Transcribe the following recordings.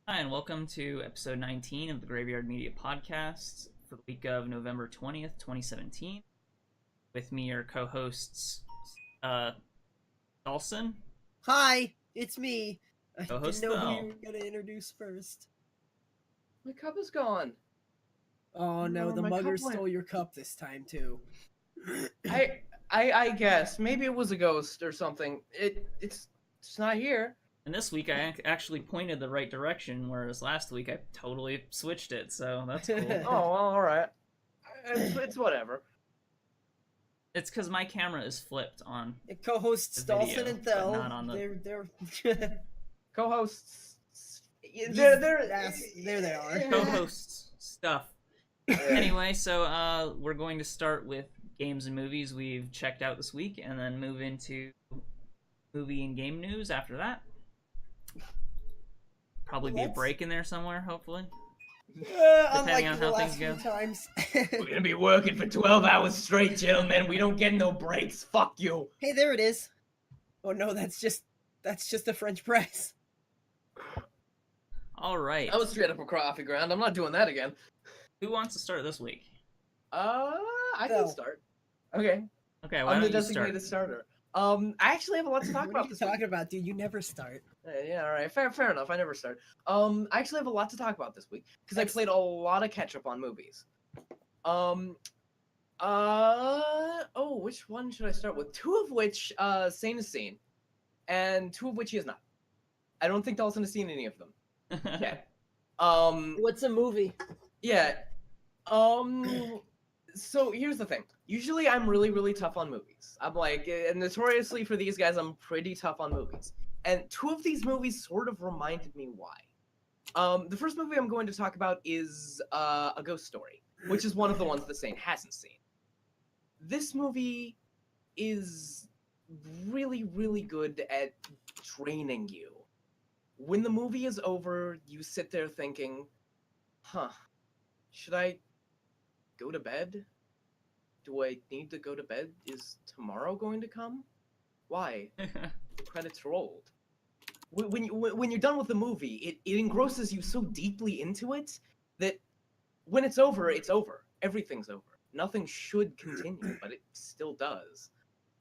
Hi, and welcome to episode 19 of the Graveyard Media Podcast for the week of November 20th, 2017. With me are co hosts uh, Dalsson, Hi, it's me. I co didn't host know who you Thel. were going to introduce first. My cup is gone. Oh no, the My mugger cup went. stole your cup this time too. I guess maybe it was a ghost or something. It's not here. And this week I actually pointed the right direction, whereas last week I totally switched it, so that's cool. Oh well, all right. It's whatever. It's because my camera is flipped on It co-hosts the video, Dalsson and but Thel. not on the... They're Co-hosts. there they are. co-hosts stuff. Anyway, so we're going to start with games and movies we've checked out this week, and then move into movie and game news after that. Probably be a break in there somewhere, hopefully. Unlike on the how last things few go. times. We're gonna be working for 12 hours straight, gentlemen. We don't get no breaks. Fuck you. Hey, there it is. Oh no, that's just the French press. All right. I was straight up a coffee ground. I'm not doing that again. Who wants to start this week? I Go. can start. Okay. Okay, why I'm the don't you start? designated starter. I actually have a lot to talk What are about you this talking about, dude? You never start. Yeah, all right, fair enough. I never start. I actually have a lot to talk about this week because I played a lot of catch up on movies. Which one should I start with? Two of which, Saine has seen, and two of which he has not. I don't think Dalsson has seen any of them. Yeah. What's a movie? Yeah. So here's the thing. Usually I'm really tough on movies. I'm like, notoriously for these guys, I'm pretty tough on movies. And two of these movies sort of reminded me why. The first movie I'm going to talk about is A Ghost Story, which is one of the ones that Saine hasn't seen. This movie is really good at draining you. When the movie is over, you sit there thinking, should I go to bed? Do I need to go to bed? Is tomorrow going to come? Why? The credits rolled. When you're done with the movie, it engrosses you so deeply into it that when it's over, it's over. Everything's over. Nothing should continue, but it still does.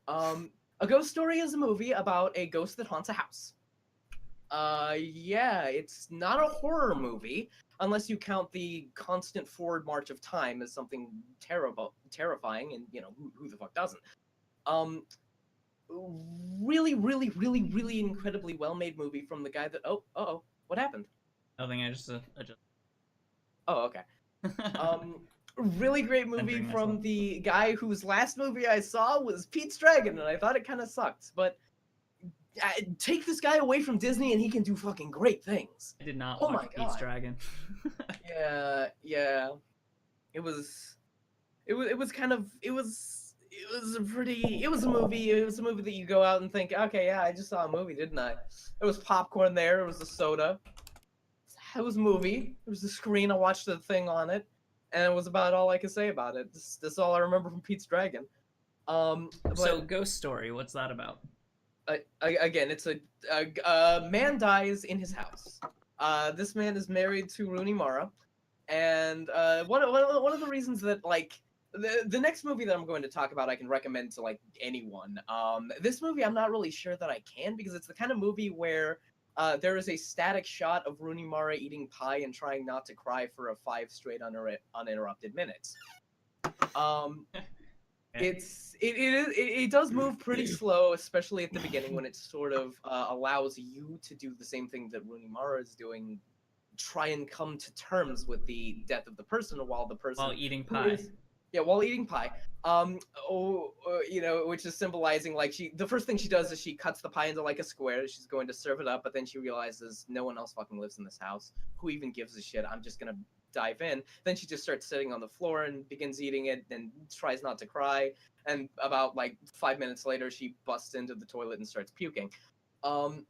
A Ghost Story is a movie about a ghost that haunts a house. It's not a horror movie, unless you count the constant forward march of time as something terrifying, and, who the fuck doesn't? Really incredibly well-made movie from the guy that... what happened? Nothing, I just adjust. Oh, okay. Really great movie from the guy whose last movie I saw was Pete's Dragon, and I thought it kind of sucked, but take this guy away from Disney and he can do fucking great things. I did not watch Pete's Dragon. Yeah. It was a movie that you go out and think, okay, yeah, I just saw a movie, didn't I? There was popcorn there, it was a soda. It was a movie. It was the screen, I watched the thing on it, and it was about all I could say about it. This is all I remember from Pete's Dragon. So, Ghost Story, what's that about? Again, it's a man dies in his house. This man is married to Rooney Mara, and one of the reasons that, like, the next movie that I'm going to talk about I can recommend to, like, anyone. This movie I'm not really sure that I can, because it's the kind of movie where there is a static shot of Rooney Mara eating pie and trying not to cry for 5 straight uninterrupted minutes. It does move pretty slow, especially at the beginning when it sort of allows you to do the same thing that Rooney Mara is doing, try and come to terms with the death of the person while eating pie. While eating pie. Which is symbolizing, like, the first thing she does is she cuts the pie into like a square. She's going to serve it up, but then she realizes no one else fucking lives in this house. Who even gives a shit? I'm just gonna dive in. Then she just starts sitting on the floor and begins eating it and tries not to cry. And about like 5 minutes later, she busts into the toilet and starts puking. The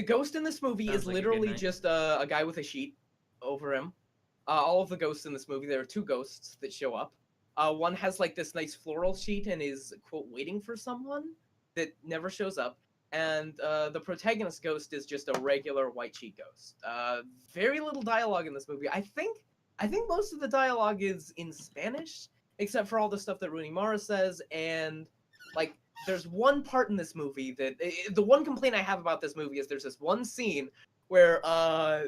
ghost in this movie is literally just a guy with a sheet over him. All of the ghosts in this movie, there are 2 ghosts that show up. One has like this nice floral sheet and is, quote, waiting for someone that never shows up. and the protagonist ghost is just a regular white sheet ghost. Very little dialogue in this movie. I think most of the dialogue is in Spanish, except for all the stuff that Rooney Mara says, and like there's one part in this movie that the one complaint I have about this movie is there's this one scene where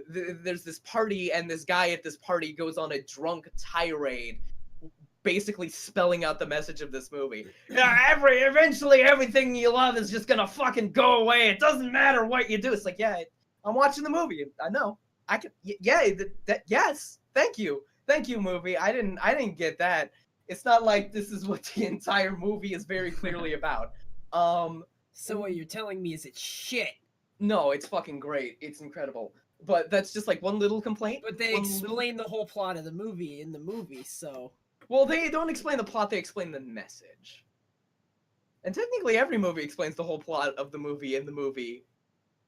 there's this party and this guy at this party goes on a drunk tirade, basically spelling out the message of this movie. Eventually everything you love is just gonna fucking go away. It doesn't matter what you do. It's like, yeah, I'm watching the movie. I know. I can. Yeah. Yes. Thank you, movie. I didn't get that. It's not like this is what the entire movie is very clearly about. So what you're telling me is it's shit. No, it's fucking great. It's incredible. But that's just like one little complaint. But they explain the whole plot of the movie in the movie, so. Well, they don't explain the plot, they explain the message. And technically every movie explains the whole plot of the movie in the movie,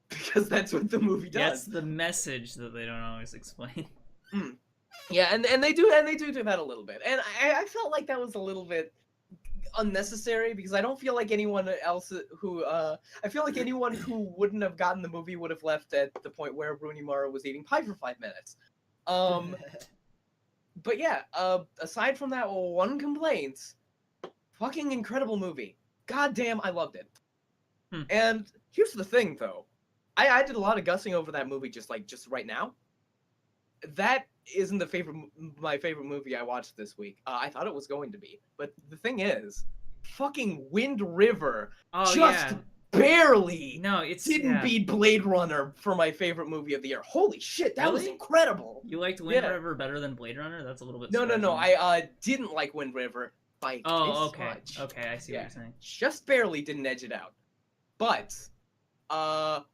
because that's what the movie does. That's the message that they don't always explain. Yeah, and they do that a little bit. And I felt like that was a little bit unnecessary, because I don't feel like anyone else who I feel like anyone who wouldn't have gotten the movie would have left at the point where Rooney Mara was eating pie for 5 minutes. But yeah, aside from that one complaint, fucking incredible movie. God damn, I loved it. And here's the thing, though. I did a lot of gussing over that movie just right now. That isn't my favorite movie I watched this week. I thought it was going to be. But the thing is, fucking Wind River barely didn't beat Blade Runner for my favorite movie of the year. Holy shit, that was incredible. You liked Wind River better than Blade Runner? That's a little bit No, I didn't like Wind River by this much. Okay, I see what you're saying. Just barely didn't edge it out. But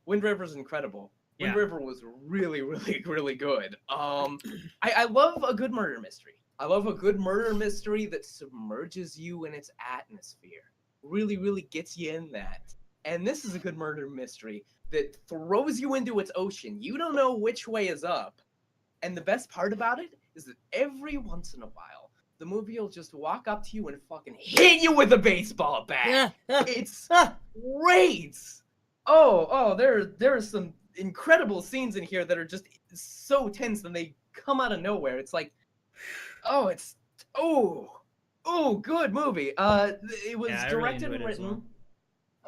Wind River's incredible. Wind River was really, really, really good. I love a good murder mystery. I love a good murder mystery that submerges you in its atmosphere. Really, really gets you in that. And this is a good murder mystery that throws you into its ocean. You don't know which way is up. And the best part about it is that every once in a while, the movie will just walk up to you and fucking hit you with a baseball bat. It's great. There are some incredible scenes in here that are just so tense and they come out of nowhere. It's like, good movie. It was directed and written.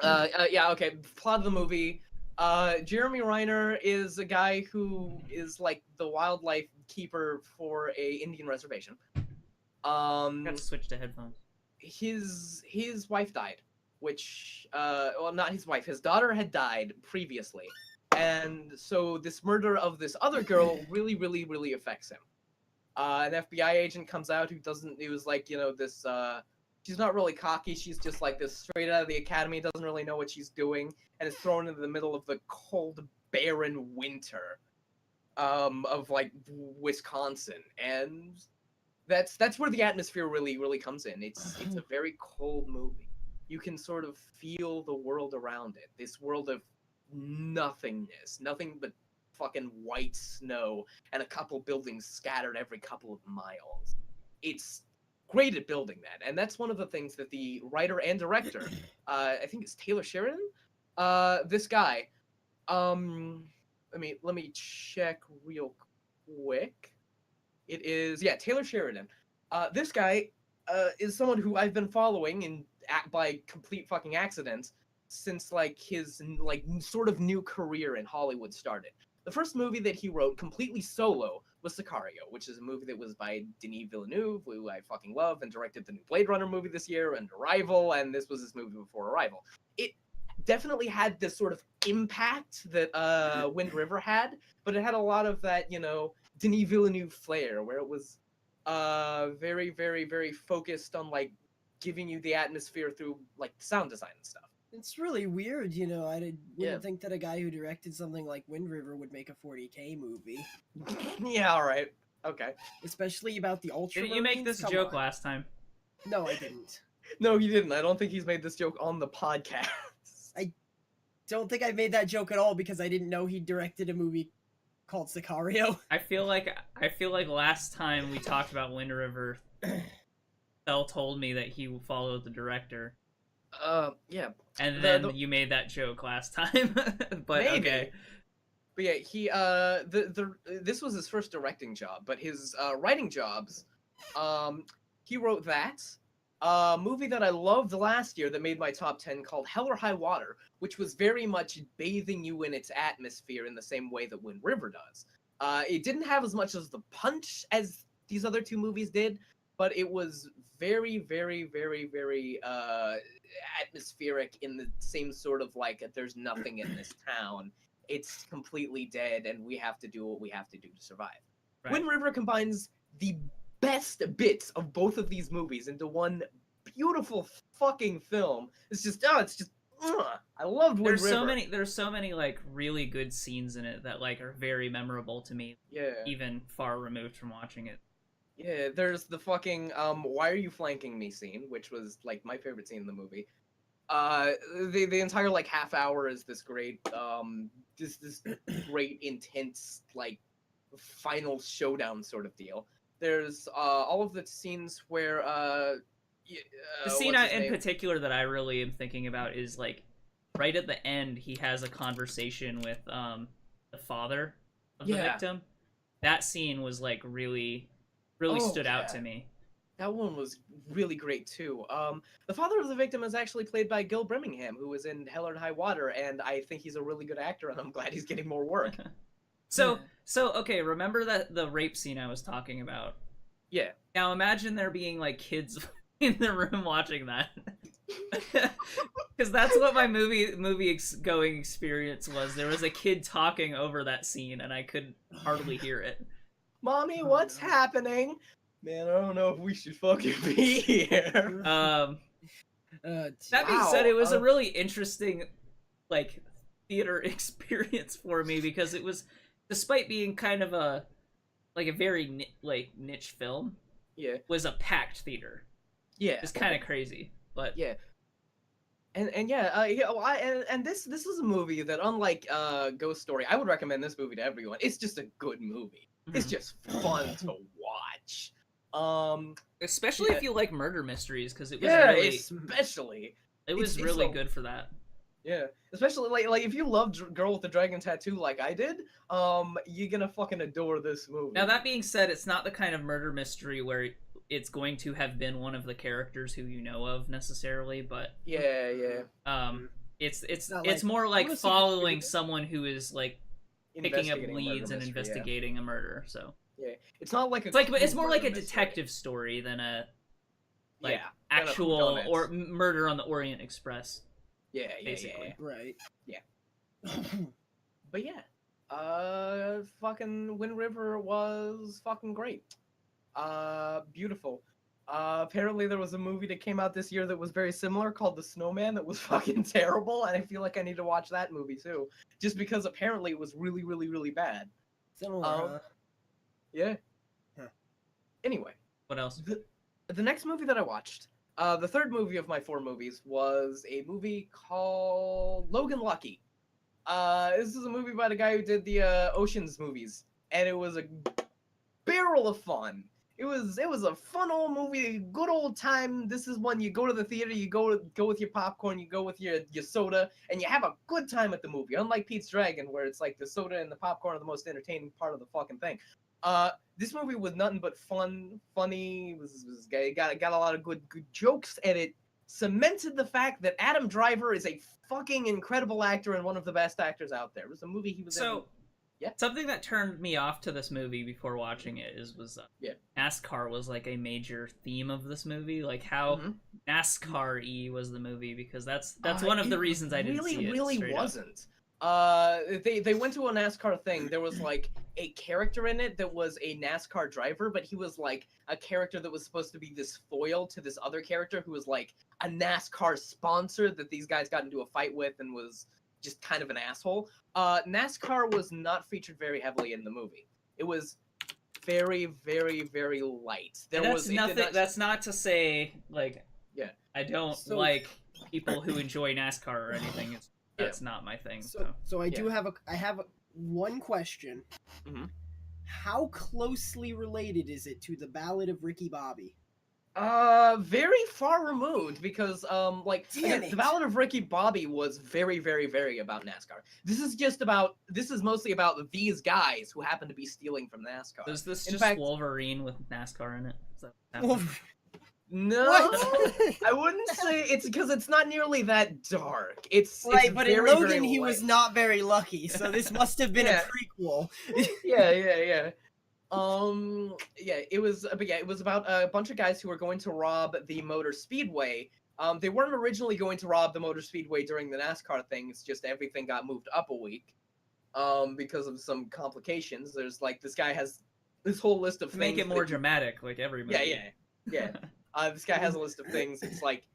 Plot of the movie. Jeremy Renner is a guy who is like the wildlife keeper for a Indian reservation. Got to switch to headphones. His wife died, which not his wife. His daughter had died previously, and so this murder of this other girl really, really, really affects him. An FBI agent comes out who was like, this. She's not really cocky. She's just like this straight out of the academy, doesn't really know what she's doing, and is thrown into the middle of the cold, barren winter of like Wisconsin, and that's where the atmosphere really, really comes in. It's a very cold movie. You can sort of feel the world around it. This world of nothingness, nothing but fucking white snow and a couple buildings scattered every couple of miles. It's great at building that, and that's one of the things that the writer and director, I think it's Taylor Sheridan, this guy, let me check real quick. It is Taylor Sheridan. This guy is someone who I've been following and by complete fucking accident since like his like sort of new career in Hollywood started. The first movie that he wrote completely solo was Sicario, which is a movie that was by Denis Villeneuve, who I fucking love, and directed the new Blade Runner movie this year, and Arrival, and this was his movie before Arrival. It definitely had this sort of impact that Wind River had, but it had a lot of that, Denis Villeneuve flair, where it was very, very, very focused on like giving you the atmosphere through like sound design and stuff. It's really weird, I wouldn't think that a guy who directed something like Wind River would make a 40K movie. Yeah, all right. Okay. Especially about the Ultra. Didn't you make this joke last time? No, I didn't. No, you didn't. I don't think he's made this joke on the podcast. I don't think I made that joke at all because I didn't know he directed a movie called Sicario. I feel like last time we talked about Wind River, Thel told me that he followed the director. Yeah. And The- then the- you made that joke last time. But Maybe. okay. But yeah, he this was his first directing job, but his writing jobs, he wrote that movie that I loved last year that made my top 10 called Hell or High Water, which was very much bathing you in its atmosphere in the same way that Wind River does. It didn't have as much as the punch as these other two movies did, but it was very, very, very, very atmospheric in the same sort of like there's nothing in this town. It's completely dead, and we have to do what we have to do to survive. Right. Wind River combines the best bits of both of these movies into one beautiful fucking film. It's just, I loved Wind River. There's so many like really good scenes in it that like are very memorable to me, Yeah. even far removed from watching it. Yeah, there's the fucking why are you flanking me scene, which was like my favorite scene in the movie. The entire like half hour is this great this great intense like final showdown sort of deal. There's all of the scenes where The scene what's his in name? particular that I really am thinking about is like right at the end he has a conversation with the father of the Yeah. victim. That scene was like really Oh, stood out yeah. to me. That one was really great too. The father of the victim is actually played by Gil Birmingham, who was in Hell or High Water, and I think he's a really good actor, and I'm glad he's getting more work. So okay, remember that the rape scene I was talking about? Yeah. Now imagine there being like kids in the room watching that. Because that's what my going experience was. There was a kid talking over that scene, and I could hardly hear it. Mommy, what's happening? Man, I don't know if we should fucking be here. That being said, it was a really interesting, like, theater experience for me because it was, despite being kind of a very niche film, Yeah. was a packed theater. Yeah. It's kind of crazy, but Yeah. And this is a movie that, unlike Ghost Story, I would recommend this movie to everyone. It's just a good movie. It's just fun to watch. Especially if you like murder mysteries, because it was especially it's it's really a- good for that. Yeah, especially like if you love Girl with the Dragon Tattoo like I did, you're gonna fucking adore this movie. Now that being said, it's not the kind of murder mystery where it's going to have been one of the characters who you know of necessarily, but yeah. it's not it's like- more I like wanna see following this. someone who is like picking up Investigating a murder leads and mystery, investigating a murder. So Yeah, it's not like it's like it's cool more like a murder mystery. detective story than a like Yeah, than a actual whodunit. or murder on the Orient Express. Yeah. basically. Right. Yeah. But yeah, fucking Wind River was fucking great. Beautiful. Apparently there was a movie that came out this year that was very similar called The Snowman that was fucking terrible, and I feel like I need to watch that movie too, just because apparently it was really, really, really bad. Similar. Yeah. Huh. Anyway, What else? the next movie that I watched, the third movie of my 4 movies, was a movie called Logan Lucky. This is a movie by the guy who did the Oceans movies, and it was a barrel of fun. It was a fun old movie, good old time. This is when you go to the theater, you go with your popcorn, you go with your soda, and you have a good time at the movie. Unlike Pete's Dragon, where it's like the soda and the popcorn are the most entertaining part of the fucking thing. This movie was nothing but fun, funny. It was got a lot of good jokes, and it cemented the fact that Adam Driver is a fucking incredible actor and one of the best actors out there. It was a movie he was in. Yeah. Something that turned me off to this movie before watching it was Yeah. NASCAR was like a major theme of this movie, like how NASCAR-y was the movie, because that's one of the reasons I didn't see it. Really straight up. wasn't. They went to a NASCAR thing. There was like a character in it that was a NASCAR driver, but he was like a character that was supposed to be this foil to this other character who was like a NASCAR sponsor that these guys got into a fight with and was just kind of an asshole. NASCAR was not featured very heavily in the movie. It was very, very, very light. That's not to say like Yeah. I don't So- like people who enjoy NASCAR or anything. That's not my thing. So I do have one question. Mhm. How closely related is it to the Ballad of Ricky Bobby? Very far removed because like Damn again, it. the Ballad of Ricky Bobby was very, very, very about NASCAR. This is mostly about these guys who happen to be stealing from NASCAR. Is this In just fact, Wolverine with NASCAR in it? Is that what's Well, happening? no, what? I wouldn't say it's because it's not nearly that dark. Right, It's but in very, Logan very he was light. not very lucky, so this must have been Yeah. a prequel. Yeah. Yeah, it was, but yeah, it was about a bunch of guys who were going to rob the Motor Speedway. They weren't originally going to rob the Motor Speedway during the NASCAR thing. It's just everything got moved up a week, because of some complications. There's like this guy has this whole list of To things. make it more dramatic, like every movie. Yeah. This guy has a list of things. It's like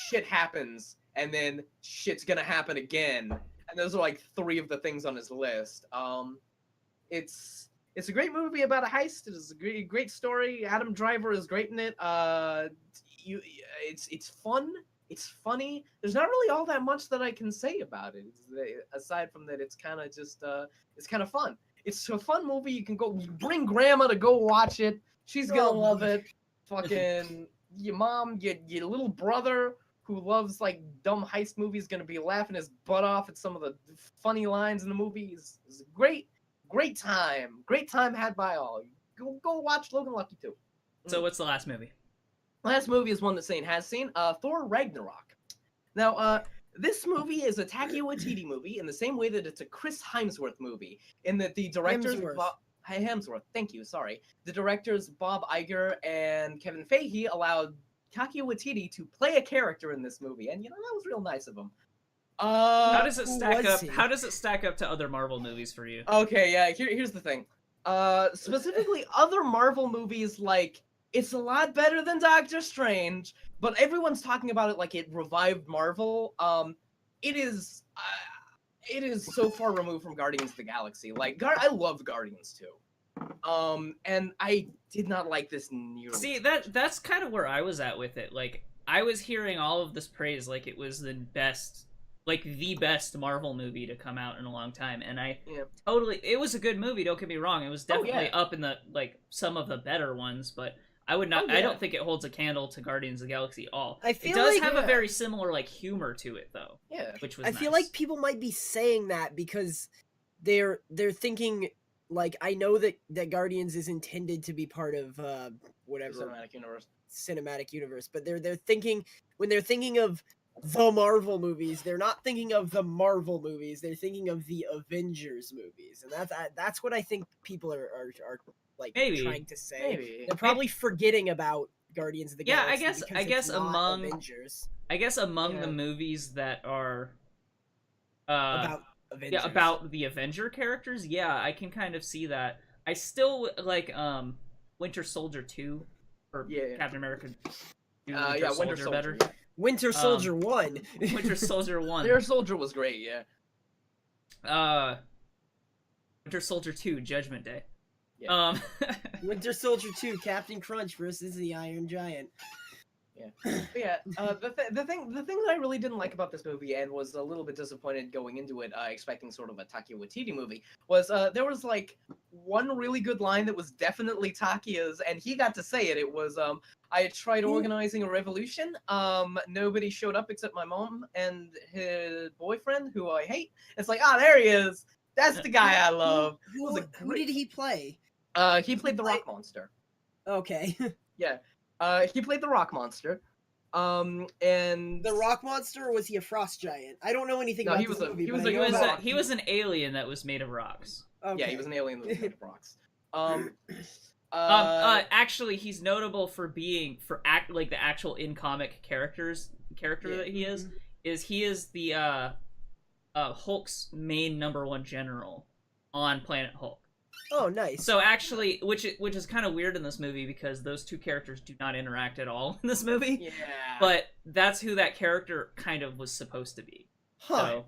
shit happens, and then shit's gonna happen again, and those are like 3 of the things on his list. It's a great movie about a heist. It is a great story. Adam Driver is great in it. It's fun. It's funny. There's not really all that much that I can say about it, aside from that. It's kind of just it's kind of fun. It's a fun movie. You can go bring grandma to go watch it. She's gonna Oh, love boy. it. Fucking your mom, your little brother who loves like dumb heist movies, gonna be laughing his butt off at some of the funny lines in the movies. It's a great time had by all. Go watch Logan Lucky too. So what's the last movie? Last movie is one that Saine has seen, Thor Ragnarok. Now, this movie is a Taika Waititi movie in the same way that it's a Chris Hemsworth movie, in that the directors Hemsworth, thank you, sorry. The directors Bob Iger and Kevin Feige allowed Taika Waititi to play a character in this movie, and that was real nice of him. How does it who stack was up? he? How does it stack up to other Marvel movies for you? Okay, yeah, here's the thing. Specifically, other Marvel movies, like, it's a lot better than Doctor Strange, but everyone's talking about it like it revived Marvel. It is so far removed from Guardians of the Galaxy. Like, I loved Guardians too. And I did not like this nearly. See, that's kind of where I was at with it. Like, I was hearing all of this praise like it was the best Marvel movie to come out in a long time, and it was a good movie, don't get me wrong. It was definitely up in the like some of the better ones, but I would not I don't think it holds a candle to Guardians of the Galaxy at all. I feel it does like- have a very similar like humor to it though. Yeah. Which was I feel nice. like people might be saying that because they're thinking, like, I know that Guardians is intended to be part of whatever Cinematic universe. but they're thinking, when they're thinking of the Marvel movies, they're not thinking of the Marvel movies, they're thinking of the Avengers movies, and that's what I think people are like Maybe. trying to say. Maybe. They're probably forgetting about Guardians of the Yeah, Galaxy. I guess it's not among- Avengers, I guess among Yeah. the movies that are about Avengers. about the Avenger characters, yeah, I can kind of see that. I still like Winter Soldier 2 or Yeah. Captain America 2, Winter Soldier. better. Winter Soldier 1. Winter Soldier 1. Winter Soldier was great, yeah. Winter Soldier 2 Judgment Day. Yeah. Winter Soldier 2, Captain Crunch versus the Iron Giant. But yeah, the thing that I really didn't like about this movie, and was a little bit disappointed going into it, expecting sort of a Taika Waititi movie, was there was like one really good line that was definitely Takia's, and he got to say it. It was I had tried organizing a revolution. Nobody showed up except my mom and his boyfriend, who I hate. It's like, there he is. That's the guy I love. Who did he play? He played the Rock Monster. Okay. Yeah. He played the Rock Monster. And The Rock Monster, or was he a frost giant? I don't know anything No, about he this was a- movie. he but was I a- know about- He was an alien that was made of rocks. Okay. Yeah, he was an alien that was made of rocks. Actually, he's notable for being like the actual in comic character that he is the Hulk's main #1 general on Planet Hulk. Oh, nice. So actually, which is kind of weird in this movie because those two characters do not interact at all in this movie. Yeah. But that's who that character kind of was supposed to be. Huh.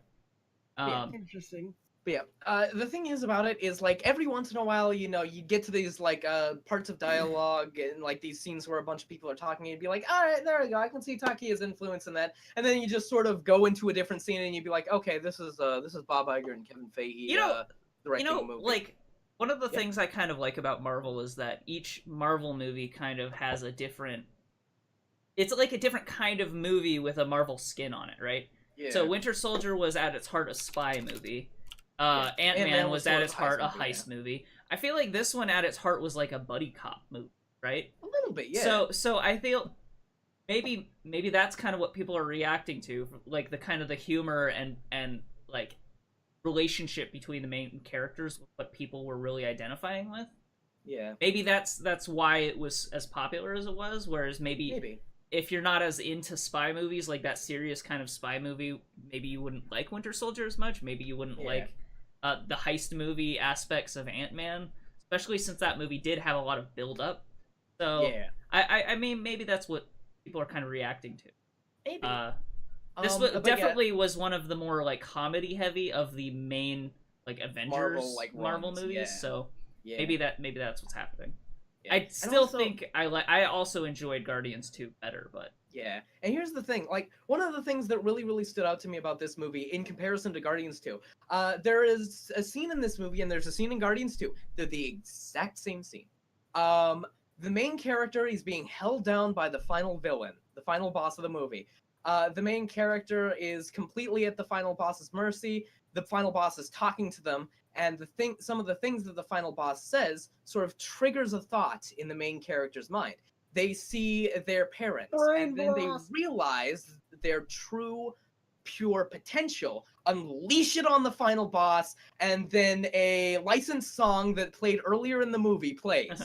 So, Interesting. But yeah, the thing is about it is, like, every once in a while, you get to these, like, parts of dialogue and, like, these scenes where a bunch of people are talking, and you'd be like, all right, there we go, I can see Takia's influence in that. And then you just sort of go into a different scene, and you'd be like, okay, this is Bob Iger and Kevin Feige directing the movie. like, one of the things I kind of like about Marvel is that each Marvel movie kind of has a different it's like a different kind of movie with a Marvel skin on it, right? Yeah. So Winter Soldier was at its heart a spy movie. Yeah. Ant-Man was at sort of its heart a movie, heist movie. I feel like this one at its heart was like a buddy cop movie, right? A little bit, yeah. So I feel maybe that's kind of what people are reacting to, like the kind of the humor and like relationship between the main characters, what people were really identifying with. Yeah. Maybe that's why it was as popular as it was. Whereas maybe if you're not as into spy movies, like that serious kind of spy movie, maybe you wouldn't like Winter Soldier as much. Maybe you wouldn't like the heist movie aspects of Ant-Man, especially since that movie did have a lot of build up. So Yeah. I mean, maybe that's what people are kind of reacting to. Maybe. This But definitely was one of the more like comedy heavy of the main like Avengers Marvel runs, movies. yeah. So Yeah. maybe that's what's happening. Yeah. I And still also- think I also enjoyed Guardians 2 better, but Yeah, and here's the thing, like, one of the things that really, really stood out to me about this movie in comparison to Guardians 2, there is a scene in this movie, and there's a scene in Guardians 2, they're the exact same scene. The main character is being held down by the final villain, the final boss of the movie. The main character is completely at the final boss's mercy, the final boss is talking to them, and some of the things that the final boss says sort of triggers a thought in the main character's mind. They see their parents, and then they realize their true, pure potential, unleash it on the final boss, and then a licensed song that played earlier in the movie plays.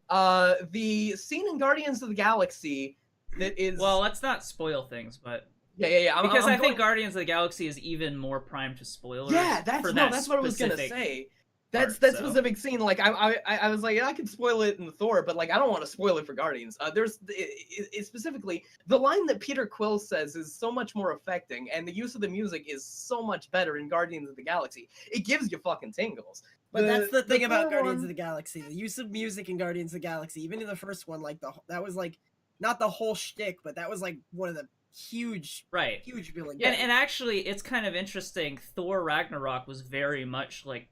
The scene in Guardians of the Galaxy that is... well, let's not spoil things, but Yeah. because I'm I think Guardians of the Galaxy is even more primed to spoilers. Yeah, that's what I was gonna specific say. part, That so. specific scene, like I was like, I could spoil it in Thor, but like I don't want to spoil it for Guardians. It specifically the line that Peter Quill says is so much more affecting, and the use of the music is so much better in Guardians of the Galaxy. It gives you fucking tingles. But that's the thing about Thor Guardians one- of the Galaxy. The use of music in Guardians of the Galaxy, even in the first one, like that was like not the whole shtick, but that was like one of the huge Right. villain. And actually, it's kind of interesting. Thor Ragnarok was very much like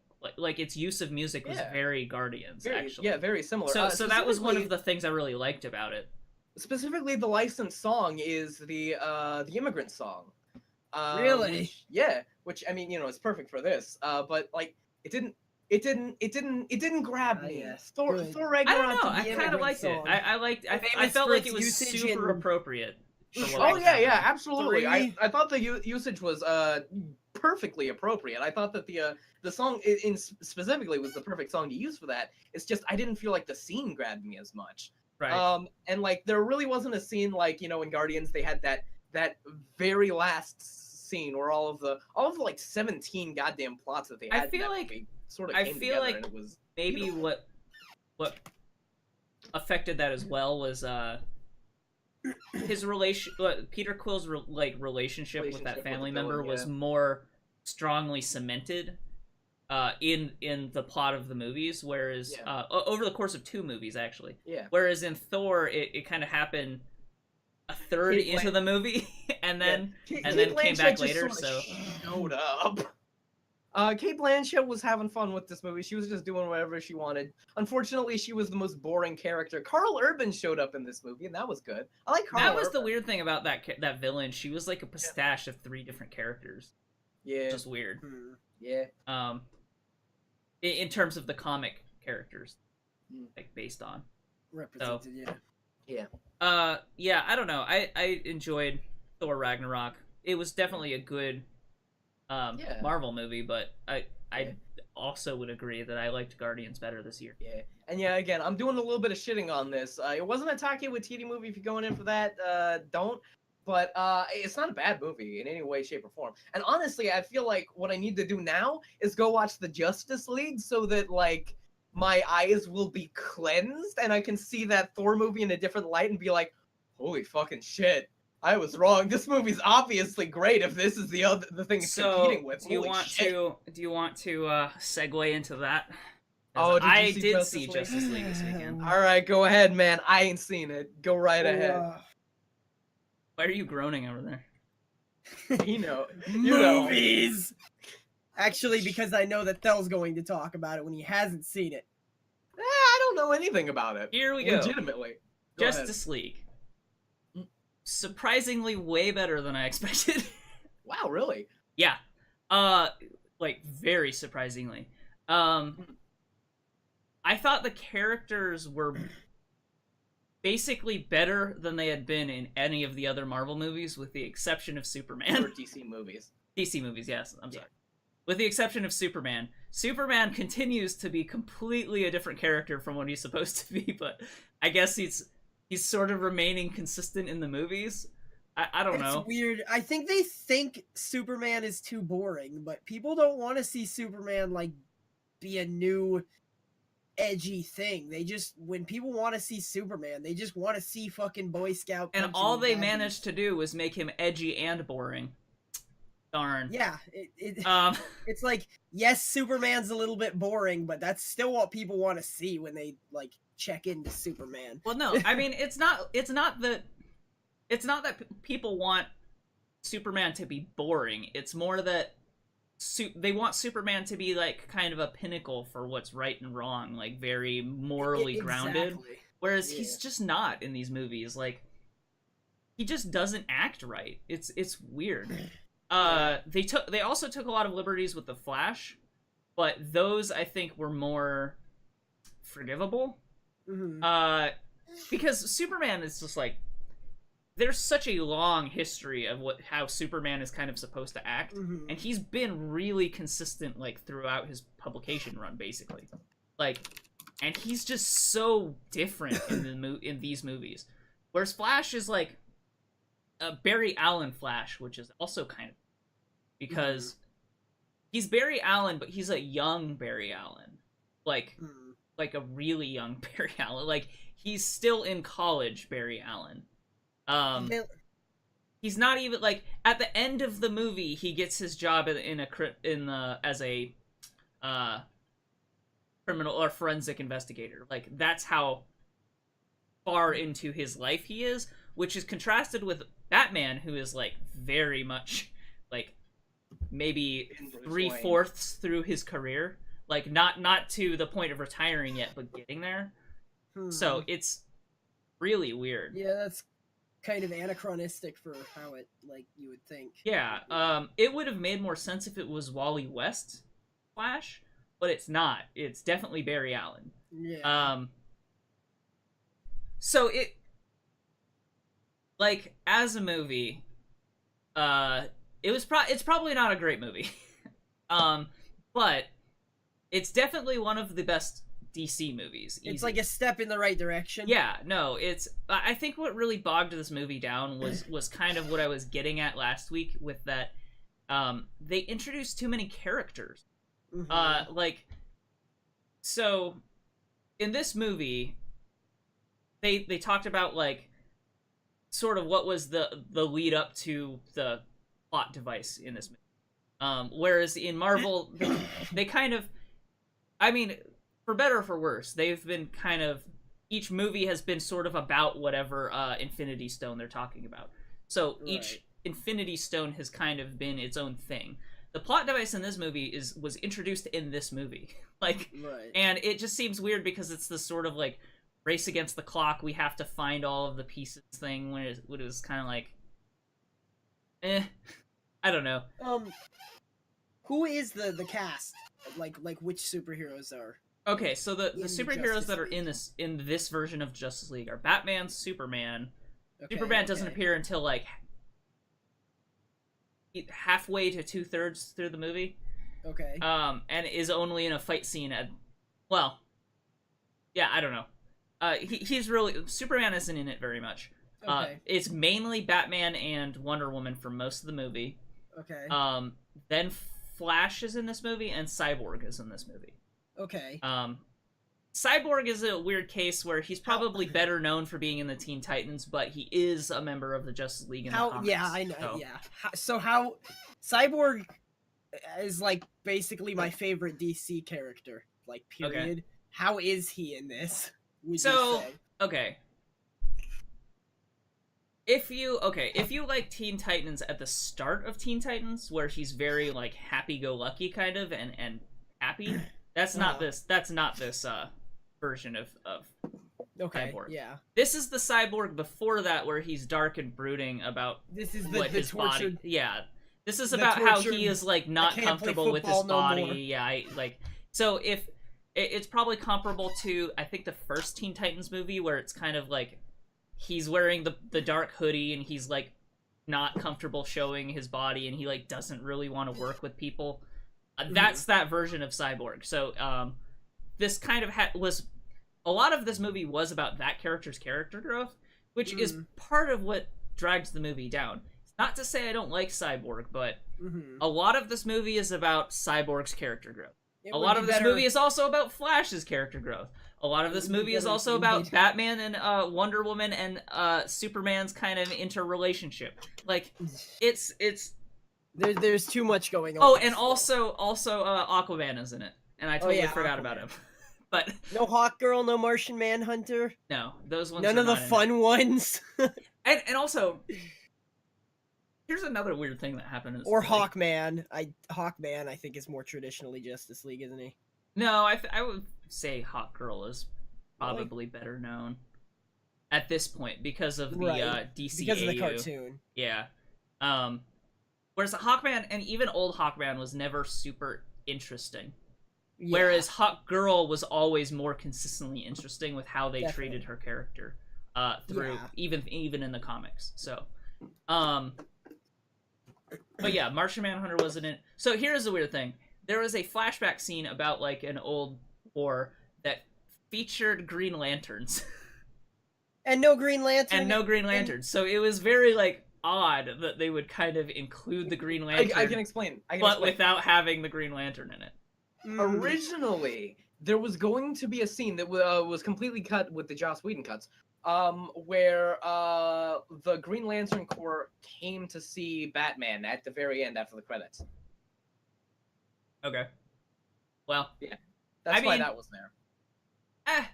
its use of music was very Guardians, actually. Yeah, very similar. So that was one of Specifically- the things I really liked about it. Specifically, the licensed song is the immigrant song. Really? Which I mean, it's perfect for this. But like, it didn't grab me. Yes. Thor Good. I Ragnarok. don't know. to I the kind of immigrant liked it. song. I Famous felt for like its it was usage super in- appropriate. for what Oh was yeah, happening. absolutely. Three. I thought the usage was perfectly appropriate. I thought that the song in specifically was the perfect song to use for that. It's just I didn't feel like the scene grabbed me as much. Right. And like there really wasn't a scene like in Guardians they had that very last scene where all of the like 17 goddamn plots that they I had. feel in that like- movie sort of I came feel together, like and it was Maybe beautiful. what affected that as well was his Peter Quill's relationship with that Relationship with family the villain, member was yeah. more strongly cemented in the plot of the movies, whereas over the course of 2 movies actually. Yeah. Whereas in Thor, it kind of happened a third Kate into the movie, and then Kate came Blanchett back just later. sorta So showed up. Kate Blanchett was having fun with this movie. She was just doing whatever she wanted. Unfortunately, she was the most boring character. Carl Urban showed up in this movie, and that was good. I like Carl. that was the Urban. weird thing about that villain. She was like a pistache of 3 different characters. Yeah. Just weird. Yeah. In terms of the comic characters, Mm. like based on. represented. Yeah. Yeah, I don't know. I enjoyed Thor Ragnarok. It was definitely a good Marvel movie, but I also would agree that I liked Guardians better this year. Yeah. And yeah, again, I'm doing a little bit of shitting on this. It wasn't a Take with TD movie. If you're going in for that, don't. But it's not a bad movie in any way, shape, or form. And honestly, I feel like what I need to do now is go watch the Justice League so that like my eyes will be cleansed and I can see that Thor movie in a different light and be like, holy fucking shit. I was wrong. This movie's obviously great if this is the thing it's competing with. Do you Holy want shit. to segue into that? Oh, did you I see did Justice see League? Justice League this weekend. All right, go ahead, man. I ain't seen it. Go right ahead. Why are you groaning over there? You know. Movies. Actually, because I know that Thel's going to talk about it when he hasn't seen it. I don't know anything about it. Here we go. Legitimately. Go ahead. Justice League. surprisingly way better than I expected. Wow, really? Yeah. Like very surprisingly. I thought the characters were basically better than they had been in any of the other Marvel movies, with the exception of Superman. Or DC movies. DC movies, yes. I'm sorry. With the exception of Superman. Superman continues to be completely a different character from what he's supposed to be, but I guess he's sort of remaining consistent in the movies. I don't know. It's weird. I think they think Superman is too boring, but people don't want to see Superman like be a new edgy thing. They just, when people want to see Superman, they just want to see fucking Boy Scout. And all they managed to do was make him edgy and boring. Darn. Yeah, it's like, yes, Superman's a little bit boring, but that's still what people want to see when they like check into Superman. Well, no, I mean it's not that people want Superman to be boring. It's more that they want Superman to be like kind of a pinnacle for what's right and wrong, like very morally grounded. Whereas he's just not in these movies. Like he just doesn't act right. It's weird. They also took a lot of liberties with the Flash, but those I think were more forgivable. Mm-hmm. Because Superman is just like, there's such a long history of how Superman is kind of supposed to act, Mm-hmm. and he's been really consistent like throughout his publication run, basically. Like, and he's just so different in these movies. Whereas Flash is like a Barry Allen Flash, which is also kind of because he's Barry Allen, but he's a young Barry Allen, like a really young Barry Allen. Like he's still in college, Barry Allen. He's not even like at the end of the movie. He gets his job as a criminal or forensic investigator. Like that's how far into his life he is, which is contrasted with Batman, who is like very much like maybe 3/4 through his career, like not to the point of retiring yet, but getting there. So it's really weird. Yeah, that's kind of anachronistic for how it, like, you would think. Yeah, it would have made more sense if it was Wally West Flash, but it's not. It's definitely Barry Allen. Yeah. So it, like, as a movie, it's probably not a great movie. But it's definitely one of the best DC movies. Easy. It's like a step in the right direction. Yeah, no, I think what really bogged this movie down was kind of what I was getting at last week with that. They introduced too many characters. Mm-hmm. So in this movie, they talked about like sort of what was the lead up to the plot device in this movie. Whereas in Marvel, they kind of, I mean, for better or for worse, they've been kind of, each movie has been sort of about whatever Infinity Stone they're talking about. So each Infinity Stone has kind of been its own thing. The plot device in this movie was introduced in this movie. And it just seems weird because it's this sort of like race against the clock, we have to find all of the pieces thing, when it was kind of like, I don't know. Who is the cast? Like which superheroes are? Okay, so the superheroes Justice that are League. in this version of Justice League are Batman, Superman. Superman doesn't appear until like halfway to 2/3 through the movie. Okay. And is only in a fight scene at, well, yeah, I don't know. He's really, Superman isn't in it very much. Okay. It's mainly Batman and Wonder Woman for most of the movie. Okay. Then Flash is in this movie and Cyborg is in this movie. Okay. Cyborg is a weird case where he's probably better known for being in the Teen Titans, but he is a member of the Justice League in the comics. Yeah, I know. So. Yeah. So how Cyborg is like basically my favorite DC character. Like period. Okay. How is he in this? Would So you say? okay. If you like Teen Titans at the start of Teen Titans, where he's very like happy-go-lucky kind of and happy, that's not this version of Okay. Cyborg. Yeah. This is the Cyborg before that, where he's dark and brooding about This is what the his tortured. body. Yeah, this is the about how tortured, he is like not I can't play comfortable with his football no body. more. Yeah, so if it's probably comparable to, I think, the first Teen Titans movie, where it's kind of like he's wearing the dark hoodie and he's like not comfortable showing his body and he like doesn't really want to work with people. That's that version of Cyborg. So this kind of was a lot of this movie was about that character's character growth, which is part of what drags the movie down. It's not to say I don't like Cyborg, but a lot of this movie is about Cyborg's character growth. A lot of this movie is also about Flash's character growth. A lot of this movie is also about Batman and Wonder Woman and Superman's kind of interrelationship. Like, it's there's too much going on. Oh, and also Aquaman is in it, and I totally forgot about him. But no Hawk Girl, no Martian Manhunter. No, those ones. None of the fun ones. and also, here's another weird thing that happened. Or Hawkman. Hawkman, I think, is more traditionally Justice League, isn't he? No, I would say Hawkgirl is probably better known at this point because of the DCAU. Because of the cartoon. Yeah. Whereas Hawkman, and even old Hawkman, was never super interesting. Yeah. Whereas Hawkgirl was always more consistently interesting with how they treated her character through even in the comics. So, but yeah, Martian Manhunter wasn't in. So here's the weird thing: there was a flashback scene about like an old war that featured Green Lanterns, and no Green Lanterns. So it was very like odd that they would kind of include the Green Lantern. I can explain. Without having the Green Lantern in it. Originally, there was going to be a scene that was completely cut with the Joss Whedon cuts, where the Green Lantern Corps came to see Batman at the very end after the credits. Okay. Well, yeah, that's why that was there.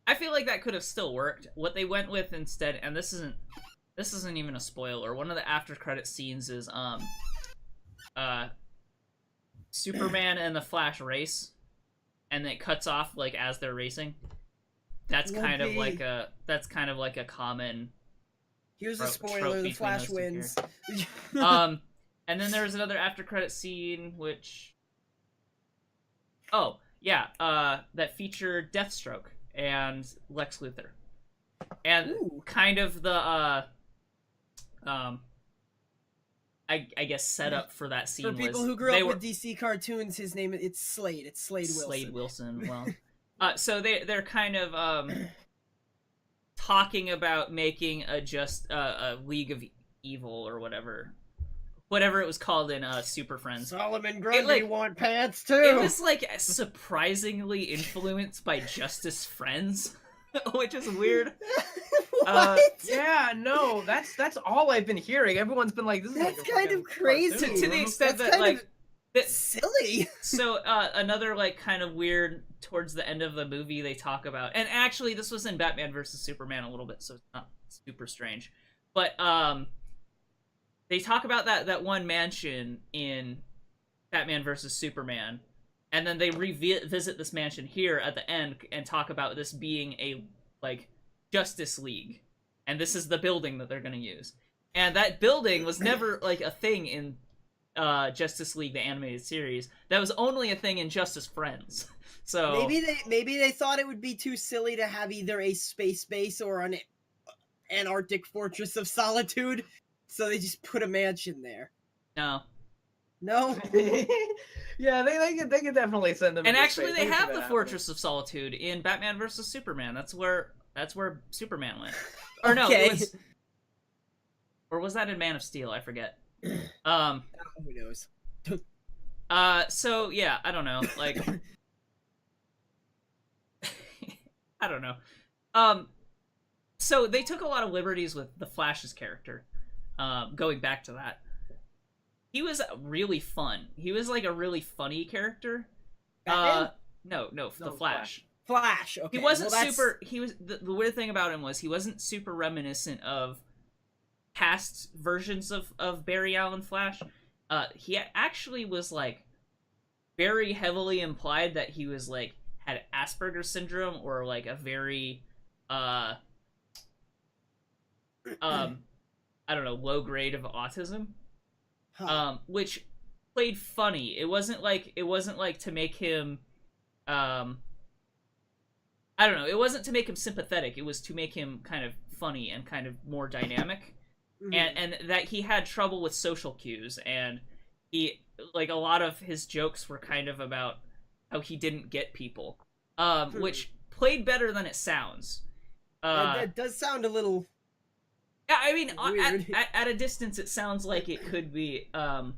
I feel like that could have still worked. What they went with instead, and this isn't even a spoiler. One of the after credit scenes is Superman and the Flash race, and it cuts off like as they're racing. That's kind of like a common. Here's a spoiler: the Flash wins. And then there was another after credit scene, which, that featured Deathstroke and Lex Luthor, and kind of the I guess setup for that scene. For people who grew up with DC cartoons, his name it's Slade. It's Slade Wilson. Slade Wilson. Well, so they're kind of talking about making a League of Evil or whatever it was called in Super Friends. Solomon Grundy want pants too. It was like surprisingly influenced by Justice Friends, which is weird. Yeah, no, that's all I've been hearing. Everyone's been like, "This is that's kind of crazy." To the extent that like that's silly. So another like kind of weird towards the end of the movie they talk about, and actually this was in Batman versus Superman a little bit, so it's not super strange, but they talk about that one mansion in Batman versus Superman, and then they revisit this mansion here at the end and talk about this being a like Justice League, and this is the building that they're going to use, and that building was never like a thing in Justice League the animated series. That was only a thing in Justice Friends. So maybe they thought it would be too silly to have either a space base or an Antarctic fortress of solitude, so they just put a mansion there. No. Yeah, they could definitely send them. And actually, they have the Fortress of Solitude in Batman versus Superman. That's where Superman went. Or no, or was that in Man of Steel? I forget. Who knows? So yeah, I don't know. Like, I don't know. So they took a lot of liberties with the Flash's character. Going back to that, he was really fun. He was like a really funny character. Batman? No, the Flash. Flash. Okay. He wasn't super. He was the weird thing about him was he wasn't super reminiscent of past versions of Barry Allen Flash. He actually was like very heavily implied that he was like had Asperger's syndrome or like a very uh I don't know, low grade of autism, which played funny. It wasn't like to make him I don't know, it wasn't to make him sympathetic. It was to make him kind of funny and kind of more dynamic. And that he had trouble with social cues, and he, like, a lot of his jokes were kind of about how he didn't get people, which played better than it sounds. It does sound a little. Yeah, I mean, weird. at a distance, it sounds like it could be, I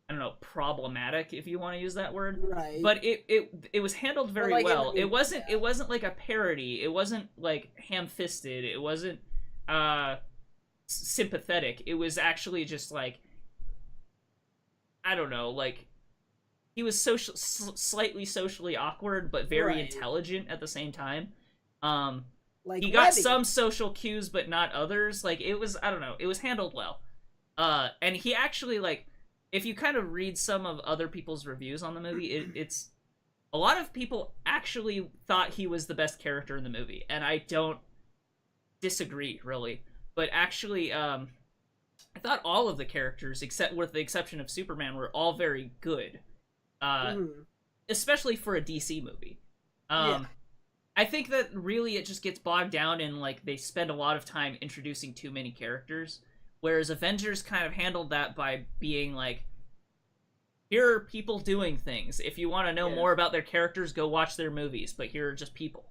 don't know, problematic, if you want to use that word. Right. But it was handled very like, well. I mean, It wasn't like a parody. It wasn't like ham-fisted. It wasn't sympathetic. It was actually just like, I don't know, like, he was slightly socially awkward, but very intelligent at the same time. Like he got Webby. some social cues, but not others. Like, it was, I don't know, it was handled well. And he actually, like, if you kind of read some of other people's reviews on the movie, it's a lot of people actually thought he was the best character in the movie, and I don't disagree, really. But actually, I thought all of the characters, except with the exception of Superman, were all very good. Especially for a DC movie. Yeah. I think that really it just gets bogged down in, like, they spend a lot of time introducing too many characters, whereas Avengers kind of handled that by being like, here are people doing things. If you want to know more about their characters, go watch their movies, but here are just people.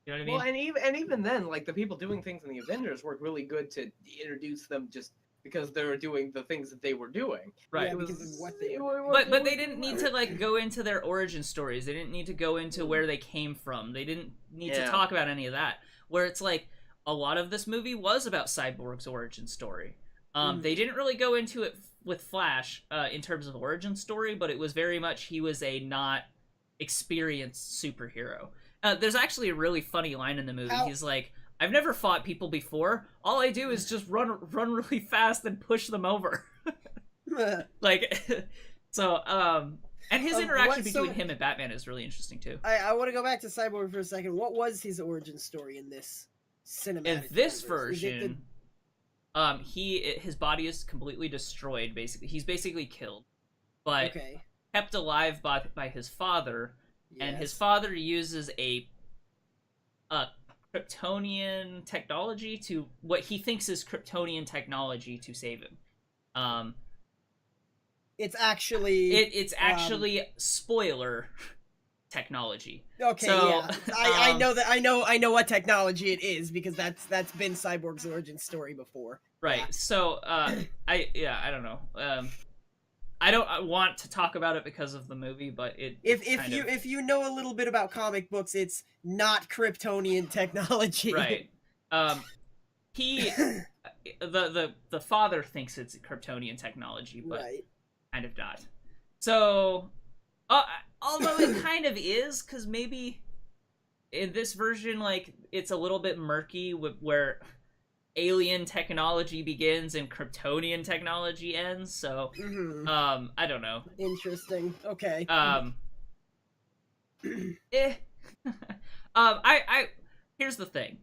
You know what I mean? Well, and even then, like, the people doing things in the Avengers worked really good to introduce them just because they were doing the things that they were doing. Right. Yeah, because of what they But they didn't need to, like, go into their origin stories. They didn't need to go into where they came from. They didn't need to talk about any of that. Where it's like, a lot of this movie was about Cyborg's origin story. They didn't really go into it with Flash in terms of origin story, but it was very much he was a not experienced superhero. There's actually a really funny line in the movie. He's like, I've never fought people before. All I do is just run really fast and push them over. Like, so, and his interaction between him and Batman is really interesting, too. I want to go back to Cyborg for a second. What was his origin story in this cinematic? In this universe? version, his body is completely destroyed, basically. He's basically killed. But kept alive by his father, and his father uses a Kryptonian technology to, what he thinks is Kryptonian technology, to save him. It's actually it's actually spoiler technology. Okay, so, yeah, I know that. I know what technology it is, because that's been Cyborg's origin story before. Right. Yeah. So I don't know. I don't want to talk about it because of the movie, but if you know a little bit about comic books, it's not Kryptonian technology. Right. The father thinks it's Kryptonian technology, but kind of not. So, although it kind of is, because maybe in this version, like, it's a little bit murky where alien technology begins and Kryptonian technology ends, so I don't know. Interesting. Okay. Here's the thing.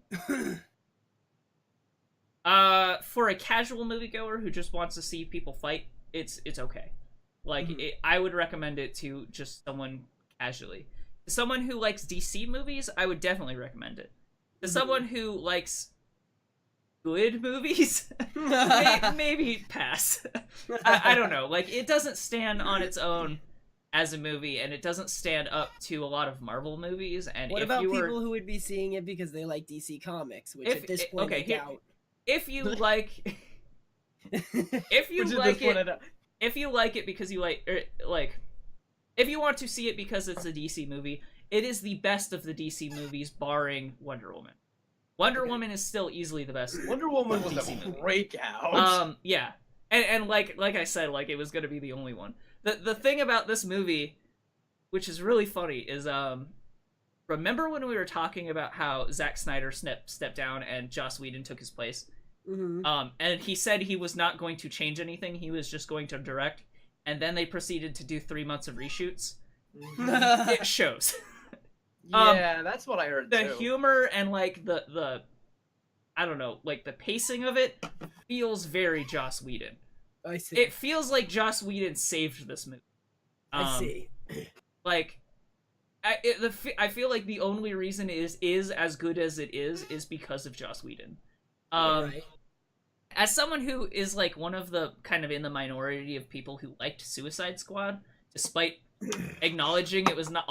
For a casual moviegoer who just wants to see people fight, it's okay. Like, I would recommend it to just someone casually. To someone who likes DC movies, I would definitely recommend it. To someone who likes good movies, maybe pass. I don't know. Like, it doesn't stand on its own as a movie, and it doesn't stand up to a lot of Marvel movies. And what about people who would be seeing it because they like DC Comics, which at this point I doubt. If you like, if you like it because you like, if you want to see it because it's a DC movie, it is the best of the DC movies, barring Wonder Woman. Wonder Woman is still easily the best. Wonder Woman was DC a breakout. Yeah, and like I said, like, it was gonna be the only one. The thing about this movie, which is really funny, is remember when we were talking about how Zack Snyder stepped down and Joss Whedon took his place? And he said he was not going to change anything. He was just going to direct, and then they proceeded to do 3 months of reshoots. It shows. Yeah, that's what I heard The too. humor and like the I don't know, like the pacing of it feels very Joss Whedon. I see. It feels like Joss Whedon saved this movie. I see. Like I feel like the only reason is as good as it is because of Joss Whedon. Right. As someone who is like one of the kind of in the minority of people who liked Suicide Squad, despite acknowledging it was not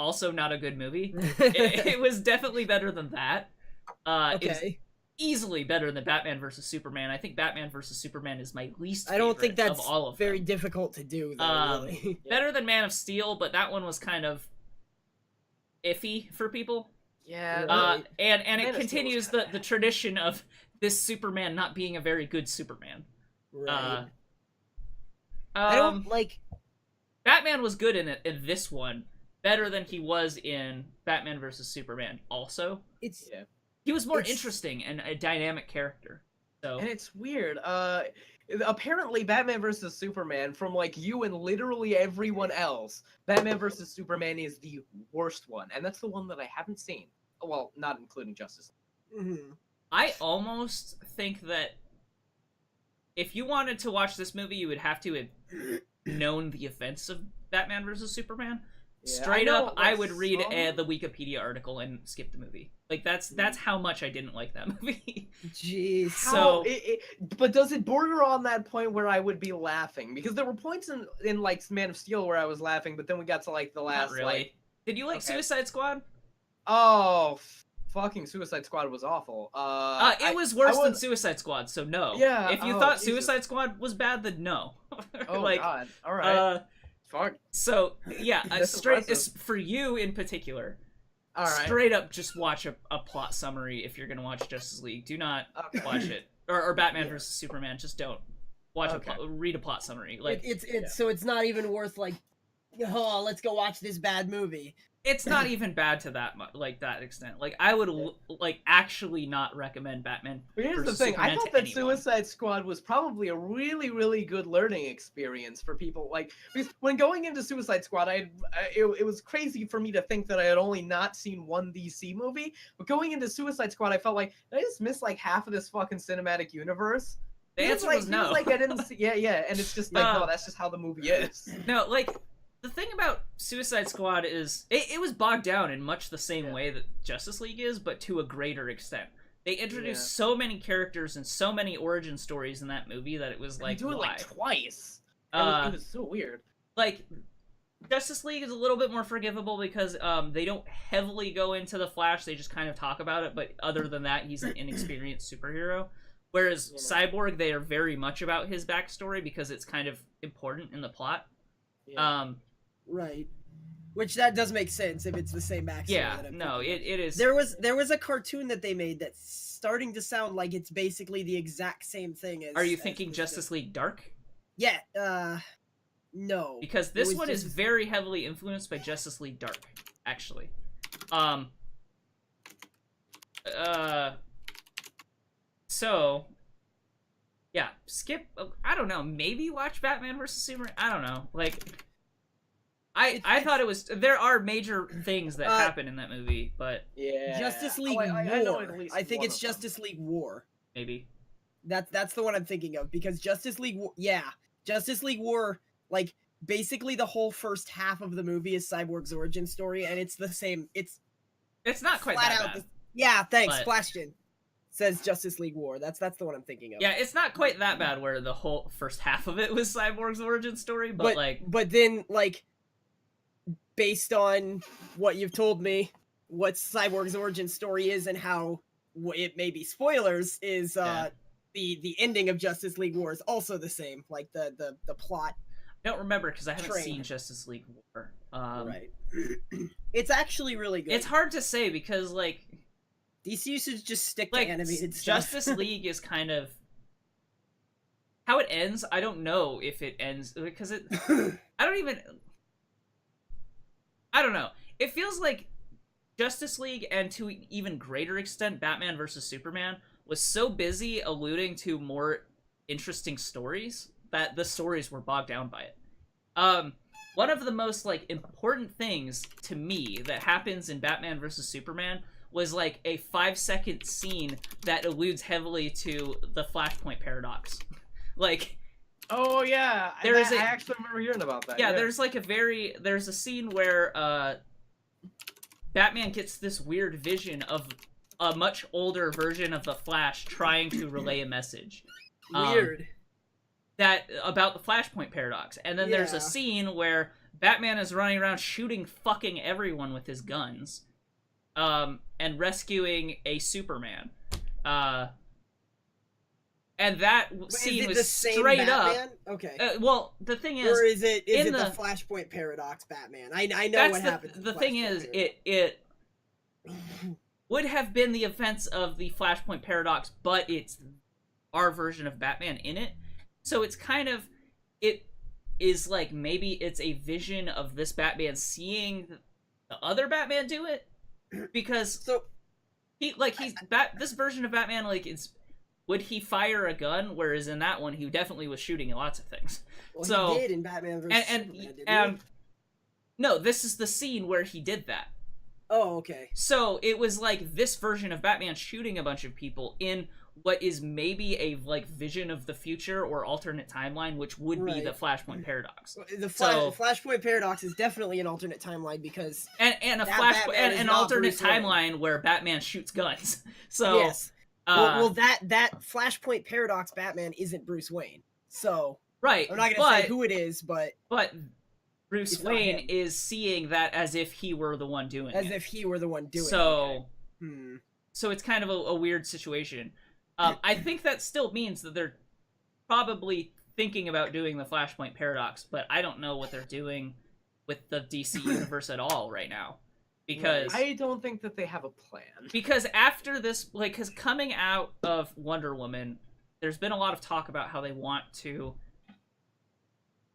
a good movie, it was definitely better than that. Okay. Easily better than Batman versus Superman. I think Batman versus Superman is my least favorite I don't think that's of all of very them. difficult to do, though. Really. Better than Man of Steel, but that one was kind of iffy for people. Yeah. Right. And Man it of Steel continues was kinda the tradition of this Superman not being a very good Superman. Right. I don't like. Batman was good in this one, better than he was in Batman versus Superman. Also, It's Yeah. he was more It's- interesting and a dynamic character. So And it's weird. Apparently, Batman versus Superman, from like you and literally everyone else, Batman versus Superman is the worst one, and that's the one that I haven't seen. Well, not including Justice League. mhm. I almost think that if you wanted to watch this movie, you would have to have known the events of Batman versus Superman. Yeah, Straight I know, up, I like, would read some- the Wikipedia article and skip the movie. Like that's how much I didn't like that movie. Jeez. So- But does it border on that point where I would be laughing? Because there were points in like Man of Steel where I was laughing, but then we got to like the Not last really. like, Did you like Okay. Suicide Squad? oh, fucking Suicide Squad was awful. It was worse than Suicide Squad, so no. Yeah, If you oh, thought Jesus. Suicide Squad was bad, then no. Oh like, God! All right, fuck. So yeah, That's straight impressive. for you in particular. All right. Straight up, just watch a plot summary if you're gonna watch Justice League. Do not Okay. watch it or Batman Yeah. versus Superman. Just don't watch Okay. read a plot summary. Like It's so it's not even worth like, oh, let's go watch this bad movie. it's not even bad to that like that extent. Like I would like actually not recommend Batman. But here's the versus thing: I Superman thought to that anyone. Suicide Squad was probably a really, really good learning experience for people. Like, because when going into Suicide Squad, it was crazy for me to think that I had only not seen one DC movie. But going into Suicide Squad, I felt like did I just miss like half of this fucking cinematic universe. The Feels answer like, was feels no. like I didn't see. Yeah, and it's just like No. no, that's just how the movie is. No, like the thing about Suicide Squad is it was bogged down in much the same Yeah. way that Justice League is, but to a greater extent. They introduced Yeah. so many characters and so many origin stories in that movie that it was like, Like, do it why? like twice. Uh, It was so weird. Like Justice League is a little bit more forgivable because they don't heavily go into the Flash. They just kind of talk about it, but other than that, he's an inexperienced superhero. Whereas Yeah. Cyborg, they are very much about his backstory because it's kind of important in the plot. Yeah. Right. Which that does make sense if it's the same backstory. Yeah, that I'm no, thinking of. it is. There was a cartoon that they made that's starting to sound like it's basically the exact same thing as. Are you as thinking this Justice League Dark? Yeah. No. Because It this was one is just- very heavily influenced by Justice League Dark, actually. So, yeah, skip. I don't know. Maybe watch Batman versus Superman. I don't know. Like, I thought it was. There are major things that happen in that movie, but Yeah. Justice League I know War. at least I think one it's of them. Justice League War. maybe. That's the one I'm thinking of because Justice League War, yeah, Justice League War, like basically the whole first half of the movie is Cyborg's origin story, and it's the same. It's It's not quite flat that out. bad. Yeah, thanks, But- Flashton says Justice League War. That's the one I'm thinking of. Yeah, it's not quite that bad. Where the whole first half of it was Cyborg's origin story, but like, but then like based on what you've told me, what Cyborg's origin story is and how it may be spoilers is Yeah. the ending of Justice League War is also the same. Like the plot. I don't remember because I haven't Train. seen Justice League War. Right. It's actually really good. It's hard to say because like DC should just stick like to animated stuff. Justice League is kind of how it ends. I don't know if it ends because it. I don't know. It feels like Justice League and to even greater extent Batman versus Superman was so busy alluding to more interesting stories that the stories were bogged down by it. one of the most like important things to me that happens in Batman versus Superman was like a 5-second scene that alludes heavily to the Flashpoint paradox. Like, oh yeah, I actually remember hearing about that. Yeah, there's like there's a scene where Batman gets this weird vision of a much older version of the Flash trying to relay a message. Weird. That about the Flashpoint paradox. And then there's a scene where Batman is running around shooting fucking everyone with his guns. And rescuing a Superman. And that scene was straight up. Okay. Well, the thing is, or is it the Flashpoint paradox Batman? I know what happens. The thing is, it would have been the events of the Flashpoint paradox, but it's our version of Batman in it. So it's kind of, it is like maybe it's a vision of this Batman seeing the other Batman do it, because this version of Batman, like, would he fire a gun? Whereas in that one, he definitely was shooting lots of things. Well, so he did in Batman vs. Superman, didn't he? No, this is the scene where he did that. Oh, okay. So it was like this version of Batman shooting a bunch of people in what is maybe a like vision of the future or alternate timeline, which would be the Flashpoint paradox. The Flashpoint paradox is definitely an alternate timeline because an alternate timeline where Batman shoots guns. So yes. Well, that Flashpoint paradox Batman isn't Bruce Wayne. So right, I'm not gonna say who it is, but Bruce Wayne is seeing that as if he were the one doing it. As if he were the one doing it. So it's kind of a weird situation. I think that still means that they're probably thinking about doing the Flashpoint paradox, but I don't know what they're doing with the DC universe at all right now. Because I don't think that they have a plan. Because after this, like, because coming out of Wonder Woman, there's been a lot of talk about how they want to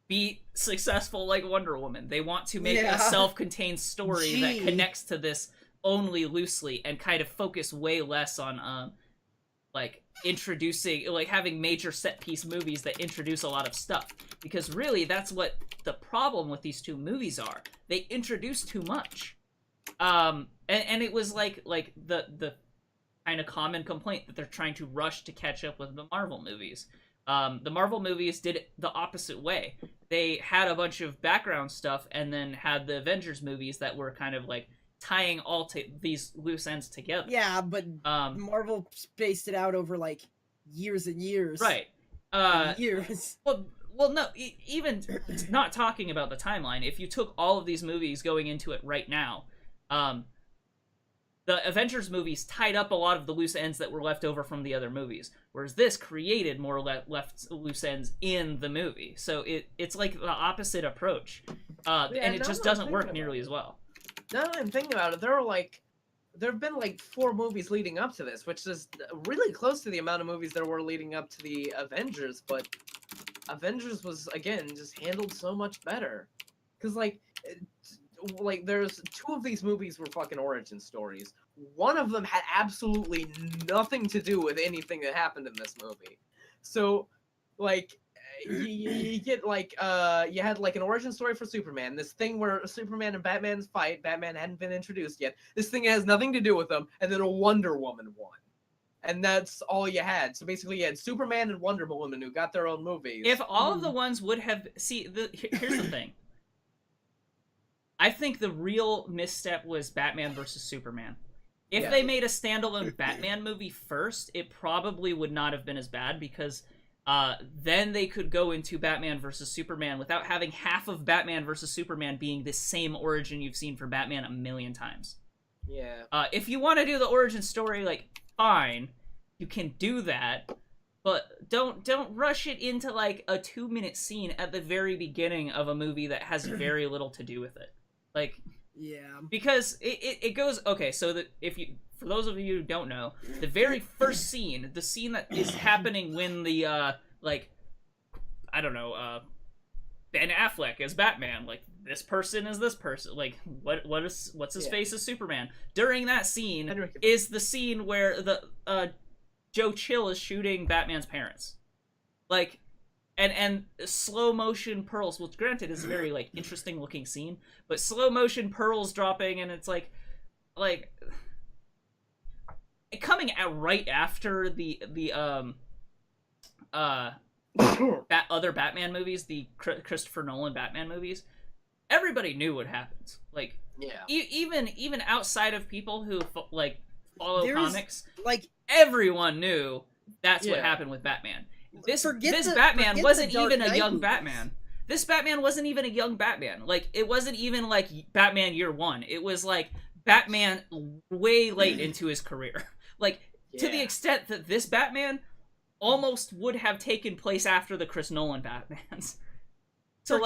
be successful like Wonder Woman. They want to make a self-contained story that connects to this only loosely and kind of focus way less on like introducing, like having major set piece movies that introduce a lot of stuff. Because really, that's what the problem with these two movies are. They introduce too much. And it was like the kind of common complaint that they're trying to rush to catch up with the Marvel movies. The Marvel movies did it the opposite way. They had a bunch of background stuff and then had the Avengers movies that were kind of like tying all these loose ends together. Yeah, but Marvel spaced it out over like years and years. Right. Years. Well, no, even not talking about the timeline, if you took all of these movies going into it right now, the Avengers movies tied up a lot of the loose ends that were left over from the other movies, whereas this created more left loose ends in the movie. So it's like the opposite approach, and it just doesn't work nearly as well. Now that I'm thinking about it, there have been like 4 movies leading up to this, which is really close to the amount of movies there were leading up to the Avengers, but Avengers was, again, just handled so much better. Because, like, there's 2 of these movies were fucking origin stories. One of them had absolutely nothing to do with anything that happened in this movie. So, like, you get, like, you had, like, an origin story for Superman. This thing where Superman and Batman's fight. Batman hadn't been introduced yet. This thing has nothing to do with them. And then a Wonder Woman one. And that's all you had. So basically you had Superman and Wonder Woman who got their own movies. If all of the ones would have... See, here's the thing. I think the real misstep was Batman versus Superman. If they made a standalone Batman movie first, it probably would not have been as bad, because then they could go into Batman versus Superman without having half of Batman versus Superman being the same origin you've seen for Batman a million times. Yeah. If you want to do the origin story, like, fine, you can do that, but don't rush it into, like, a 2-minute scene at the very beginning of a movie that has very little to do with it. Like, yeah, because it goes, okay, so that for those of you who don't know, the very first scene, the scene that is happening when the like, I don't know, Ben Affleck is Batman, like, this person is this person, like, what's his face is Superman. During that scene is the scene where the Joe Chill is shooting Batman's parents. Like, and slow motion pearls, which granted is a very like interesting looking scene, but slow motion pearls dropping, and it's like coming out right after the other Batman movies, the Christopher Nolan Batman movies. Everybody knew what happens. Like, Yeah. Even outside of people who like follow comics, like everyone knew that's what Yeah. happened with Batman. This forget Batman the wasn't Dark even a Knight young movies. Batman. This Batman wasn't even a young Batman. Like, it wasn't even like Batman Year One. It was like Batman way late into his career. Like, to the Yeah. extent that this Batman almost would have taken place after the Chris Nolan Batmans. So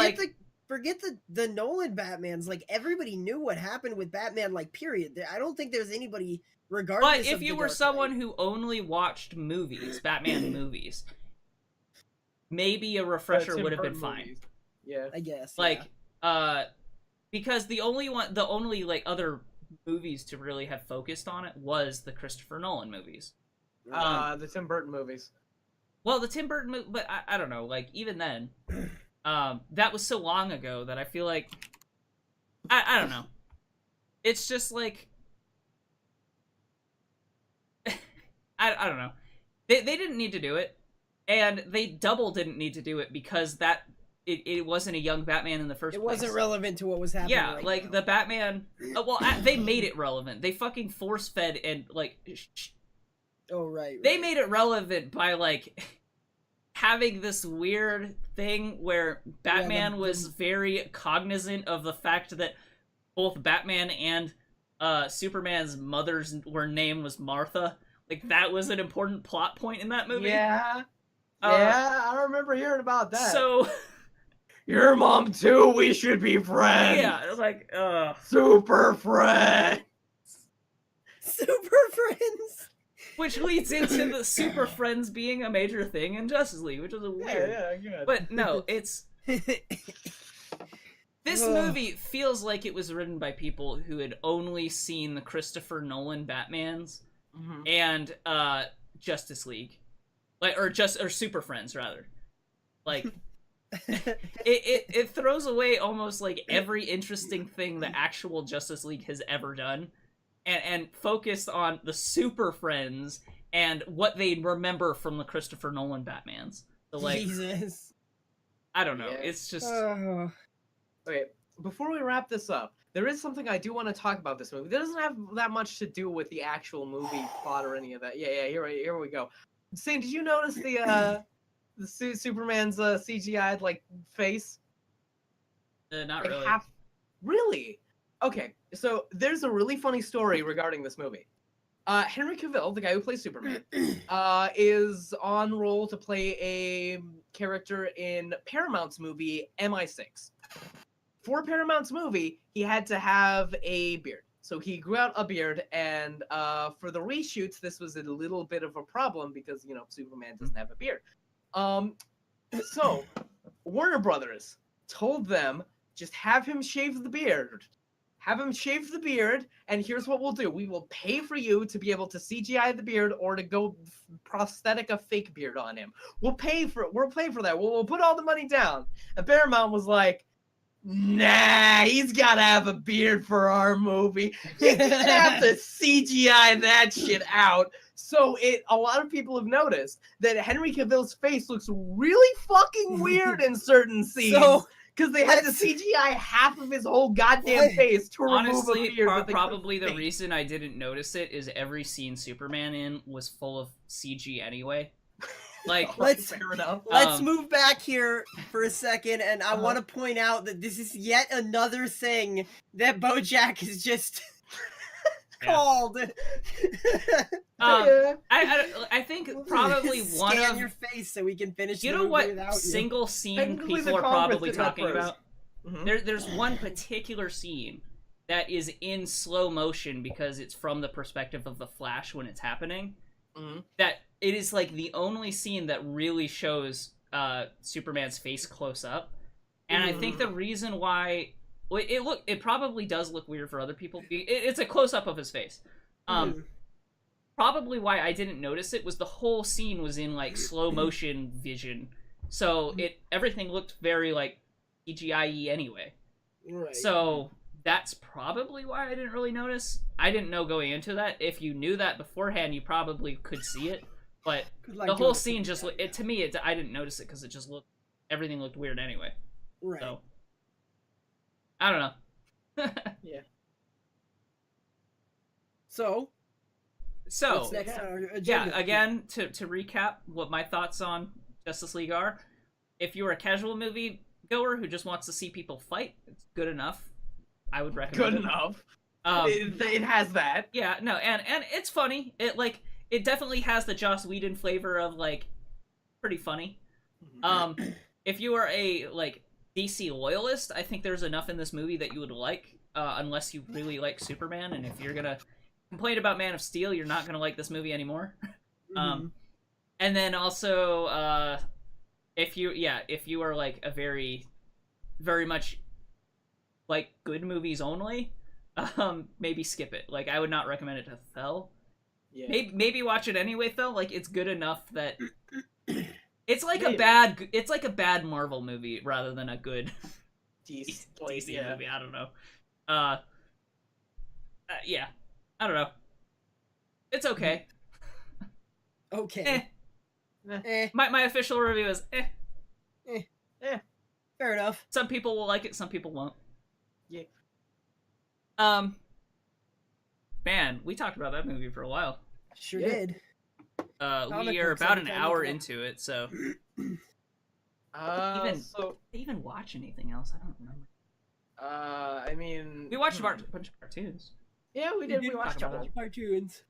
forget the Nolan Batmans. Like, everybody knew what happened with Batman. Like, period. I don't think there's anybody, regardless. but if of you the were Dark someone Knight. who only watched movies, Batman movies, maybe a refresher Tim would have been Burton fine. movies. Yeah. I guess Like, because the only like other movies to really have focused on it was the Christopher Nolan movies. The Tim Burton movies. Well, the Tim Burton but I don't know, like, even then, that was so long ago that I feel like, I don't know. It's just like, I don't know. They didn't need to do it, and they double didn't need to do it because it wasn't a young Batman in the first it place. wasn't relevant to what was happening. Yeah, right like now. the Batman. They made it relevant. They fucking force fed and like Oh right. they made it relevant by like having this weird thing where Batman was very cognizant of the fact that both Batman and Superman's mother's name was Martha. Like, that was an important plot point in that movie. Yeah. Yeah, I remember hearing about that. So Your mom too, we should be friends. yeah, like Super friends. Super Friends. which leads into the Super Friends being a major thing in Justice League, which is a weird. Yeah, good. But no, it's this Ugh. movie feels like it was written by people who had only seen the Christopher Nolan Batmans Mhm. and Justice League, or Super Friends rather. Like it throws away almost like every interesting thing the actual Justice League has ever done, and focused on the Super Friends and what they remember from the Christopher Nolan Batmans. So like, Jesus. I don't know. Yeah. It's just Oh. Okay, before we wrap this up, there is something I do want to talk about this movie. That doesn't have that much to do with the actual movie plot or any of that. Yeah, here we go. Saine, did you notice the Superman's CGI'd like face? not Like, really. Really? Okay, so there's a really funny story regarding this movie. Henry Cavill, the guy who plays Superman, is on roll to play a character in Paramount's movie MI6. For Paramount's movie, he had to have a beard. So he grew out a beard, and for the reshoots, this was a little bit of a problem because, Superman doesn't have a beard. So Warner Brothers told them, just have him shave the beard. Have him shave the beard, and here's what we'll do. We will pay for you to be able to CGI the beard or to go prosthetic a fake beard on him. We'll pay for it. We'll pay for that. We'll put all the money down. And Paramount was like, nah, he's got to have a beard for our movie. You have to CGI that shit out. So a lot of people have noticed that Henry Cavill's face looks really fucking weird in certain scenes. So Because they had to CGI half of his whole goddamn face to remove honestly, a beard. that they probably couldn't the fake. reason I didn't notice it is every scene Superman in was full of CG anyway. Like, Let's- Fair enough. Let's move back here for a second, and I Uh-huh. want to point out that this is yet another thing that BoJack is just Yeah. called. Yeah. I think probably one Scan of your face so we can finish. you the know movie what without you. single scene Technically, the people are Congress probably did that talking first. about. Mhm. There's one particular scene that is in slow motion because it's from the perspective of the Flash when it's happening. Mhm. That it is like the only scene that really shows Superman's face close up, and I think the reason why it probably does look weird for other people. It's a close up of his face. Probably why I didn't notice it was the whole scene was in like slow motion vision. So everything looked very like CGI-y anyway. Right. So that's probably why I didn't really notice. I didn't know going into that. If you knew that beforehand, you probably could see it. But Like the whole doing scene it just that, to me, I didn't notice it because it just looked, everything looked weird anyway. right. So I don't know. Yeah. So So what's next on our yeah, agenda? again, to recap what my thoughts on Justice League are, if you're a casual movie goer who just wants to see people fight, it's good enough. I would recommend Good it. enough. Um, It has that. yeah, no, and it's funny. It definitely has the Joss Whedon flavor of like pretty funny. If you are a like DC loyalist, I think there's enough in this movie that you would like, unless you really like Superman, and if you're gonna complain about Man of Steel, you're not gonna like this movie anymore. Mhm. And then also, if you are like a very much like good movies only, maybe skip it. Like I would not recommend it to Thel. Yeah. Maybe watch it anyway, Thel. Like it's good enough that it's like Yeah. a bad Marvel movie rather than a good DC, DC movie. I don't know. Yeah, I don't know. It's okay. Okay. Eh. Eh, My official review is fair enough. Some people will like it, some people won't. Yeah. Man, we talked about that movie for a while. Sure Yeah. did. Comic We are books about every an time we hour come up. into it, so Even- So, did they even watch anything else? I don't remember. I mean, We watched a bunch of cartoons. Yeah, we did. We talk watched a about couple. it. Cartoons.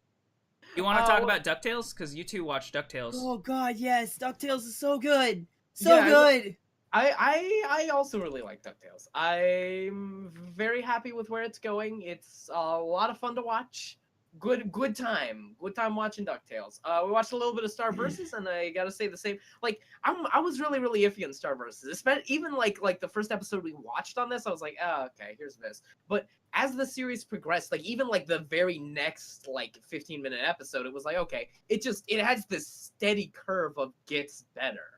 You want to talk well- about DuckTales? Because you two watched DuckTales. Oh god, yes, DuckTales is so good. So Yeah, good. I also really like DuckTales. I'm very happy with where it's going. It's a lot of fun to watch. Good time watching DuckTales. We watched a little bit of Star Versus, and I gotta say the same. Like I was really iffy on Star Versus. Especially even like the first episode we watched on this, I was like, oh, okay, here's this. But as the series progressed, like even like the very next like 15-minute episode, it was like, okay, it has this steady curve of gets better.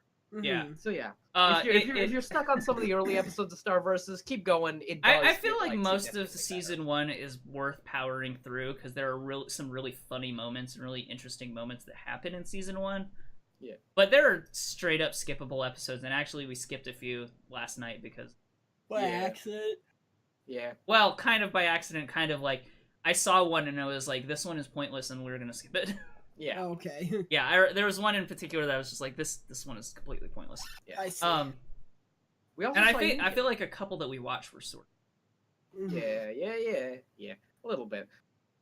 Yeah. Mhm. So yeah. If If you're stuck on some of the early episodes of Star Versus, keep going. It I does feel get, like most of significantly season one is worth powering through because there are some really funny moments and really interesting moments that happen in season one. Yeah. But there are straight up skippable episodes, and actually we skipped a few last night because, By Yeah. accident. better. Yeah. well, kind of by accident, kind of like I saw one and I was like, this one is pointless, and we're gonna skip it. Yeah. Okay. Yeah, there was one in particular that I was just like, this one is completely pointless. Yeah. I see. We also And saw I feel like a couple that we watched were sort. Mhm. Yeah. A little bit.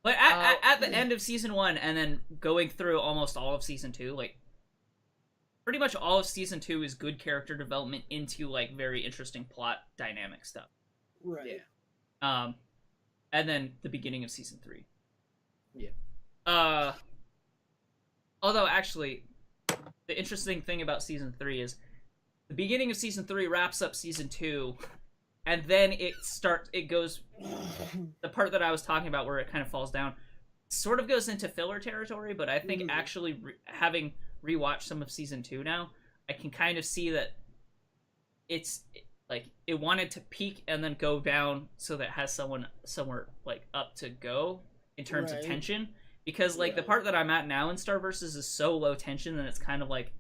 But at the end of season one, and then going through almost all of season two, like pretty much all of season two is good character development into like very interesting plot dynamic stuff. Right. Yeah. And then the beginning of season three. Yeah. Although actually, the interesting thing about season three is the beginning of season three wraps up season two, and then it goes the part that I was talking about where it kind of falls down sort of goes into filler territory, but I think Mhm. actually having rewatched some of season two now, I can kind of see that it's like it wanted to peak and then go down so that it has somewhere like up to go in terms of Right. tension, because like the Right. part that I'm at now in Star Versus is so low tension that it's kind of like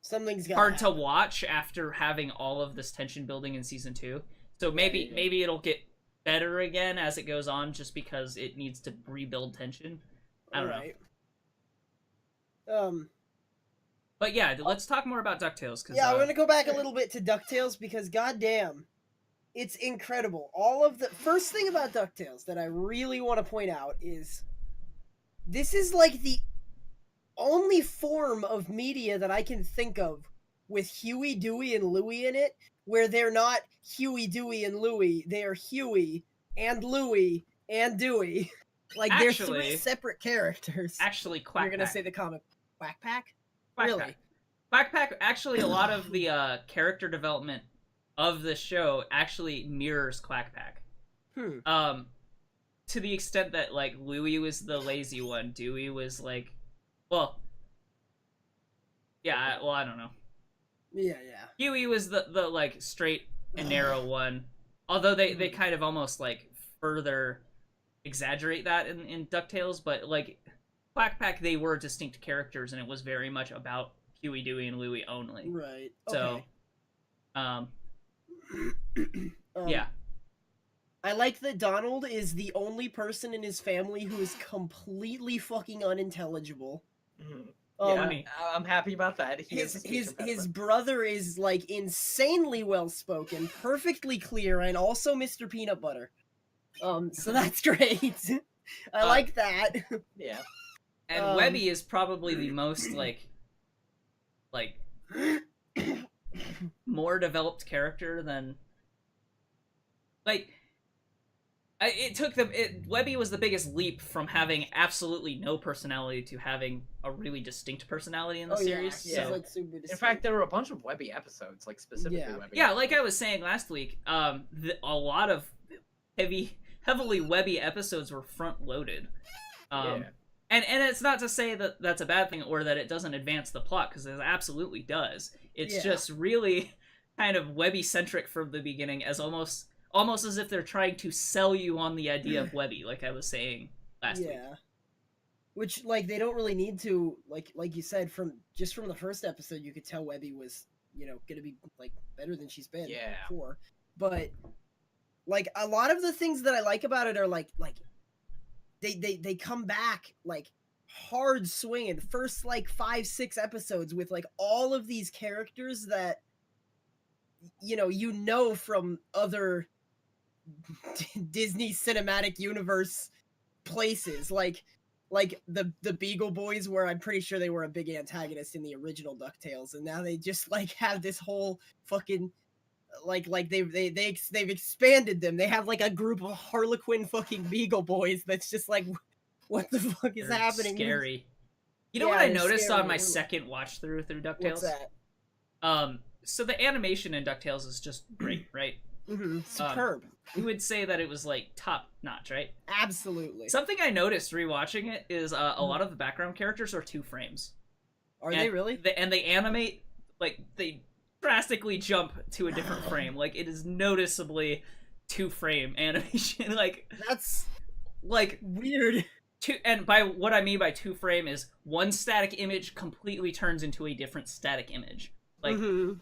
Something's got hard to watch after having all of this tension building in season two. So maybe Right. maybe it'll get better again as it goes on, just because it needs to rebuild tension. I don't know. But yeah, let's talk more about DuckTales. Cause, Yeah, I'm gonna go back a little bit to DuckTales because goddamn, it's incredible. All of the first thing about DuckTales that I really want to point out is this is like the only form of media that I can think of with Huey, Dewey, and Louie in it, where they're not Huey, Dewey, and Louie. They are Huey and Louie and Dewey. Like they're Actually- three separate characters. actually Quack You're gonna Pack. say the comic Quack Pack? Quack Really? Pack. Quack Pack, actually, a lot of the character development of the show actually mirrors Quack Pack. To the extent that, like, Louie was the lazy one, Dewey was, like, well, yeah, I don't know. Yeah. Huey was the like straight and narrow one. Although they kind of almost like further exaggerate that in DuckTales, but like Quack Pack, they were distinct characters, and it was very much about Huey, Dewey, and Louie only. Right. So, Um, yeah. I like that Donald is the only person in his family who is completely fucking unintelligible. Yeah, I'm happy about that. His brother is like insanely well spoken, perfectly clear, and also Mr. Peanut Butter. So that's great. I like that. Yeah. And Webby is probably the most like more developed character than like it took them. Webby was the biggest leap from having absolutely no personality to having a really distinct personality in the series. Yeah, so, like super distinct. In fact, there were a bunch of Webby episodes, like specifically Webby. Yeah, like I was saying last week, a lot of heavily Webby episodes were front loaded. And it's not to say that that's a bad thing or that it doesn't advance the plot, because it absolutely does. It's just really kind of Webby centric from the beginning, as almost as if they're trying to sell you on the idea of Webby, like I was saying last week. Yeah. Which, like, they don't really need to, like you said, from the first episode, you could tell Webby was, gonna be, like, better than she's been before. But, like, a lot of the things that I like about it are, like they come back, like, hard swinging. First, like, 5-6 episodes with, like, all of these characters that, from other Disney Cinematic Universe places, like the Beagle Boys, where I'm pretty sure they were a big antagonist in the original DuckTales, and now they just like have this whole fucking like they've expanded them. They have like a group of Harlequin fucking Beagle Boys that's just like, what the fuck is happening? Scary. You know what I noticed on my second watch through DuckTales? What's that? So the animation in DuckTales is just great, right? Mm-hmm. Superb. You would say that it was like top notch, right? Absolutely. Something I noticed rewatching it is a lot of the background characters are 2 frames. They really? They animate, like, they drastically jump to a different frame. Like, it is noticeably 2-frame animation. Like, that's like weird. And by what I mean by 2-frame is one static image completely turns into a different static image. Like,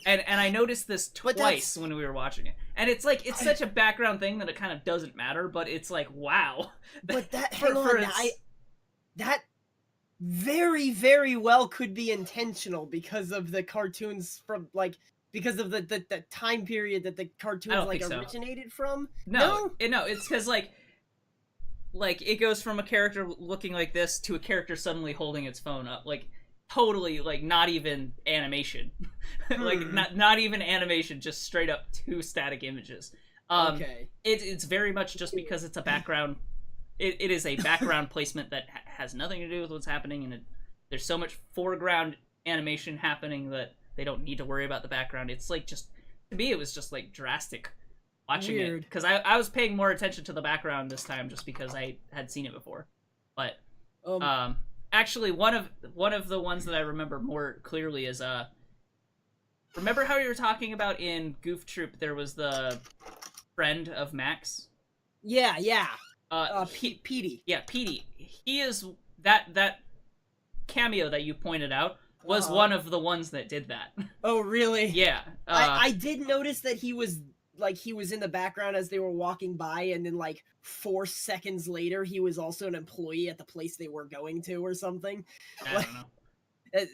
and I noticed this twice when we were watching it, and it's like it's such a background thing that it kind of doesn't matter, but it's like, wow. But that that very, very well could be intentional because of the cartoons from because of the time period that the cartoons originated from. No, it's because like it goes from a character looking like this to a character suddenly holding its phone up, like. Totally, like, not even animation. Like, not even animation, just straight up 2 static images. Okay. It's very much just because it's a background. It is a background placement that has nothing to do with what's happening, and there's so much foreground animation happening that they don't need to worry about the background. It's like just, to me, it was just like drastic watching it. Because I was paying more attention to the background this time just because I had seen it before. But, actually, one of the ones that I remember more clearly is remember how you were talking about in Goof Troop there was the friend of Max? Yeah. Petey. Yeah, Petey. He is that cameo that you pointed out was one of the ones that did that. Oh, really? Yeah. I did notice that he was in the background as they were walking by, and then 4 seconds later he was also an employee at the place they were going to or something. I don't know.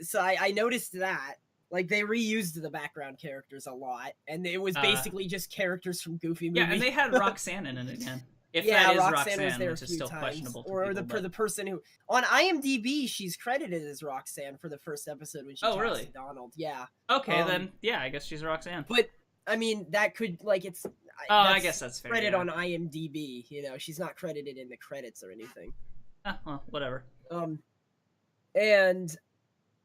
So I noticed that. Like, they reused the background characters a lot, and it was basically just characters from Goofy movies. Yeah, and they had Roxanne in it again. If yeah, that is Roxanne was there which a is few still times. questionable to or people, the person who on IMDb she's credited as Roxanne for the first episode when she talks really? to Donald. Yeah. Okay, then yeah, I guess she's Roxanne. But I mean, that could it's. I guess that's fair. Credit on IMDb. She's not credited in the credits or anything. Well, whatever. And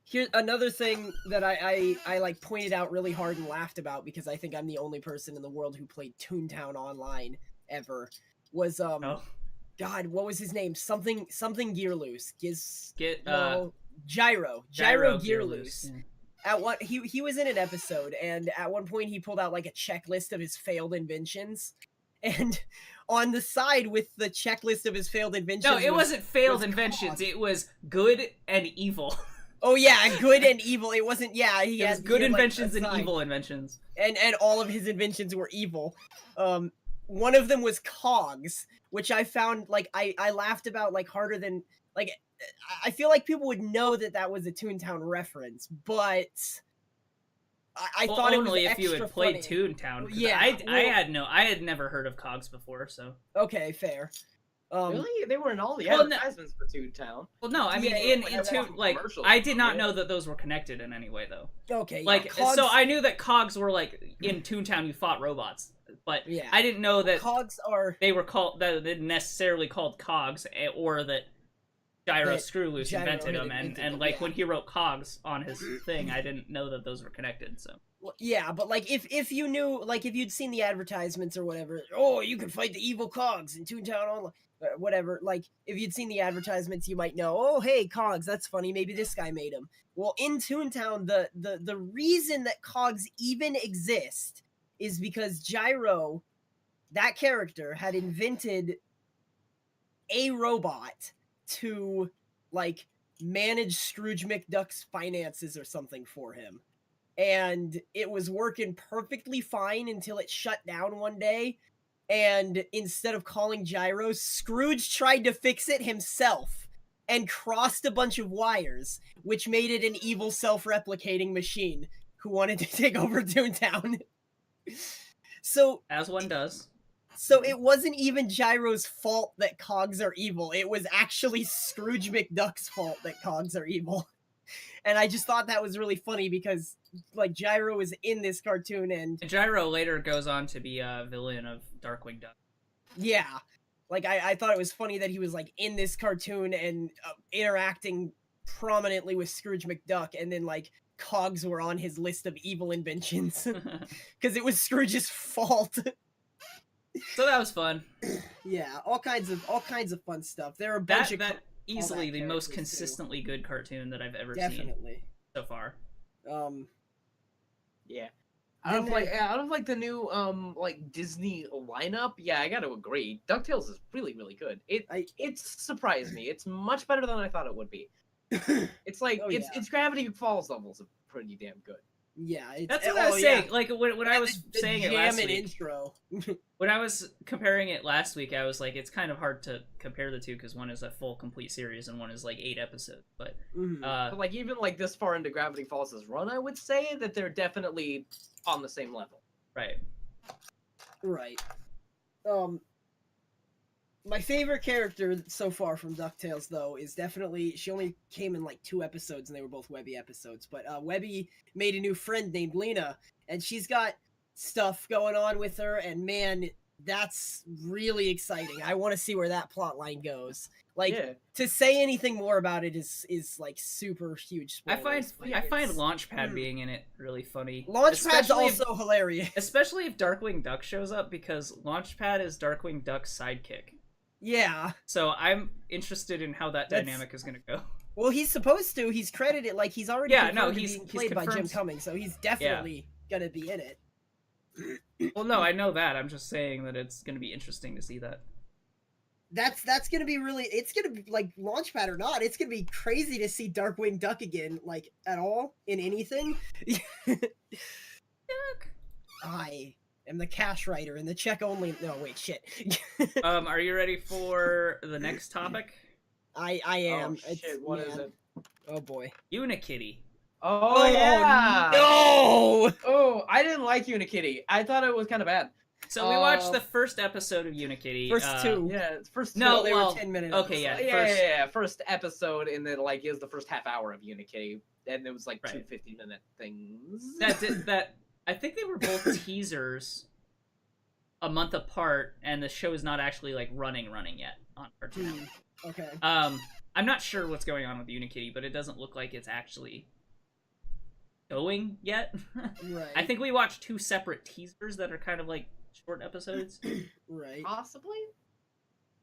here another thing that I pointed out really hard and laughed about, because I think I'm the only person in the world who played Toontown online ever, was God, what was his name? Something Gearloose. Gyro Gearloose. at one he was in an episode, and at one point he pulled out like a checklist of his failed inventions, and on the side with the checklist of his failed inventions. No, it wasn't failed inventions. It was good and evil. Oh yeah, good and evil. It wasn't. Yeah, he has had good he had, like, inventions a and sign. evil inventions. And all of his inventions were evil. One of them was cogs, which I found like I laughed about like harder than like. I feel like people would know that was a Toontown reference, but I thought it was only if you extra had played funny. Toontown. Yeah, I had never heard of cogs before, so. Okay, fair. Really? They were in all the well, no- advertisements for Toontown. Well, no, I mean, Yeah, I did not know that those were connected in any way, though. Okay, yeah, Like, cogs, so I knew that cogs were, like, in Toontown you fought robots, but Yeah. I didn't know that cogs are they were called, that they necessarily called cogs, or that Gyro That Screwloose Gyro invented had them, invented and them, like, yeah. when he wrote cogs on his thing, I didn't know that those were connected, so. Well, yeah, but like if you knew, like if you'd seen the advertisements or whatever, oh, you can fight the evil cogs in Toontown Online, whatever. Like if you'd seen the advertisements, you might know. Oh, hey, cogs, that's funny. Maybe this guy made them. Well, in Toontown, the reason that cogs even exist is because Gyro, that character, had invented a robot to like manage Scrooge McDuck's finances or something for him. And it was working perfectly fine until it shut down one day. And instead of calling Gyro, Scrooge tried to fix it himself and crossed a bunch of wires, which made it an evil self-replicating machine who wanted to take over Toontown. So, As one does. so it wasn't even Gyro's fault that cogs are evil. It was actually Scrooge McDuck's fault that cogs are evil. And I just thought that was really funny because, like, Gyro is in this cartoon, and Gyro later goes on to be a villain of Darkwing Duck. yeah, like I thought it was funny that he was like in this cartoon and interacting prominently with Scrooge McDuck, and then like cogs were on his list of evil inventions because it was Scrooge's fault. So that was fun. Yeah, all kinds of fun stuff. There are a bunch of Easily the most characters, too. consistently good cartoon that I've ever seen Definitely. so far. Yeah. Then Out of like the new like Disney lineup, yeah, I got to agree. DuckTales is really really good. It's surprised me. It's much better than I thought it would be. It's like Oh, its Gravity Falls levels are pretty damn good. Yeah, That's what I was saying. Like when I was the saying it last jam and week, intro. when I was comparing it last week, I was like, it's kind of hard to compare the two because one is a full complete series and one is like 8 episodes. But Mhm. But like even like this far into Gravity Falls' run, I would say that they're definitely on the same level. right. Right. My favorite character so far from DuckTales, though, is definitely, she only came in like 2 episodes and they were both Webby episodes, but Webby made a new friend named Lena, and she's got stuff going on with her, and man, that's really exciting. I want to see where that plot line goes. Like, Yeah. to say anything more about it is like super huge I spoilers. find but it's- Launchpad being in it really funny. Launchpad's Especially also hilarious. especially if Darkwing Duck shows up because Launchpad is Darkwing Duck's sidekick. Yeah. So I'm interested in how that That's- dynamic is going to go. Well, he's supposed to. He's credited, like, he's already Yeah, no, confirmed to he's being played by Jim confirmed. Cummings, so he's definitely gonna be in it. Well, no, I know that. I'm just saying that it's going to be interesting to see that. That's gonna be really. It's gonna be like Launchpad or not. It's gonna be crazy to see Darkwing Duck again, like at all in anything. I am the cash writer and the check only. No, wait, shit. Are you ready for the next topic? I am. Oh shit! What is man. it? Oh boy. Unikitty. Oh yeah! No. Oh, I didn't like Unikitty. I thought it was kind of bad. So we watched the first episode of Unikitty. First 2. Yeah, it's first. No, two. they well, were 10-minute. okay, episodes. Yeah, first episode, and then like is the first half hour of Unikitty, and it was like Right. 2 50-minute things. that I think they were both teasers a month apart, and the show is not actually like running yet on Cartoon Network. Okay. I'm not sure what's going on with Unikitty, but it doesn't look like it's actually going yet. Right. I think we watched 2 separate teasers that are kind of like short episodes. Right. Possibly.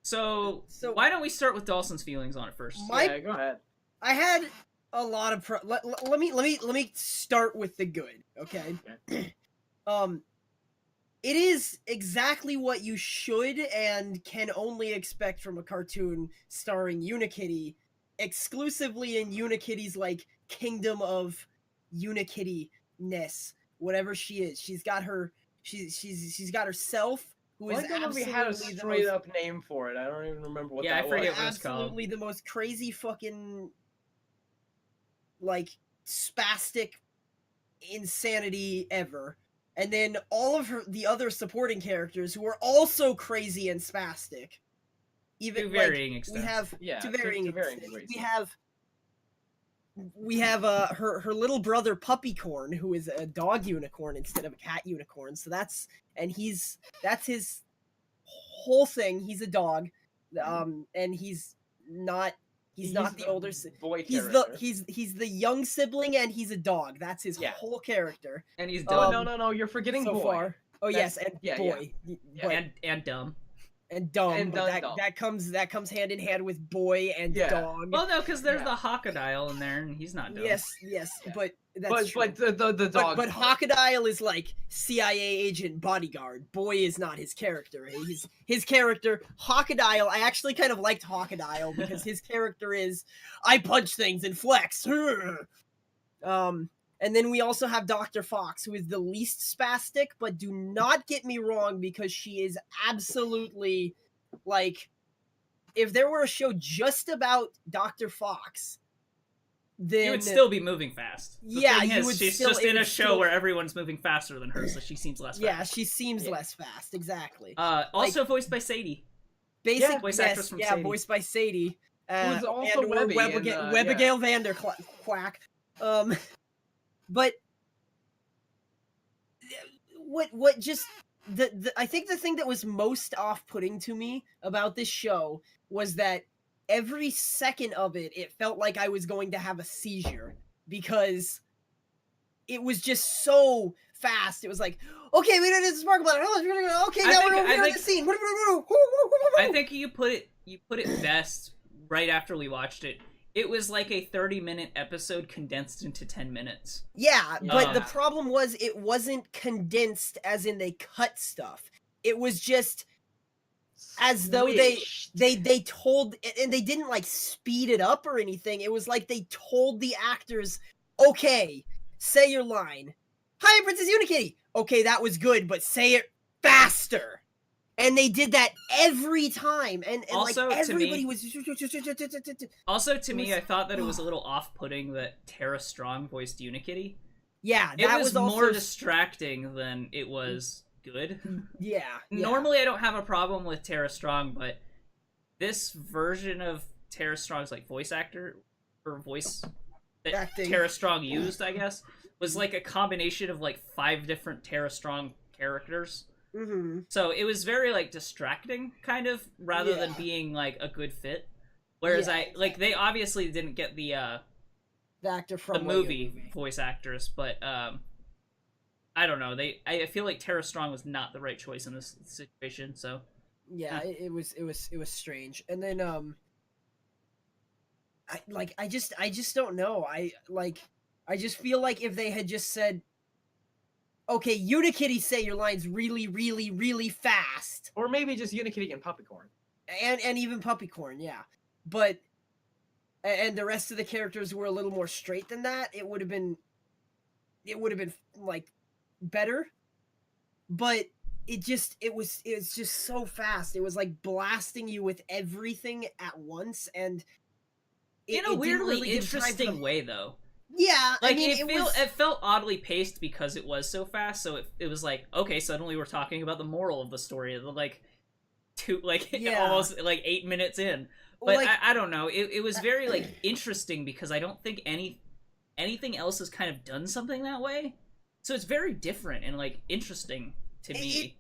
So So- why don't we start with Dalson's feelings on it first? My- Yeah, go ahead. I had a lot of let me start with the good, okay? It is exactly what you should and can only expect from a cartoon starring Unikitty, exclusively in Unikitty's like kingdom of Unikitty-ness, whatever she is. She's got herself, who I is like that movie had a absolutely the straight most, up name for it. I don't even remember what Yeah, that I forget was. what it's called. absolutely the most crazy fucking like spastic insanity ever. And then all of the other supporting characters who are also crazy and spastic. Even To varying extents. we have Yeah, to varying extents. degrees. We have her little brother Puppycorn, who is a dog unicorn instead of a cat unicorn. So that's his whole thing. He's a dog, and he's not the older boy he's character. he's the young sibling, and he's a dog. That's his Yeah. whole character. And he's Oh dumb. no, you're forgetting So boy. far. Oh That's- yes, and yeah, boy, but, and dumb. and dumb. and but dumb. that comes hand in hand with boy and Yeah. dog. Well, no, because there's Yeah. the Hawkeye in there, and he's not dumb. Yes, Yeah. but that's true. But the dog. But Hawkeye is like CIA agent bodyguard. Boy is not his character. His character Hawkeye. I actually kind of liked Hawkeye because his character is I punch things and flex. And then we also have Dr. Fox, who is the least spastic, but do not get me wrong, because she is absolutely like, if there were a show just about Dr. Fox, then You would still be moving fast. The Yeah, thing you is, would she's still- just it in a would show still- where everyone's moving faster than her, so she seems less yeah, fast. she seems Yeah. less fast. Exactly. Also voiced by Sadie. Basic voice yes, actress from yeah, Sadie. voiced by Sadie. Who's also and Webby in, Webigail Vanderquack. But what just the I think the thing that was most off-putting to me about this show was that every second of it felt like I was going to have a seizure, because it was just so fast. It was like, okay, we did this sparkle bladder. Okay, now we're over here on the scene. I think you put it best right after we watched it. It was like a 30-minute episode condensed into 10 minutes. Yeah, but the Yeah. problem was it wasn't condensed as in they cut stuff. It was just as though they told, and they didn't like speed it up or anything. It was like they told the actors, okay, say your line. Hi, Princess Unikitty. Okay, that was good, but say it faster. And they did that every time, and Also, like to me- everybody was. Also, to me, was- I thought that it was a little off-putting that Tara Strong voiced Unikitty. Yeah, It that was also more distracting than it was good. Yeah. Normally, I don't have a problem with Tara Strong, but this version of Tara Strong's like voice actor or voice that Acting. Tara Strong used, I guess, was like a combination of like 5 different Tara Strong characters. Mm-hmm. So it was very like distracting, kind of, rather than Yeah. being like a good fit. Whereas Yeah, they obviously didn't get the The actor from the Lego movie voice actress, but I don't know. I feel like Tara Strong was not the right choice in this situation. So Yeah, it was strange. And then I just don't know. I just feel like if they had just said, okay, Unikitty, say your lines really, really, really fast, Or maybe just Unikitty and Puppycorn. and even Puppycorn, yeah, but and the rest of the characters were a little more straight than that, it would have been like better. But it was just so fast. It was like blasting you with everything at once, and in a it didn't weirdly really give time interesting to- way, though. Yeah, Like I mean, it felt oddly paced because it was so fast. So it was like, okay, suddenly we're talking about the moral of the story. Like Yeah. almost like 8 minutes in. But like, I don't know. It was very like interesting because I don't think anything else has kind of done something that way. So it's very different and like interesting to me.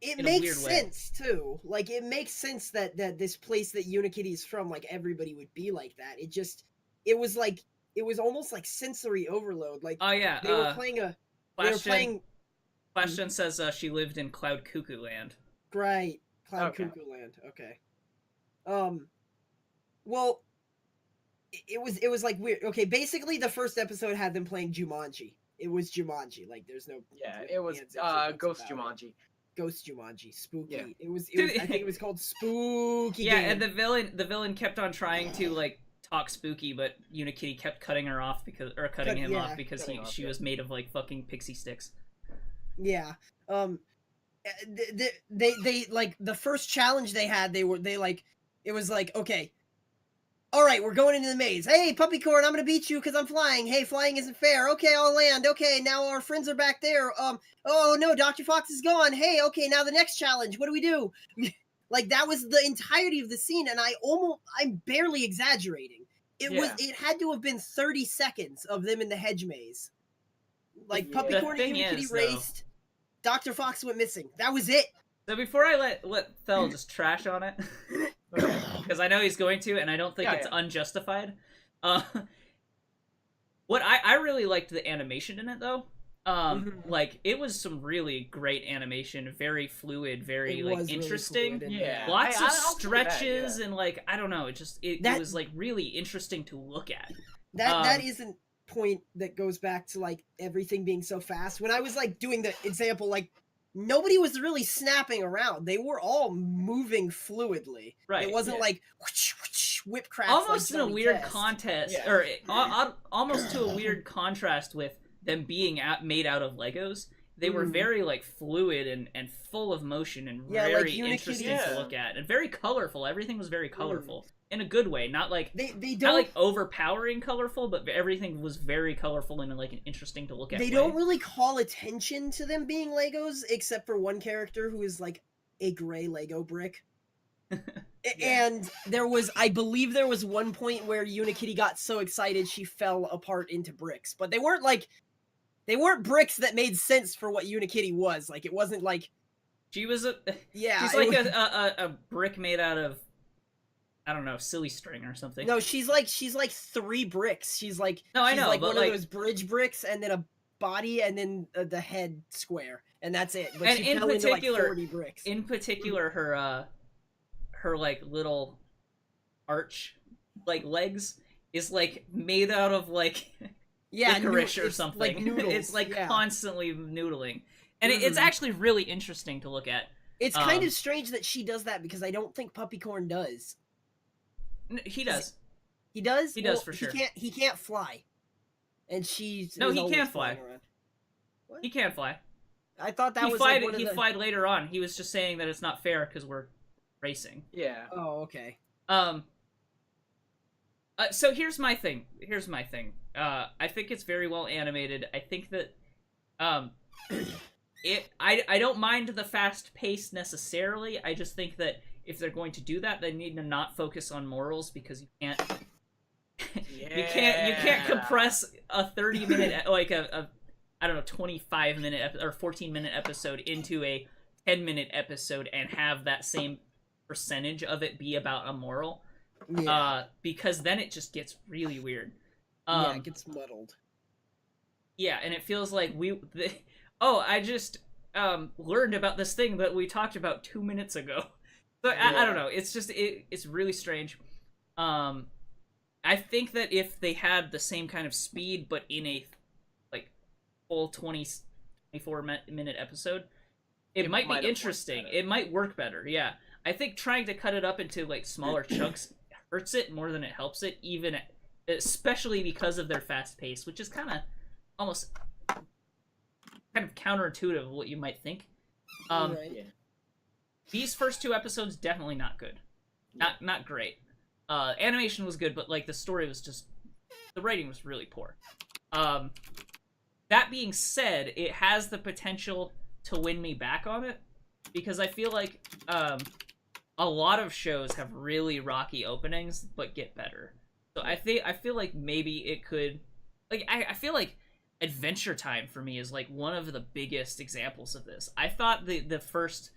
it in a makes weird way. sense too. Like, it makes sense that this place that Unikitty is from, like, everybody would be like that. It was almost like sensory overload. Like, Oh yeah. they were playing a Question says she lived in Cloud Cuckoo Land. Right, Cloud Okay. Cuckoo Land. Okay. Well, it was like weird. Okay, basically the first episode had them playing Jumanji. It was Jumanji. Like there's no Yeah, it was Ghost Jumanji. Ghost Jumanji, spooky. Yeah. It was I think it was called Spooky. Yeah, Game. and the villain kept on trying to like talk spooky, but Unikitty kept cutting her off cutting him off because she was made of like fucking pixie sticks. Yeah. They like the first challenge they had. It was like, okay, all right, we're going into the maze. Hey, Puppycorn, I'm gonna beat you because I'm flying. Hey, flying isn't fair. Okay, I'll land. Okay, now our friends are back there. Oh no, Dr. Fox is gone. Hey, okay, now the next challenge. What do we do? Like that was the entirety of the scene, and I'm barely exaggerating. It had to have been 30 seconds of them in the hedge maze. Like Puppycorn and Unikitty raced. Dr. Fox went missing. That was it. So before I let Thel just trash on it, because I know he's going to, and I don't think it's unjustified. What I really liked the animation in it though. Like it was some really great animation, very fluid, very like interesting. Really yeah, lots of stretches and like I don't know, it was like really interesting to look at. That isn't point that goes back to like everything being so fast. When I was like doing the example, like nobody was really snapping around. They were all moving fluidly. Right. It wasn't like whoosh, whoosh, whip cracks. Almost like in a weird contest, or almost to a weird contrast with them being made out of Legos. They were very like fluid and full of motion and very interesting to look at and very colorful. Everything was very colorful in a good way, not like they don't not like overpowering colorful, but everything was very colorful and like an interesting to look at. They don't really call attention to them being Legos, except for one character who is like a gray Lego brick. And I believe there was one point where Unikitty got so excited she fell apart into bricks, but they weren't bricks that made sense for what Unikitty was. Like it wasn't like she was she's like a brick made out of, I don't know, silly string or something. No, she's like 3 bricks. She's like I know, like but one of those bridge bricks, and then a body, and then the head square, and that's it. But and she fell into like 40 bricks. In particular, her like little arch like legs is like made out of like licorice or something. Like noodles. It's like constantly noodling, and it's actually really interesting to look at. It's kind of strange that she does that because I don't think Puppycorn does. He does. He does. He does for sure. He can't fly, and she's no. He can fly. What? He can fly. I thought that was flied, like he flied later on. He was just saying that it's not fair because we're racing. Yeah. Oh, okay. So here's my thing. I think it's very well animated. I think that, I don't mind the fast pace necessarily. I just think that if they're going to do that, they need to not focus on morals because you can't. you can't compress a 30-minute like a I don't know 25-minute or 14-minute episode into a 10-minute episode and have that same percentage of it be about a moral. Because then it just gets really weird. It gets muddled. Yeah, and it feels like I just learned about this thing that we talked about 2 minutes ago. So I don't know. It's just it's really strange. I think that if they had the same kind of speed but in a like full 24-minute episode, it might be interesting. It might work better. Yeah. I think trying to cut it up into like smaller chunks hurts it more than it helps it, especially because of their fast pace, which is kind of counterintuitive of what you might think. These first 2 episodes definitely not good, not great. Animation was good, but like the story was just, the writing was really poor. That being said, it has the potential to win me back on it because I feel like a lot of shows have really rocky openings but get better. So I feel like maybe it could, like I feel like Adventure Time for me is like one of the biggest examples of this. I thought the first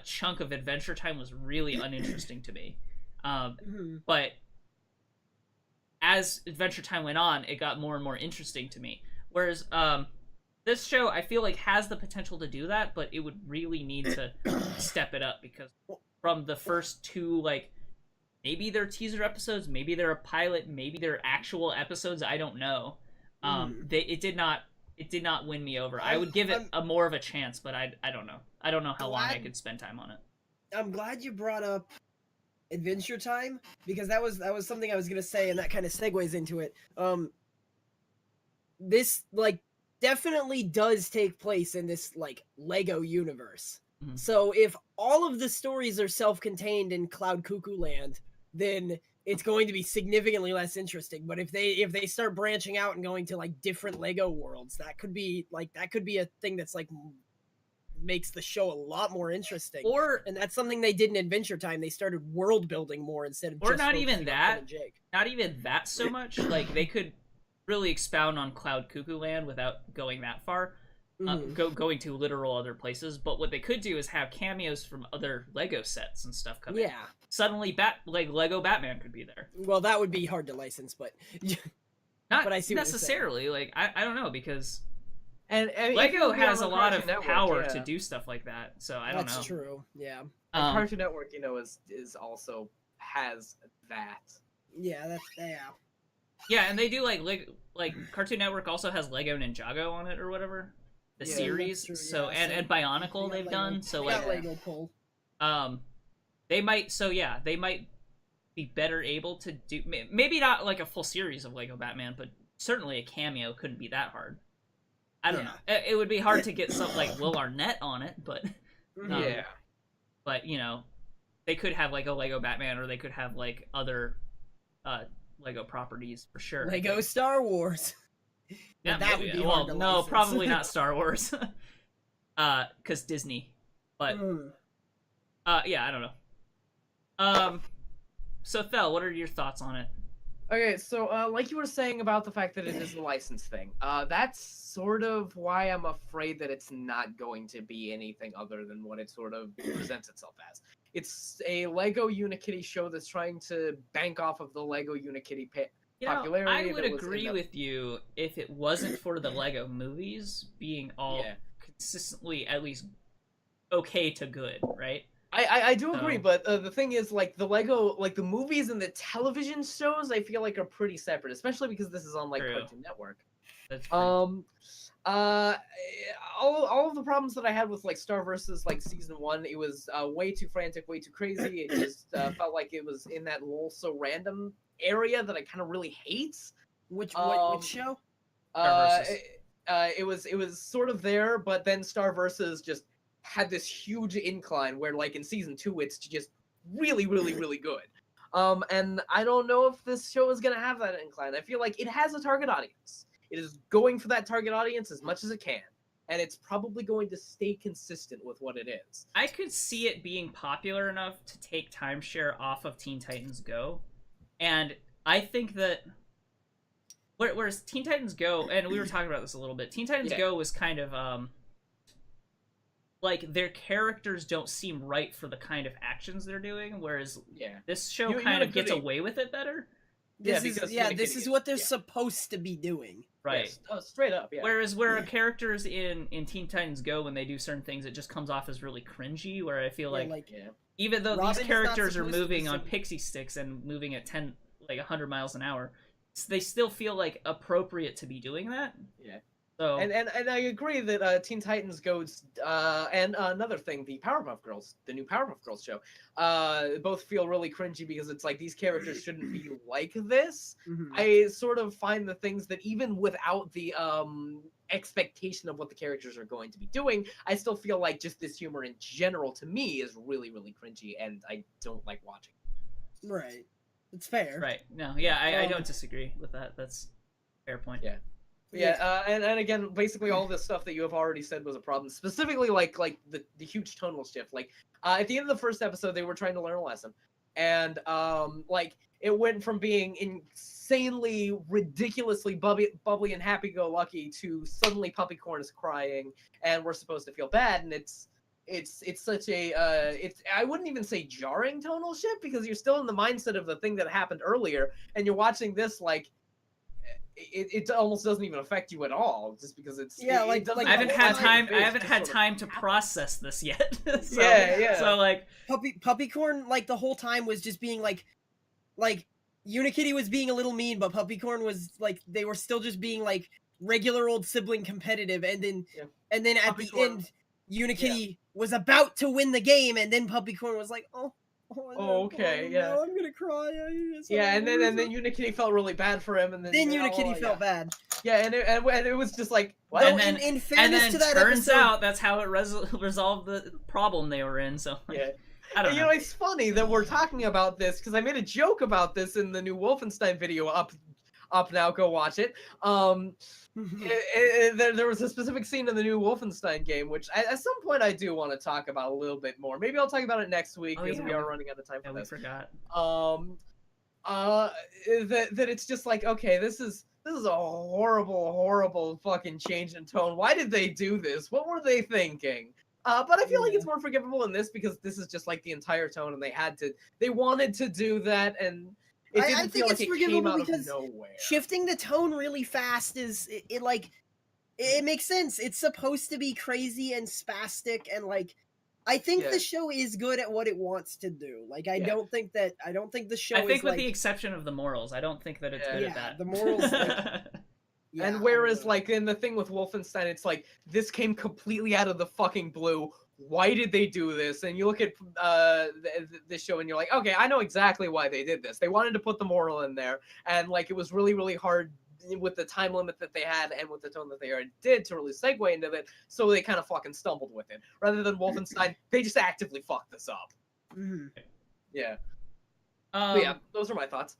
chunk of Adventure Time was really uninteresting to me. But as Adventure Time went on, it got more and more interesting to me. Whereas this show, I feel like, has the potential to do that, but it would really need to step it up because from the first 2 like maybe they're teaser episodes, maybe they're a pilot, maybe they're actual episodes. I don't know. It did not win me over. I would give it a more of a chance, but I don't know. I don't know how long I could spend time on it. I'm glad you brought up Adventure Time, because that was something I was gonna say, and that kind of segues into it. This like definitely does take place in this like Lego universe. Mhm. So if all of the stories are self-contained in Cloud Cuckoo Land, then it's going to be significantly less interesting. But if they start branching out and going to like different Lego worlds, that could be a thing that's like makes the show a lot more interesting. And that's something they did in Adventure Time. They started world building more instead of or just not even focusing on that. Finn and Jake. Not even that so much. Like they could really expound on Cloud Cuckoo Land without going that far. Going to literal other places, but what they could do is have cameos from other Lego sets and stuff coming. Yeah. Suddenly, Lego Batman could be there. Well, that would be hard to license, but Not but I see what you're necessarily. Like I don't know, because And Lego has a lot of Network, power to do stuff like that. So I don't know. That's true. Yeah. And Cartoon Network, you know, is also has that. Yeah. That's Yeah, and they do like Cartoon Network also has Lego Ninjago on it or whatever. The Yeah, series. true, So yeah, and Bionicle they've done. So like Lego pull. they might be better able to do, maybe not like a full series of Lego Batman, but certainly a cameo couldn't be that hard. I don't know. It would be hard to get something like Will Arnett on it, but Yeah. But you know, they could have like a Lego Batman, or they could have like other Lego properties for sure. Lego Star Wars. Yeah, that maybe. would be well, hard to no, license. probably not Star Wars. Because Disney. But yeah, I don't know. So Thel, what are your thoughts on it? Okay, so like you were saying about the fact that it is a license thing, that's sort of why I'm afraid that it's not going to be anything other than what it sort of presents itself as. It's a Lego Unikitty show that's trying to bank off of the Lego Unikitty popularity. I would agree with you if it wasn't for the Lego movies being all consistently at least okay to good, right? I do agree, but the thing is, like, the Lego, like, the movies and the television shows, I feel like are pretty separate, especially because this is on, like, Cartoon Network. That's all of the problems that I had with, like, Star vs. like Season 1, it was way too frantic, way too crazy. It just felt like it was in that little so random area that I kind of really hate. Which show? It was sort of there, but then Star vs. just had this huge incline where, like, in Season 2, it's just really, really, really good. And I don't know if this show is going to have that incline. I feel like it has a target audience. It is going for that target audience as much as it can. And it's probably going to stay consistent with what it is. I could see it being popular enough to take timeshare off of Teen Titans Go. And I think that whereas Teen Titans Go, and we were talking about this a little bit, Teen Titans Go was kind of like their characters don't seem right for the kind of actions they're doing, whereas this show kind of gets away with it better. This is what they're supposed to be doing. Right. Yes. Oh, straight up, yeah. Whereas where characters in Teen Titans Go, when they do certain things, it just comes off as really cringy, where I feel like even though Robin's these characters are not supposed to moving be on pixie sticks and moving at 100 miles an hour, they still feel like appropriate to be doing that. Yeah. So and I agree that Teen Titans Go's and another thing, the Powerpuff Girls, the new Powerpuff Girls show, both feel really cringy because it's like these characters shouldn't be like this. Mm-hmm. I sort of find the things that even without the expectation of what the characters are going to be doing, I still feel like just this humor in general to me is really, really cringy, and I don't like watching. Right. It's fair. Right. No, yeah, I don't disagree with that. That's a fair point. Yeah. Yeah, and again, basically all this stuff that you have already said was a problem. Specifically, like the huge tonal shift. Like at the end of the first episode, they were trying to learn a lesson, and like it went from being insanely, ridiculously bubbly and happy-go-lucky to suddenly Puppycorn is crying, and we're supposed to feel bad, and it's such a I wouldn't even say jarring tonal shift because you're still in the mindset of the thing that happened earlier, and you're watching this like. It almost doesn't even affect you at all, just because it's I haven't had time to process this yet. So, yeah. So like Puppycorn, like the whole time was just being like like Unikitty was being a little mean, but Puppycorn was like they were still just being like regular old sibling competitive, and then at the Puppycorn- end, Unikitty was about to win the game, and then Puppycorn was like, okay, yeah. no, I'm gonna cry. Yeah, and then Unikitty felt really bad for him, and then Unikitty felt bad. Yeah, and it was just like, what? Though, And then, in fairness to that turns episode, out that's how it resolved the problem they were in. So Yeah. I don't And, know. it's funny that we're talking about this because I made a joke about this in the new Wolfenstein video up now. Go watch it. There was a specific scene in the new Wolfenstein game, which at some point I do want to talk about a little bit more. Maybe I'll talk about it next week because we are running out of time for Yeah, we this. forgot. That it's just like, okay, this is a horrible fucking change in tone. Why did they do this? What were they thinking? But I feel like it's more forgivable in this because this is just like the entire tone, and they wanted to do that, and it didn't I think feel like it's it came forgivable out of because nowhere. shifting the tone really fast is it makes sense. It's supposed to be crazy and spastic, and like I think the show is good at what it wants to do. Like I don't think the show. I think is with like, the exception of the morals, I don't think that it's good at that. The morals. Like, And whereas, like, in the thing with Wolfenstein, it's like, this came completely out of the fucking blue. Why did they do this? And you look at this show and you're like, okay, I know exactly why they did this. They wanted to put the moral in there. And, like, it was really, really hard with the time limit that they had and with the tone that they already did to really segue into it. So they kind of fucking stumbled with it. Rather than Wolfenstein, they just actively fucked this up. Mm-hmm. Yeah. But yeah, those are my thoughts.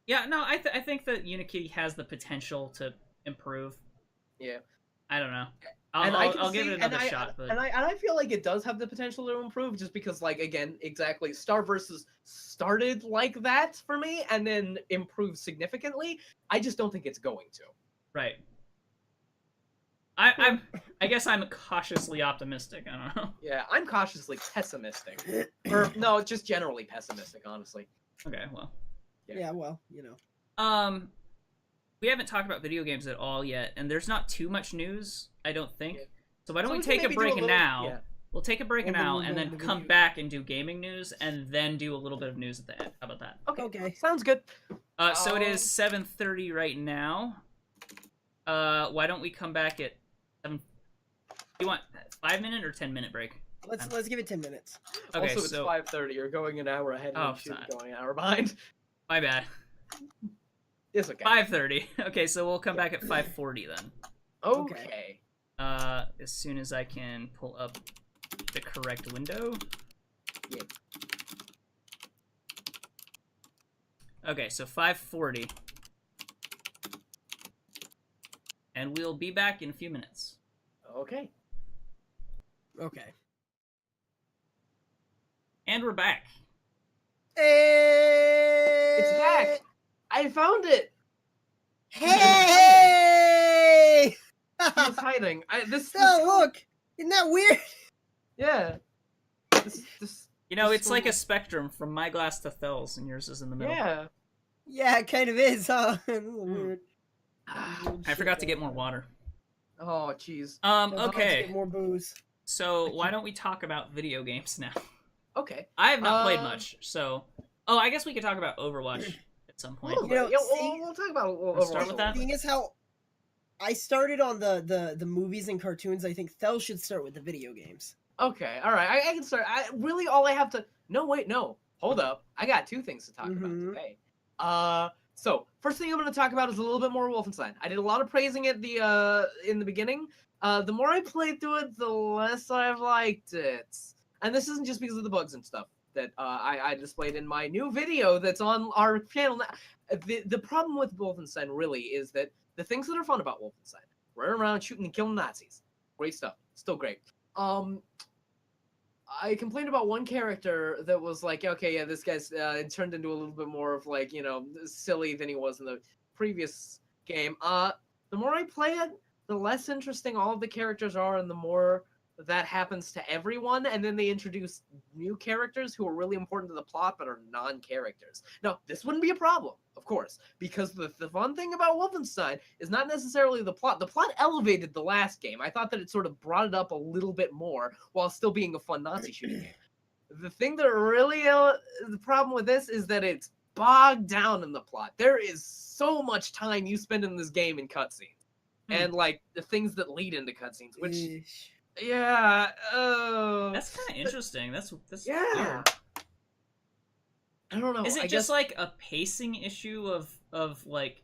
Yeah, no, I think that Unikitty has the potential to improve. Yeah. I don't know. I'll give it another shot. But... And I feel like it does have the potential to improve just because, like, again, exactly, Star Versus started like that for me and then improved significantly. I just don't think it's going to. Right. I guess I'm cautiously optimistic. I don't know. Yeah, I'm cautiously pessimistic. Or, no, just generally pessimistic, honestly. Okay, well. Yeah, well, you know. We haven't talked about video games at all yet, and there's not too much news, I don't think. Yeah. So why don't we take a break now? Yeah. We'll take a break now, and then come back and do gaming news, and then do a little bit of news at the end. How about that? Okay. Sounds good. So it is 7:30 right now. Why don't we come back at 7? Do you want 5-minute or 10-minute break? Let's give it 10 minutes. Okay, also, it's 5:30. You're going an hour ahead, and going an hour behind. My bad. It's okay. 5:30. Okay, so we'll come back at 5:40 then. Okay. As soon as I can pull up the correct window. Yeah. Okay, so 5:40. And we'll be back in a few minutes. Okay. Okay. And we're back. Hey! It's back! I found it! Hey! It's hiding. Oh, look! Isn't that weird? Yeah. You know, it's like a spectrum from my glass to Thel's, and yours is in the middle. Yeah. Yeah, it kind of is, huh? Weird. I forgot to get more water. Oh, jeez. Okay. Get more booze. So, why don't we talk about video games now? Okay. I have not played much, so... Oh, I guess we could talk about Overwatch at some point. You know, we'll talk about Overwatch. Let's start with that. The thing is how I started on the movies and cartoons. I think Thel should start with the video games. Okay, all right. I can start. Really, all I have to. No, wait, no. Hold up. I got 2 things to talk about today. So first thing I'm going to talk about is a little bit more Wolfenstein. I did a lot of praising it in the beginning. The more I played through it, the less I've liked it. And this isn't just because of the bugs and stuff that I displayed in my new video that's on our channel now. The problem with Wolfenstein really is that the things that are fun about Wolfenstein, running around shooting and killing Nazis, great stuff, still great. I complained about one character that was like, okay, yeah, this guy's turned into a little bit more of like, you know, silly than he was in the previous game. The more I play it, the less interesting all of the characters are, and the more that happens to everyone, and then they introduce new characters who are really important to the plot but are non-characters. Now, this wouldn't be a problem, of course, because the fun thing about Wolfenstein is not necessarily the plot. The plot elevated the last game. I thought that it sort of brought it up a little bit more while still being a fun Nazi shooting game. The thing that really the problem with this is that it's bogged down in the plot. There is so much time you spend in this game in cutscenes. And like the things that lead into cutscenes, which Eesh. yeah, That's kind of interesting. That's yeah. weird. I don't know. Is it I just guess, like a pacing issue of like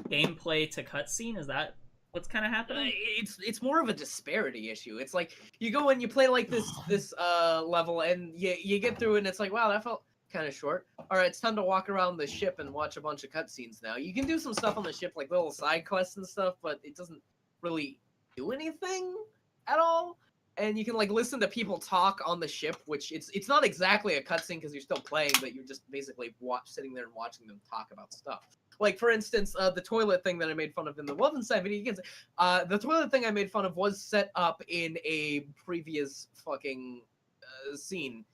gameplay to cutscene? Is that what's kind of happening? it's more of a disparity issue. It's like you go and you play like this level and you get through it and it's like, wow, that felt kind of short. All right, it's time to walk around the ship and watch a bunch of cutscenes now. You can do some stuff on the ship like little side quests and stuff, but it doesn't really do anything at all. And you can like listen to people talk on the ship, which it's not exactly a cutscene because you're still playing, but you're just basically sitting there and watching them talk about stuff. Like for instance, the toilet thing that I made fun of in the Wolfenstein video games. The toilet thing I made fun of was set up in a previous fucking scene.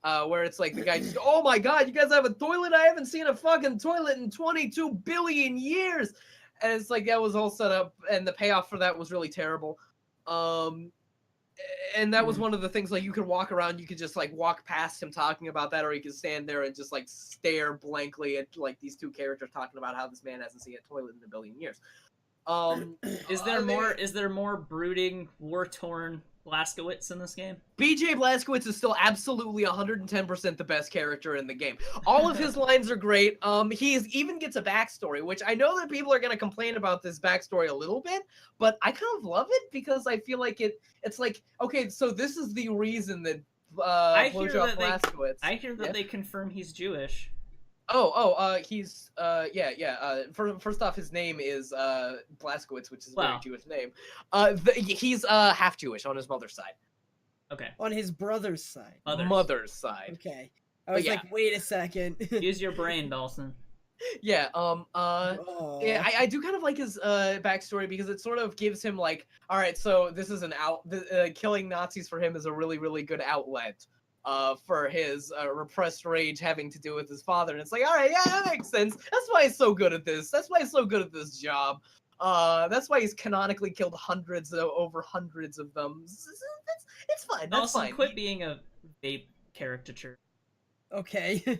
Where it's like the guy just, oh my god, you guys have a toilet? I haven't seen a fucking toilet in 22 billion years. And it's like that was all set up, and the payoff for that was really terrible. And that was one of the things, like, you could walk around, you could just, like, walk past him talking about that, or you could stand there and just, like, stare blankly at, like, these two characters talking about how this man hasn't seen a toilet in a billion years. Is there more brooding, war-torn Blazkowicz in this game? BJ Blazkowicz is still absolutely 110% the best character in the game. All of his lines are great. He even gets a backstory, which I know that people are going to complain about this backstory a little bit, but I kind of love it because I feel like it's like, okay, so this is the reason that Blowjob Blazkowicz. I hear that they confirm he's Jewish. He's First off, his name is Blazkowicz, which is a very Jewish name. He's half Jewish on his mother's side. Okay. On his brother's side. Mother's side. Okay. I was like, wait a second. Use your brain, Dalsson. Yeah. Yeah. I do kind of like his backstory because it sort of gives him like, all right, so this is killing Nazis for him is a really, really good outlet. For his repressed rage having to do with his father. And it's like, all right, yeah, that makes sense. That's why he's so good at this. That's why he's so good at this job. That's why he's canonically killed over hundreds of them. It's fine. That's fine. Quit being a vape caricature. Okay.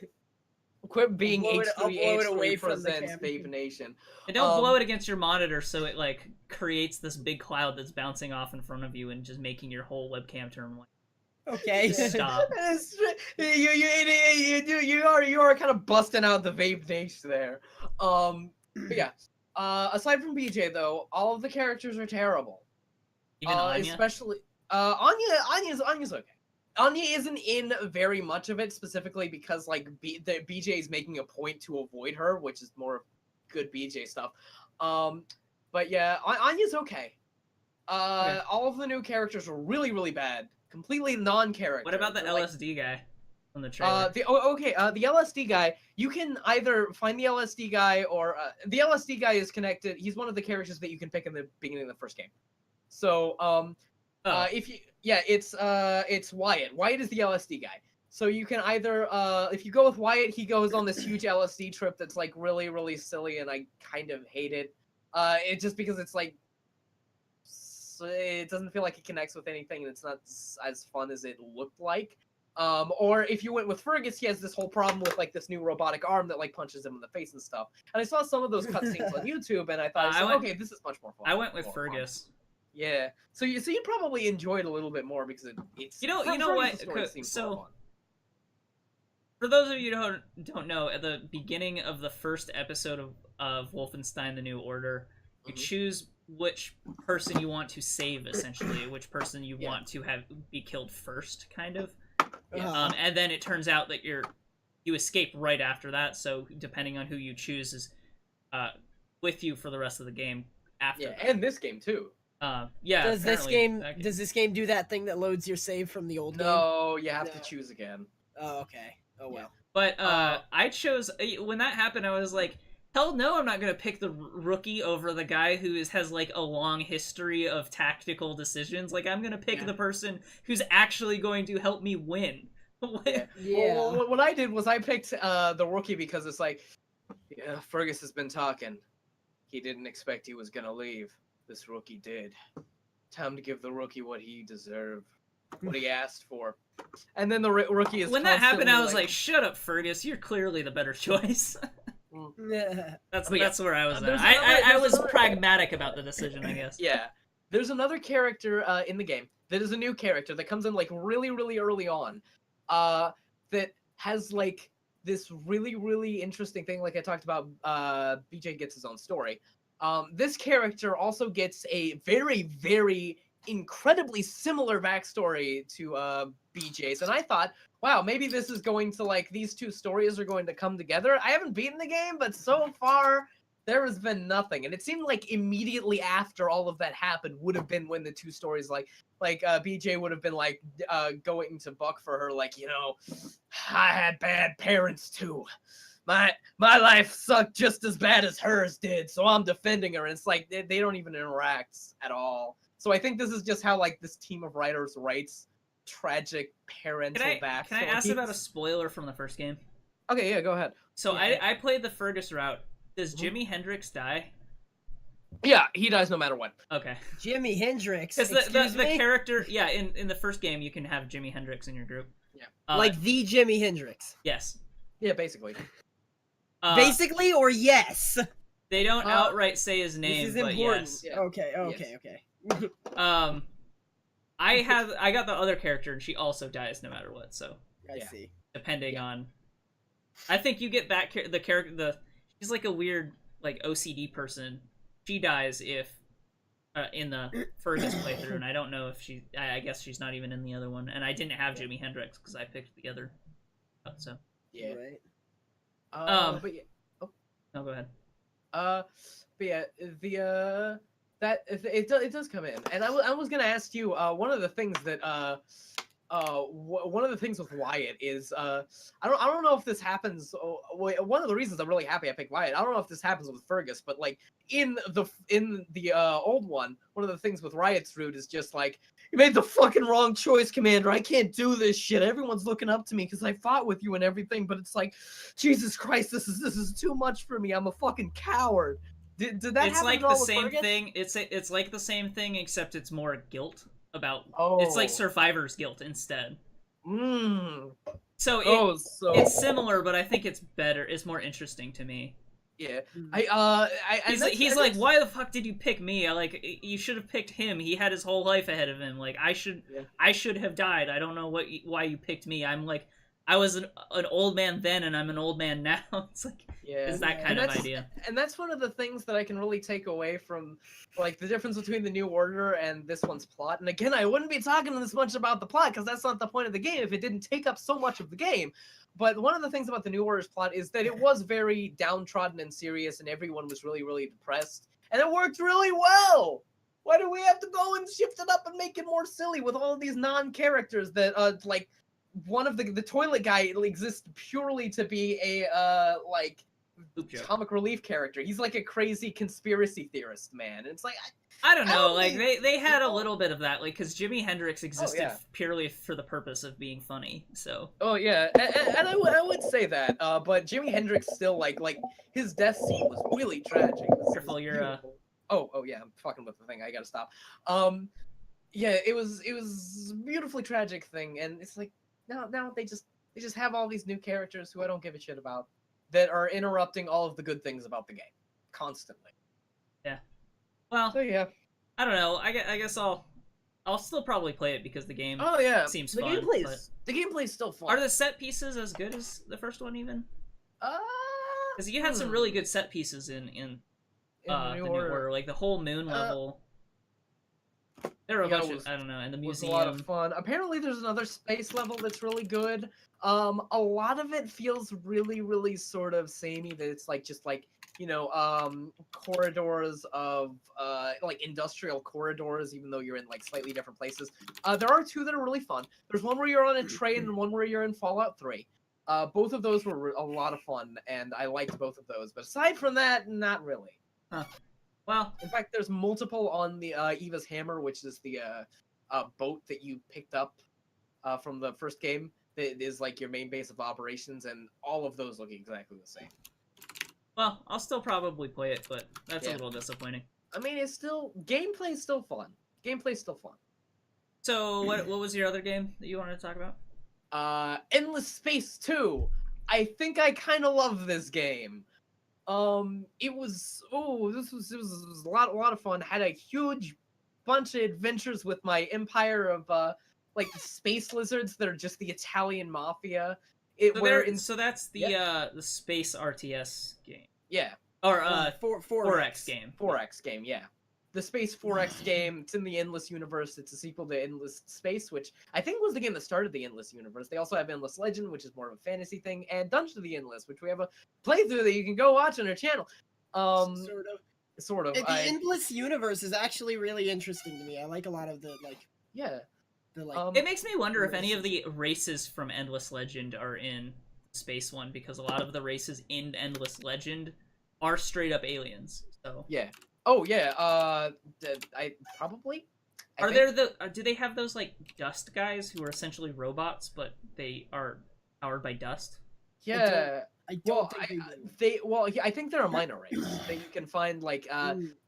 Quit being H3 presents Vape Nation. And don't blow it against your monitor so it like creates this big cloud that's bouncing off in front of you and just making your whole webcam turn white. Okay. Stop. You are kind of busting out the vape niche there. But yeah. Aside from BJ though, all of the characters are terrible. Even Anya? Especially Anya's okay. Anya isn't in very much of it, specifically because like BJ is making a point to avoid her, which is more good BJ stuff. But yeah, Anya's okay. All of the new characters are really, really bad. Completely non-character. What about the LSD guy on the trailer? The LSD guy, you can either find the LSD guy or the LSD guy is connected. He's one of the characters that you can pick in the beginning of the first game. So, it's Wyatt. Wyatt is the LSD guy. So you can either, if you go with Wyatt, he goes on this huge LSD trip that's like really, really silly, and I kind of hate it. It just because it's like, it doesn't feel like it connects with anything, and it's not as fun as it looked like. Or if you went with Fergus, he has this whole problem with like this new robotic arm that like punches him in the face and stuff. And I saw some of those cutscenes on YouTube, and I thought, okay, this is much more fun. I went with Fergus. Fun. Yeah, so you probably enjoyed it a little bit more because it's you know what? So for those of you who don't know, at the beginning of the first episode of Wolfenstein: The New Order, you choose which person you want to save, essentially, which person you want to have be killed first, kind of. And then it turns out that you escape right after that. So depending on who you choose is with you for the rest of the game after. Yeah, and this game too. Does this game do that thing that loads your save from the old game? No, you have to choose again. Oh, okay. Oh well. But I chose when that happened. I was like, hell no, I'm not gonna pick the rookie over the guy who has like a long history of tactical decisions. Like, I'm gonna pick the person who's actually going to help me win. Yeah. Well, what I did was I picked the rookie because it's like, Fergus has been talking. He didn't expect he was gonna leave. This rookie did. Time to give the rookie what he deserved. what he asked for. And then the rookie is when that happened, I constantly, was like, "Shut up, Fergus! You're clearly the better choice." Yeah. That's But yeah, that's where I was at. there's I another- was another- pragmatic about the decision, I guess. yeah. There's another character in the game that is a new character that comes in like really, really early on, that has like this really, really interesting thing. Like I talked about, BJ gets his own story. This character also gets a very, very incredibly similar backstory to BJ's, and I thought, wow, maybe this is going to like these two stories are going to come together. I haven't beaten the game, but so far there has been nothing, and it seemed like immediately after all of that happened would have been when the two stories like BJ would have been like going to buck for her, like, you know, I had bad parents too. My life sucked just as bad as hers did, so I'm defending her. And it's like they don't even interact at all. So I think this is just how like this team of writers writes tragic parental backstories. Can I ask about a spoiler from the first game? Okay, yeah, go ahead. So Yeah. I played the Fergus route. Does Jimi Hendrix die? Yeah, he dies no matter what. Okay. Jimi Hendrix. Because Excuse the me? character, yeah, in the first game you can have Jimi Hendrix in your group. Yeah. Like the Jimi Hendrix. Yes. Yeah, basically. Basically, or yes? They don't outright say his name, This is but important. yes. Yeah. Okay. Yes. I got the other character, and she also dies no matter what. So I Yeah. see. depending on, I think you get back the character. She's like a weird like OCD person. She dies if in the Fergus playthrough, and I don't know if she. I guess she's not even in the other one, and I didn't have Jimi Hendrix because I picked the other. So Yeah. Right. But yeah. no, go ahead. But yeah, the that it does come in, and I was gonna ask you one of the things that one of the things with Wyatt is I don't know if this happens. One of the reasons I'm really happy I picked Wyatt. I don't know if this happens with Fergus, but like in the old one of the things with Wyatt's route is just like, you made the fucking wrong choice, Commander. I can't do this shit. Everyone's looking up to me because I fought with you and everything, but it's like, Jesus Christ, this is too much for me. I'm a fucking coward. Did that It's happen like at all the with same Fergus? thing. It's like the same thing, except it's more guilt about. Oh. It's like survivor's guilt instead. Mm. So So it's similar, but I think it's better. It's more interesting to me. yeah. He's like, why the fuck did you pick me? You should have picked him. He had his whole life ahead of him. Like I should have died. I don't know why you picked me. I'm like, I was an old man then, and I'm an old man now. It's like, yeah, it's that kind of idea. And that's one of the things that I can really take away from, like, the difference between the New Order and this one's plot. And again, I wouldn't be talking this much about the plot because that's not the point of the game if it didn't take up so much of the game. But one of the things about the New Order's plot is that it was very downtrodden and serious, and everyone was really, really depressed. And it worked really well! Why do we have to go and shift it up and make it more silly with all of these non-characters that, like, one of the toilet guy exists purely to be a, like, Oop joke. comic relief character. He's like a crazy conspiracy theorist, man. And it's like, I don't know. don't Like think they had a people- little bit of that, like because Jimi Hendrix existed yeah. purely for the purpose of being funny. So oh yeah, and I would say that. But Jimi Hendrix still like his death scene was really tragic. It was Careful, you're, beautiful. Oh yeah, I'm fucking with the thing. I gotta stop. Yeah, it was a beautifully tragic thing, and it's like now they just have all these new characters who I don't give a shit about that are interrupting all of the good things about the game constantly. well, So yeah. I don't know. I guess I'll still probably play it because the game. Oh yeah, Seems the fun, gameplay's still fun. Are the set pieces as good as the first one even? Because you had some really good set pieces in the New Order, like the whole moon level. There were a bunch of, I don't know, and the was a museum. lot of fun. Apparently, there's another space level that's really good. A lot of it feels really, really sort of samey. That it's like just like, you know, corridors of like industrial corridors, even though you're in like slightly different places. There are two that are really fun. There's one where you're on a train and one where you're in Fallout 3. Both of those were a lot of fun, and I liked both of those. But aside from that, not really. Huh. Well, In fact, there's multiple on the Eva's Hammer, which is the boat that you picked up from the first game. That is like your main base of operations, and all of those look exactly the same. well, I'll still probably play it, but that's a Yeah. little disappointing. I mean, it's still gameplay's still fun. Gameplay's still fun. So what was your other game that you wanted to talk about? Endless Space 2. I think I kind of love this game. It was it was a lot of fun. Had a huge bunch of adventures with my empire of like space lizards that are just the Italian mafia. So that's the space RTS game. Yeah. Or 4X game. 4X game, yeah. The Space 4X game. It's in the Endless Universe. It's a sequel to Endless Space, which I think was the game that started the Endless Universe. They also have Endless Legend, which is more of a fantasy thing, and Dungeon of the Endless, which we have a playthrough that you can go watch on our channel. Sort of. The Endless Universe is actually really interesting to me. I like a lot of the yeah. It makes me wonder if any of the races from Endless Legend are in Space One, because a lot of the races in Endless Legend are straight up aliens. So yeah. Oh yeah. I probably. Do they have those like dust guys who are essentially robots, but they are powered by dust? Yeah. I don't think I think they're a minor race that you can find like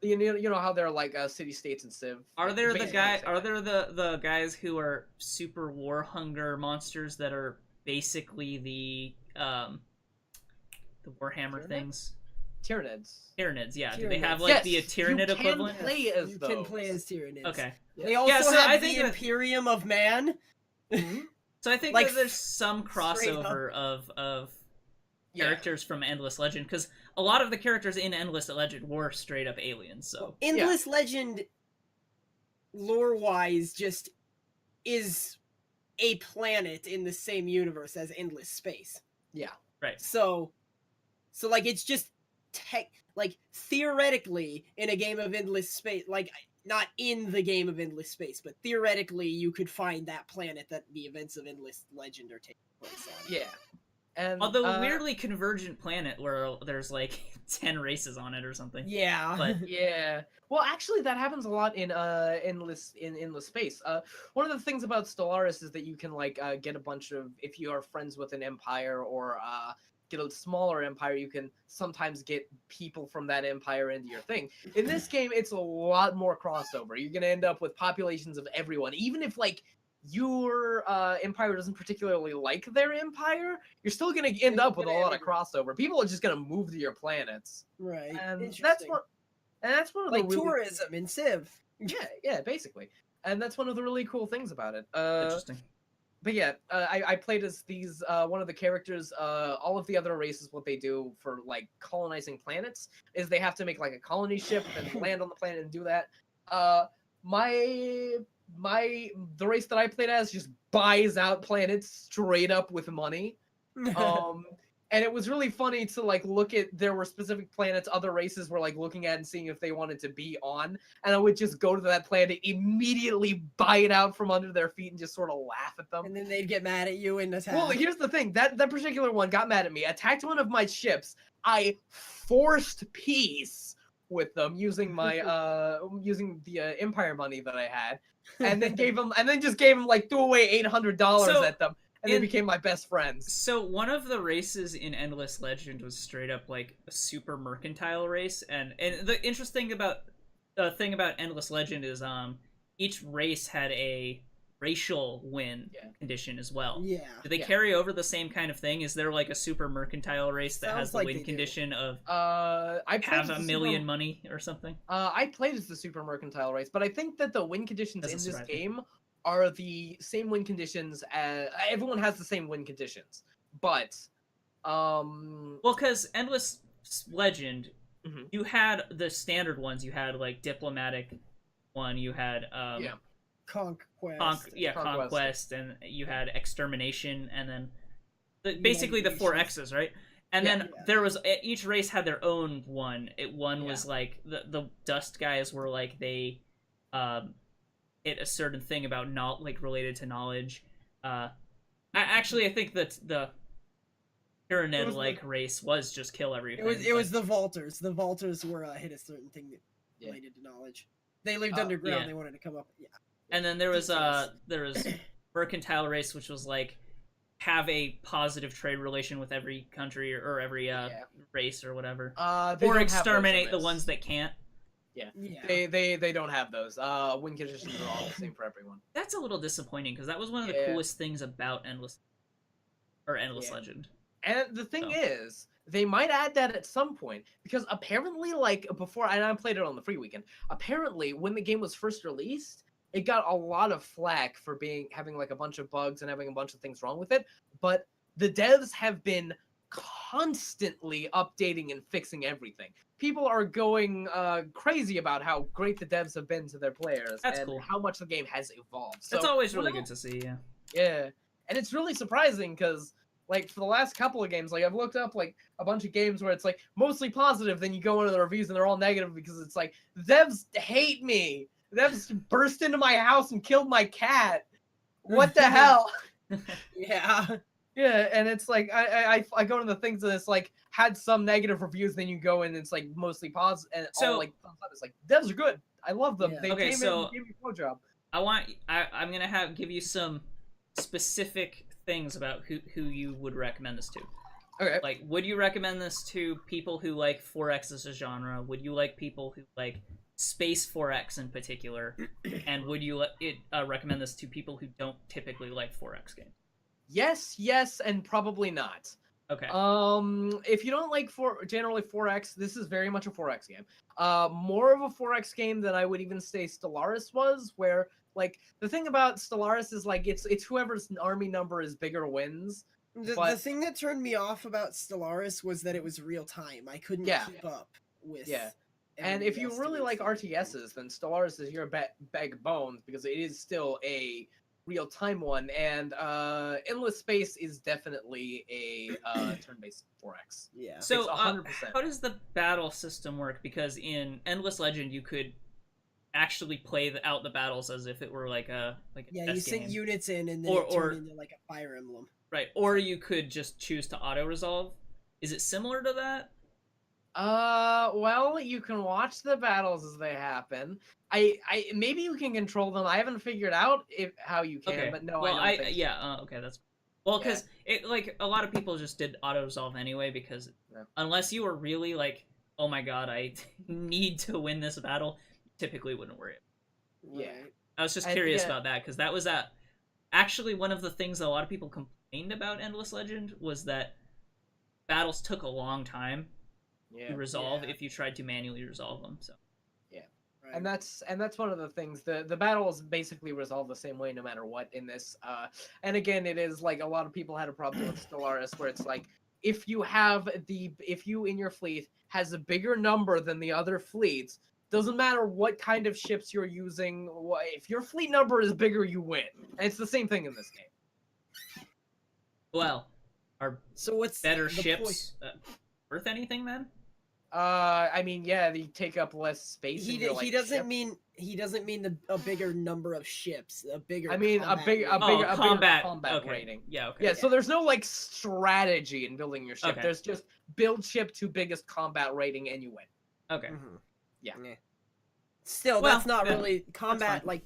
you know how they're like city states and Civ. Are there the guys who are super war hunger monsters that are basically the Warhammer things? Tyranids, yeah. Do they have like the Tyranid equivalent? Play as you those. can play as Tyranids. Okay. They also so have I the think Imperium of Man. So I think Like, that there's some crossover of characters from Endless Legend, because a lot of the characters in Endless Legend were straight up aliens. So Endless Legend, lore-wise, just is a planet in the same universe as Endless Space. Yeah. Right. So like it's just theoretically in a game of Endless Space, like not in the game of Endless Space, but theoretically you could find that planet that the events of Endless Legend are taking place on. Yeah. And although weirdly convergent planet where there's like 10 races on it or something. Yeah. But yeah. Well, actually, that happens a lot in Endless Space. One of the things about Stellaris is that you can like get a bunch of, if you are friends with an empire or get a smaller empire, you can sometimes get people from that empire into your thing. In this game, it's a lot more crossover. You're gonna end up with populations of everyone, even if like your empire doesn't particularly like their empire, you're still gonna end up with a lot of crossover. People are just gonna move to your planets, right? and that's one of like the really, tourism in Civ. yeah, basically, and that's one of the really cool things about it. interesting. But yeah, I played as these one of the characters. All of the other races, what they do for like colonizing planets is they have to make like a colony ship and land on the planet and do that. The race that I played as just buys out planets straight up with money. And it was really funny to like look at, there were specific planets other races were like looking at and seeing if they wanted to be on, and I would just go to that planet, immediately buy it out from under their feet and just sort of laugh at them. And then they'd get mad at you and attack. Well, here's the thing, that particular one got mad at me, attacked one of my ships. I forced peace with them using my using the empire money that I had, and then just gave them like threw away $800 at them. And they became my best friends. So one of the races in Endless Legend was straight up like a super mercantile race, and the interesting thing about Endless Legend is each race had a racial win condition as well. Yeah. Do they carry over the same kind of thing? Is there like a super mercantile race that has the like win condition of I have a million money or something? I played as the super mercantile race, but I think that the win conditions in this game are the same win conditions as everyone has the same win conditions, but well, because Endless Legend, you had the standard ones. You had like diplomatic one. You had conquest, and you had extermination, and then basically the 4 X's, right? And then there was each race had their own one. One was like the dust guys were like they it a certain thing about not like related to knowledge. I think that the Tyranid like race was just kill everything. It was the Vaulters. The Vaulters were hit a certain thing that related to knowledge. They lived underground. Yeah. They wanted to come up. Yeah. And then there was mercantile race, which was like have a positive trade relation with every country or every race or whatever, or exterminate the ones that can't. Yeah. Yeah. They don't have those. Win conditions are all the same for everyone. That's a little disappointing because that was one of the Yeah. coolest things about Endless Yeah. Legend. And the thing So. is, they might add that at some point because apparently, like before, and I played it on the free weekend. Apparently, when the game was first released, it got a lot of flack for having like a bunch of bugs and having a bunch of things wrong with it. But the devs have been constantly updating and fixing everything. People are going crazy about how great the devs have been to their players That's and cool. how much the game has evolved. So, That's always really good to see. Yeah. Yeah, and it's really surprising because like for the last couple of games, like I've looked up like a bunch of games where it's like mostly positive, then you go into the reviews and they're all negative because it's like devs hate me. Devs burst into my house and killed my cat. What the hell? Yeah. Yeah, and it's like I go into the things and it's like had some negative reviews, then you go in and it's like mostly positive and So- all like thumbs up. It's like devs are good. I love them. Yeah. They Okay, came so- in and gave me a job. I'm gonna give you some specific things about who you would recommend this to. Okay. Like, would you recommend this to people who like 4X as a genre? Would you like people who like space 4X in particular? And would you recommend this to people who don't typically like 4X games? Yes, and probably not. Okay. If you don't like generally 4X, this is very much a 4X game. More of a 4X game than I would even say Stellaris was, where like the thing about Stellaris is like it's whoever's army number is bigger wins. The But- thing that turned me off about Stellaris was that it was real time. I couldn't Yeah. keep up with. Yeah. And everybody if you else really doing like stuff. RTSs, then Stellaris is your bag of bones because it is still a real time one, and Endless Space is definitely a turn-based 4X. Yeah. So, It's 100%. how does the battle system work? Because in Endless Legend, you could actually play out the battles as if it were like a Yeah, chess you sink game. units in, and then Or- it or- turned into like a Fire Emblem. Right, or you could just choose to auto-resolve. Is it similar to that? Well, you can watch the battles as they happen. I maybe you can control them. I haven't figured out how you can, Okay, but no, well, I don't think so. yeah, okay, that's well, because it like a lot of people just did auto-resolve anyway, because Yeah. unless you were really like, oh my god, I need to win this battle, you typically wouldn't worry. Yeah. Right. I was just And, curious yeah. about that, because that was actually one of the things that a lot of people complained about Endless Legend was that battles took a long time Yeah. to resolve Yeah. if you tried to manually resolve them. So Right. And that's one of the things. The battles basically resolve the same way no matter what in this. And again, it is like a lot of people had a problem with Stellaris, where it's like if you in your fleet has a bigger number than the other fleets, doesn't matter what kind of ships you're using. If your fleet number is bigger, you win. And it's the same thing in this game. well, are So what's better the ships worth anything then? I mean, yeah, they take up less space. in your, like, He doesn't ship. mean a bigger number of ships, a bigger. I mean, a combat bigger- rating. bigger combat combat okay. rating. Yeah, okay. Yeah, so there's no like strategy in building your ship. Okay. There's just build ship to biggest combat rating and you win. Okay. Mhm. Yeah. Still, Well, that's not yeah, really combat. fine.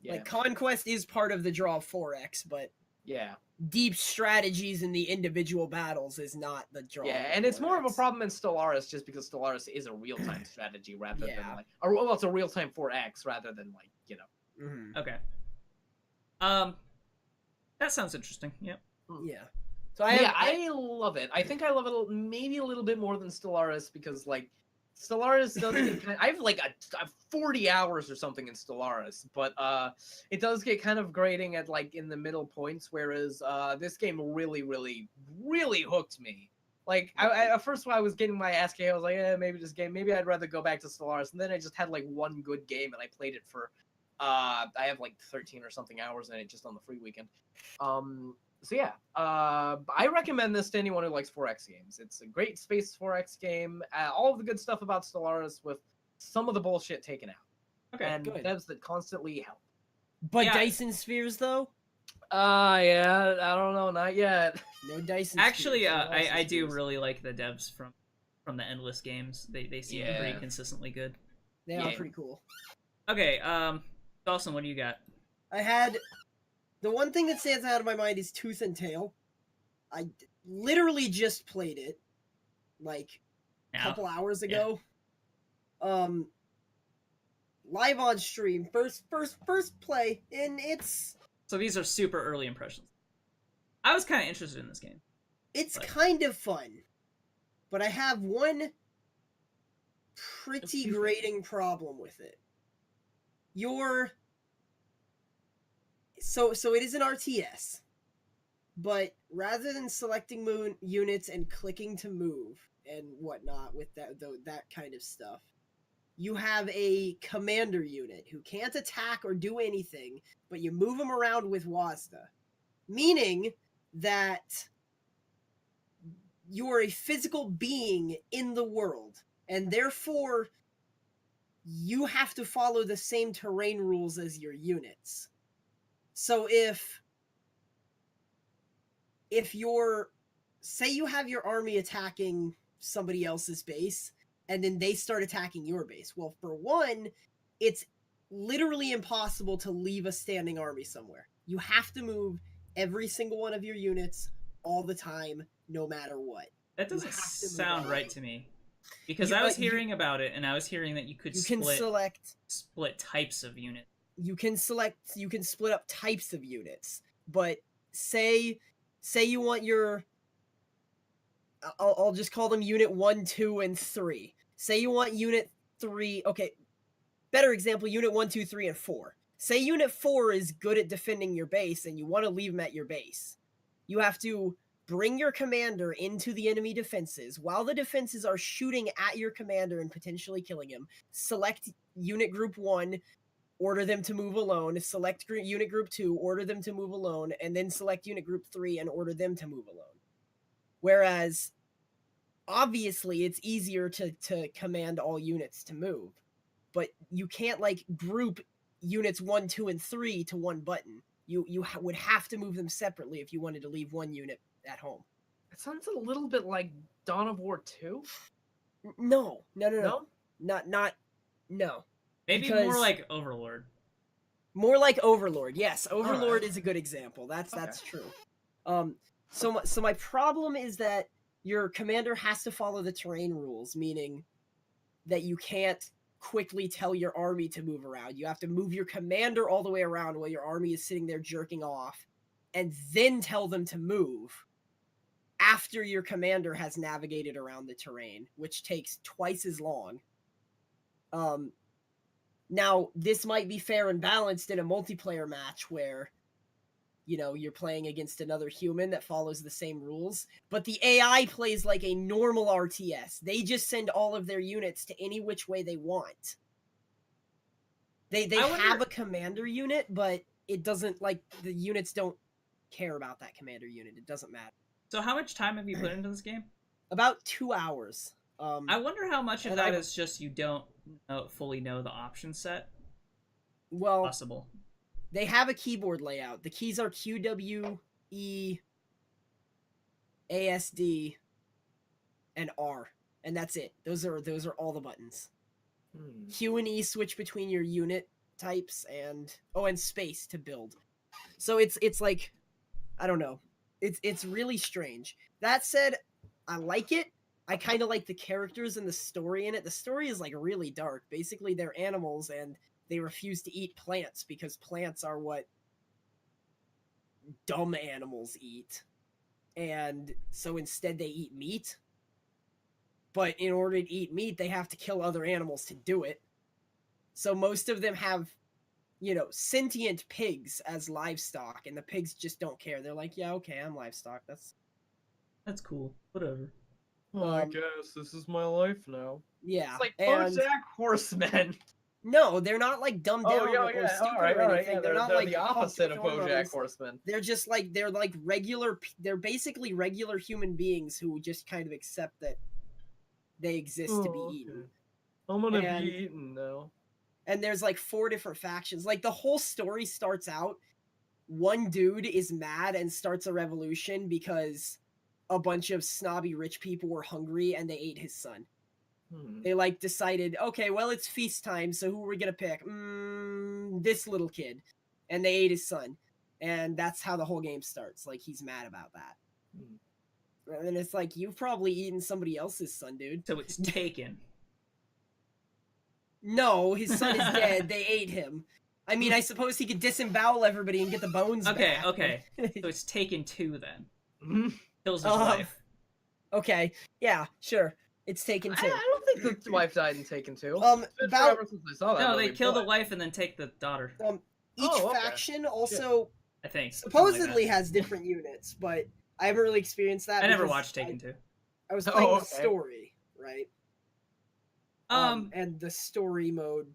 Yeah. Conquest is part of the draw of 4X, but Yeah. deep strategies in the individual battles is not the draw. Yeah, of and it's more of a 4X. problem in Stellaris just because Stellaris is a real-time strategy rather than Yeah. like or well, it's a real-time 4X rather than like, you know. Mhm. Okay. That sounds interesting. Yep. Yeah. So I love it. I think I love it maybe a little bit more than Stellaris because like Stellaris does get I have like I have 40 hours or something in Stellaris, but it does get kind of grating at like in the middle points, whereas this game really hooked me. Like at first when I was getting my ass kicked, I was like, maybe I'd rather go back to Stellaris, and then I just had like one good game and I played it for I have like 13 or something hours in it just on the free weekend. So yeah, I recommend this to anyone who likes 4X games. It's a great space 4X game. All of the good stuff about Stellaris with some of the bullshit taken out. Okay. And good. devs that constantly help. but Yeah. Dyson spheres though, Yeah, I don't know, not yet. no Dyson. Actually, spheres, no Dyson I do spheres. really like the devs from the Endless games. They seem Yeah. pretty consistently good. They are Yeah. pretty cool. Okay. Dalsson, what do you got? I had the one thing that stands out of my mind is Tooth and Tail. I literally just played it like a Now. couple hours Yeah. ago. live on stream, first play, and it's So these are super early impressions. I was kind of interested in this game. it's But- kind of fun, but I have one pretty grating problem with it. So it is an RTS, but rather than selecting units and clicking to move and whatnot with that kind of stuff, you have a commander unit who can't attack or do anything, but you move them around with WASDA, meaning that you're a physical being in the world, and therefore you have to follow the same terrain rules as your units. So if you're, say you have your army attacking somebody else's base, and then they start attacking your base. Well, for one, it's literally impossible to leave a standing army somewhere. You have to move every single one of your units all the time, no matter what. That doesn't have to move sound on. right to me. Because You- I was but you- hearing about it, and I was hearing that you could You can split types of units. you can split up types of units, but say you want your, I'll just call them unit 1, 2, and 3. Say you want unit 3, okay, better example, unit 1, 2, 3, and 4. Say unit 4 is good at defending your base and you want to leave them at your base. You have to bring your commander into the enemy defenses while the defenses are shooting at your commander and potentially killing him. Select unit group 1, order them to move alone, select unit group 2, order them to move alone, and then select unit group 3 and order them to move alone. Whereas, obviously, it's easier to command all units to move, but you can't, like, group units 1, 2, and 3 to one button. You would have to move them separately if you wanted to leave one unit at home. It sounds a little bit like Dawn of War 2. No. No? No. Maybe Because- more like Overlord. More like Overlord. Yes, Overlord Alright. is a good example. That's Okay. true. So my problem is that your commander has to follow the terrain rules, meaning that you can't quickly tell your army to move around. You have to move your commander all the way around while your army is sitting there jerking off, and then tell them to move after your commander has navigated around the terrain, which takes twice as long. Now, this might be fair and balanced in a multiplayer match where, you know, you're playing against another human that follows the same rules, but the AI plays like a normal RTS. They just send all of their units to any which way they want. They I wonder- have a commander unit, but it doesn't, like, the units don't care about that commander unit. It doesn't matter. So how much time have you put into this game? About 2 hours. I wonder how much of And that I- is just you don't fully know the option set. Well, Possible. they have a keyboard layout. The keys are Q, W, E, ASD, and R, and that's it. Those are all the buttons. Q and E switch between your unit types, and space to build. So it's like, I don't know. It's really strange. That said, I like it. I kind of like the characters and the story in it. The story is like really dark. Basically, they're animals and they refuse to eat plants because plants are what dumb animals eat. And so instead they eat meat. But in order to eat meat, they have to kill other animals to do it. So most of them have, you know, sentient pigs as livestock, and the pigs just don't care. They're like, yeah, okay, I'm livestock. That's cool. Whatever. I guess this is my life now. Yeah. It's like and BoJack Horseman. no, they're not like dumbed down or stupid or anything. Yeah, they're not they're like the opposite of pumped with BoJack hormones. Horseman. They're just like they're basically regular human beings who just kind of accept that they exist to be eaten. I'm gonna And- be eaten now. And there's like 4 different factions. Like the whole story starts out, one dude is mad and starts a revolution because a bunch of snobby rich people were hungry and they ate his son. They like decided, okay, well, it's feast time, so who are we gonna pick? This little kid. And they ate his son. And that's how the whole game starts. Like, he's mad about that. And then it's like, you've probably eaten somebody else's son, dude. So it's taken. No, his son is dead. They ate him. I mean, I suppose he could disembowel everybody and get the bones Okay, back. okay. So it's Taken 2 then. Mhm. Kills his wife. Okay, yeah, sure. It's Taken I 2. don't think the wife died in Taken 2. Um, It's been about- forever since I saw that No, movie, they kill the but- wife and then take the daughter. Each Oh, okay. faction also I think. something like supposedly that. has different units, but I haven't really experienced that. I never because watched Taken 2. I was Oh, playing the okay. story, right? And the story mode,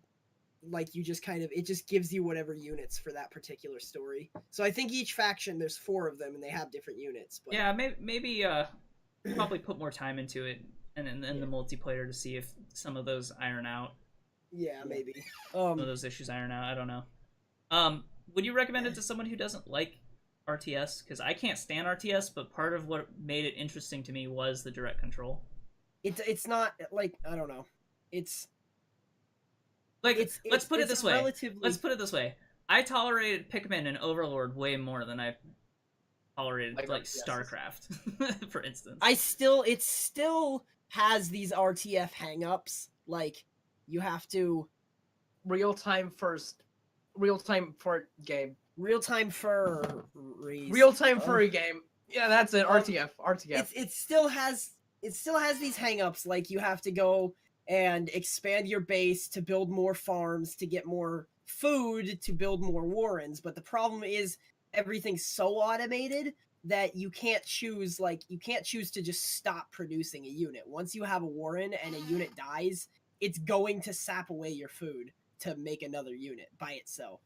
like you just kind of, it just gives you whatever units for that particular story. So I think each faction, there's 4 of them, and they have different units. But yeah, maybe probably put more time into it and in the multiplayer to see if some of those iron out. yeah, maybe. Some of those issues iron out. I don't know. Would you recommend it to someone who doesn't like RTS? Because I can't stand RTS, but part of what made it interesting to me was the direct control. It's not like, I don't know. It's Like, let's put it it's this way. relatively- Let's put it this way. I tolerated Pikmin and Overlord way more than I tolerated Like like RTS. StarCraft, for instance. it still has these RTF hangups. Like, you have to Real-time for game. real-time furries. Real-time furry game. Yeah, that's it. RTF. RTF. It still has these hangups. Like, you have to go and expand your base to build more farms, to get more food, to build more warrens. But the problem is everything's so automated that you can't choose to just stop producing a unit. Once you have a warren and a unit dies, it's going to sap away your food to make another unit by itself.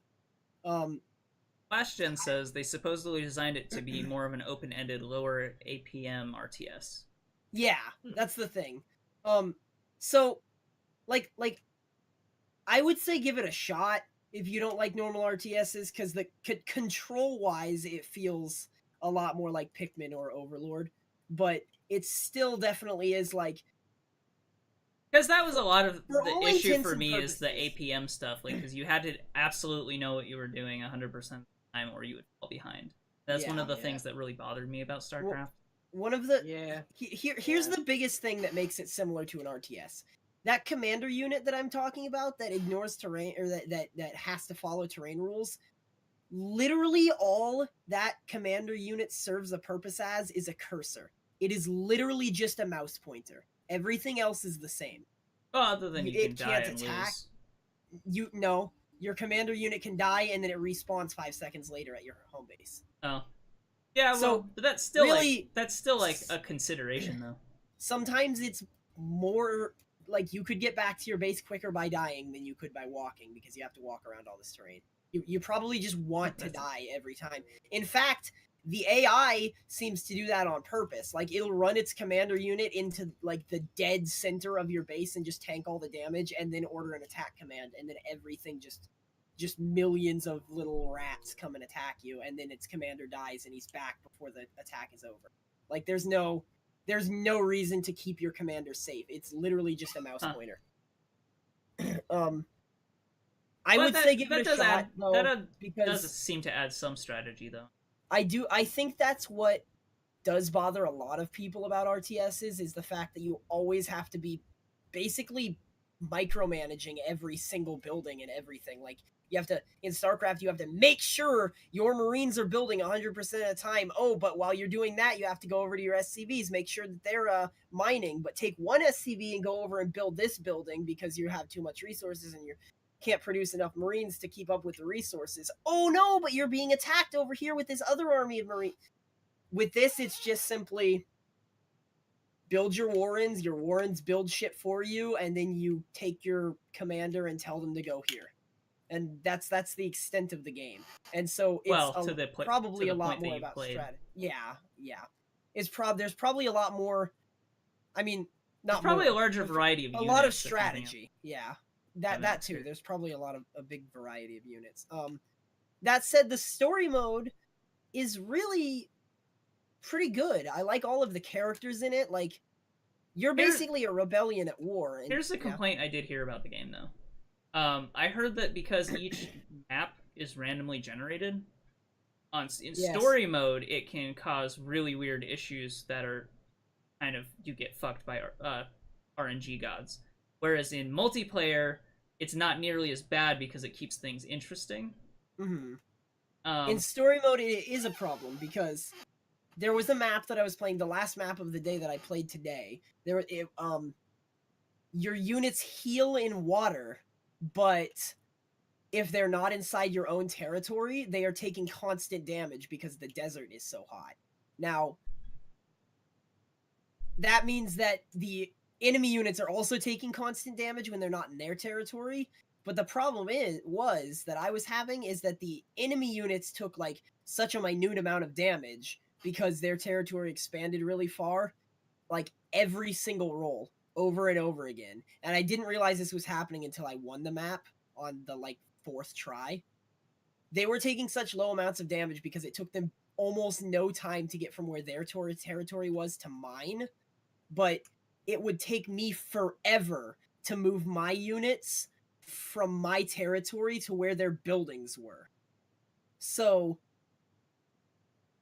Last Gen says they supposedly designed it to be more of an open-ended, lower APM RTS. Yeah, that's the thing. So, like, I would say give it a shot if you don't like normal RTSs, because the control-wise, it feels a lot more like Pikmin or Overlord, but it still definitely is like. Because that was a lot of For the all issue intents for and me is the purposes. APM stuff, like because you had to absolutely know what you were doing 100% of the time, or you would fall behind. That's one Yeah, of the yeah. things that really bothered me about StarCraft. One of the Yeah. here's Yeah. the biggest thing that makes it similar to an RTS. That commander unit that I'm talking about that ignores terrain, or that has to follow terrain rules, literally all that commander unit serves a purpose as is a cursor. It is literally just a mouse pointer. Everything else is the same. Well, other than you It can die can't and attack. lose. Your commander unit can die and then it respawns 5 seconds later at your home base. Oh, yeah. Well, So, but that's still really- like a consideration, though. Sometimes it's more like you could get back to your base quicker by dying than you could by walking, because you have to walk around all this terrain. You probably just want to die every time. In fact, the AI seems to do that on purpose. Like, it'll run its commander unit into like the dead center of your base and just tank all the damage, and then order an attack command, and then everything just millions of little rats come and attack you, and then its commander dies and he's back before the attack is over. Like, there's no reason to keep your commander safe. It's literally just a mouse pointer. I would say give it a shot, though, That because does seem to add some strategy, though. I think that's what does bother a lot of people about RTSs, is the fact that you always have to be basically micromanaging every single building and everything. Like, you have to, in StarCraft, you have to make sure your Marines are building 100% of the time. Oh, but while you're doing that, you have to go over to your SCVs, make sure that they're mining, but take one SCV and go over and build this building because you have too much resources and you can't produce enough Marines to keep up with the resources. Oh no, but you're being attacked over here with this other army of Marines. With this, it's just simply build your Warrens build shit for you, and then you take your commander and tell them to go here. And that's the extent of the game. And so it's probably a lot more about strategy. Yeah. There's probably a lot more. I mean, not probably more, a larger variety of a units. lot of strategy. Yeah, that too. Too. There's probably a big variety of units. That said, the story mode is really pretty good. I like all of the characters in it. Like, you're basically a rebellion at war. And, here's a complaint I did hear about the game, though. I heard that because each map is randomly generated, in story mode, it can cause really weird issues that are kind of, you get fucked by RNG gods. Whereas in multiplayer, it's not nearly as bad because it keeps things interesting. Hmm. Um, In story mode, it is a problem because there was a map that I was playing, the last map of the day that I played today. Your units heal in water, but if they're not inside your own territory, they are taking constant damage because the desert is so hot. Now, that means that the enemy units are also taking constant damage when they're not in their territory. But the problem was that I was having is that the enemy units took like such a minute amount of damage because their territory expanded really far, like every single roll over and over again. And I didn't realize this was happening until I won the map on the like 4th try. They were taking such low amounts of damage because it took them almost no time to get from where their territory was to mine. But it would take me forever to move my units from my territory to where their buildings were. So,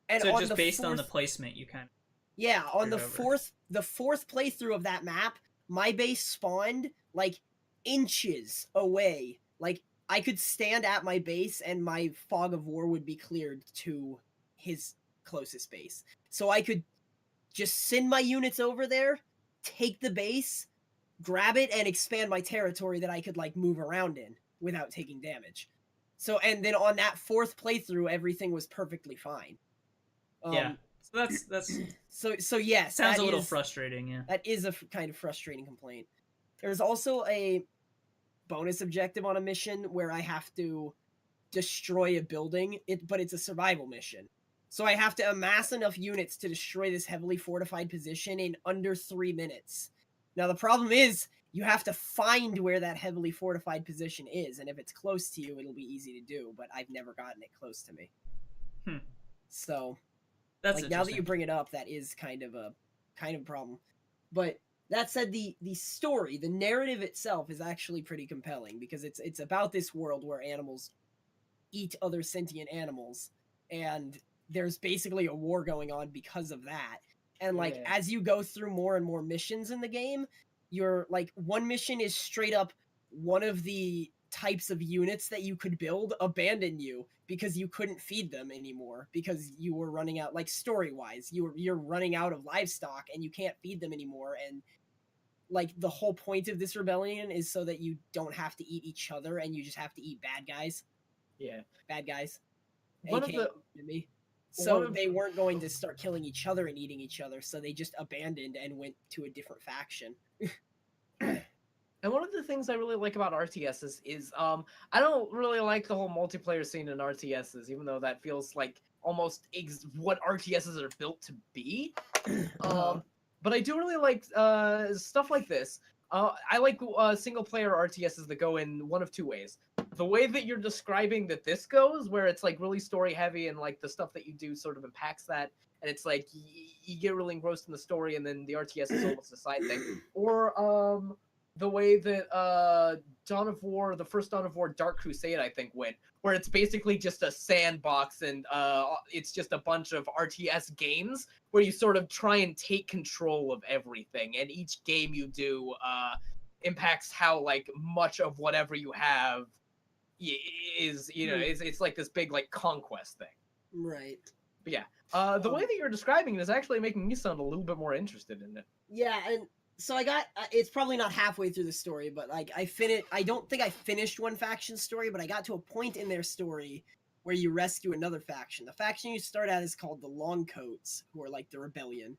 and so on just the based on the fourth- placement, you kind of yeah, on the over. fourth playthrough of that map, my base spawned like inches away. Like I could stand at my base and my fog of war would be cleared to his closest base. So I could just send my units over there, take the base, grab it, and expand my territory that I could like move around in without taking damage. So, and then on that 4th playthrough, everything was perfectly fine. Yeah. So that's So yes, sounds that a little is- frustrating. Yeah. That is a kind of frustrating complaint. There's also a bonus objective on a mission where I have to destroy a building, but it's a survival mission. So I have to amass enough units to destroy this heavily fortified position in under 3 minutes. Now the problem is you have to find where that heavily fortified position is, and if it's close to you, it'll be easy to do, but I've never gotten it close to me. So That's like now that you bring it up, that is kind of a problem. But that said, the story, the narrative itself is actually pretty compelling because it's about this world where animals eat other sentient animals, and there's basically a war going on because of that. And like Yeah. as you go through more and more missions in the game, you're like one mission is straight up one of the types of units that you could build abandon you because you couldn't feed them anymore because you were running out, like story-wise, you're running out of livestock and you can't feed them anymore. And like the whole point of this rebellion is so that you don't have to eat each other and you just have to eat bad guys. Yeah. Bad guys. One of AKA the enemy. So one of- they weren't going to start killing each other and eating each other, so they just abandoned and went to a different faction. And one of the things I really like about RTSs is I don't really like the whole multiplayer scene in RTSs, even though that feels like almost what RTSs are built to be. But I do really like stuff like this. I like single player RTSs that go in one of two ways. The way that you're describing that this goes, where it's like really story heavy and like the stuff that you do sort of impacts that, and it's like you get really engrossed in the story, and then the RTS is almost a side thing. Or the way that Dawn of War, the first Dawn of War Dark Crusade, I think went, where it's basically just a sandbox and it's just a bunch of RTS games where you sort of try and take control of everything, and each game you do impacts how like much of whatever you have is, you know, it's like this big like conquest thing. Right. But yeah, the way that you're describing it is actually making me sound a little bit more interested in it. Yeah, and so I got it's probably not halfway through the story, but like I don't think I finished one faction story, but I got to a point in their story where you rescue another faction. The faction you start at is called the Longcoats, who are like the rebellion.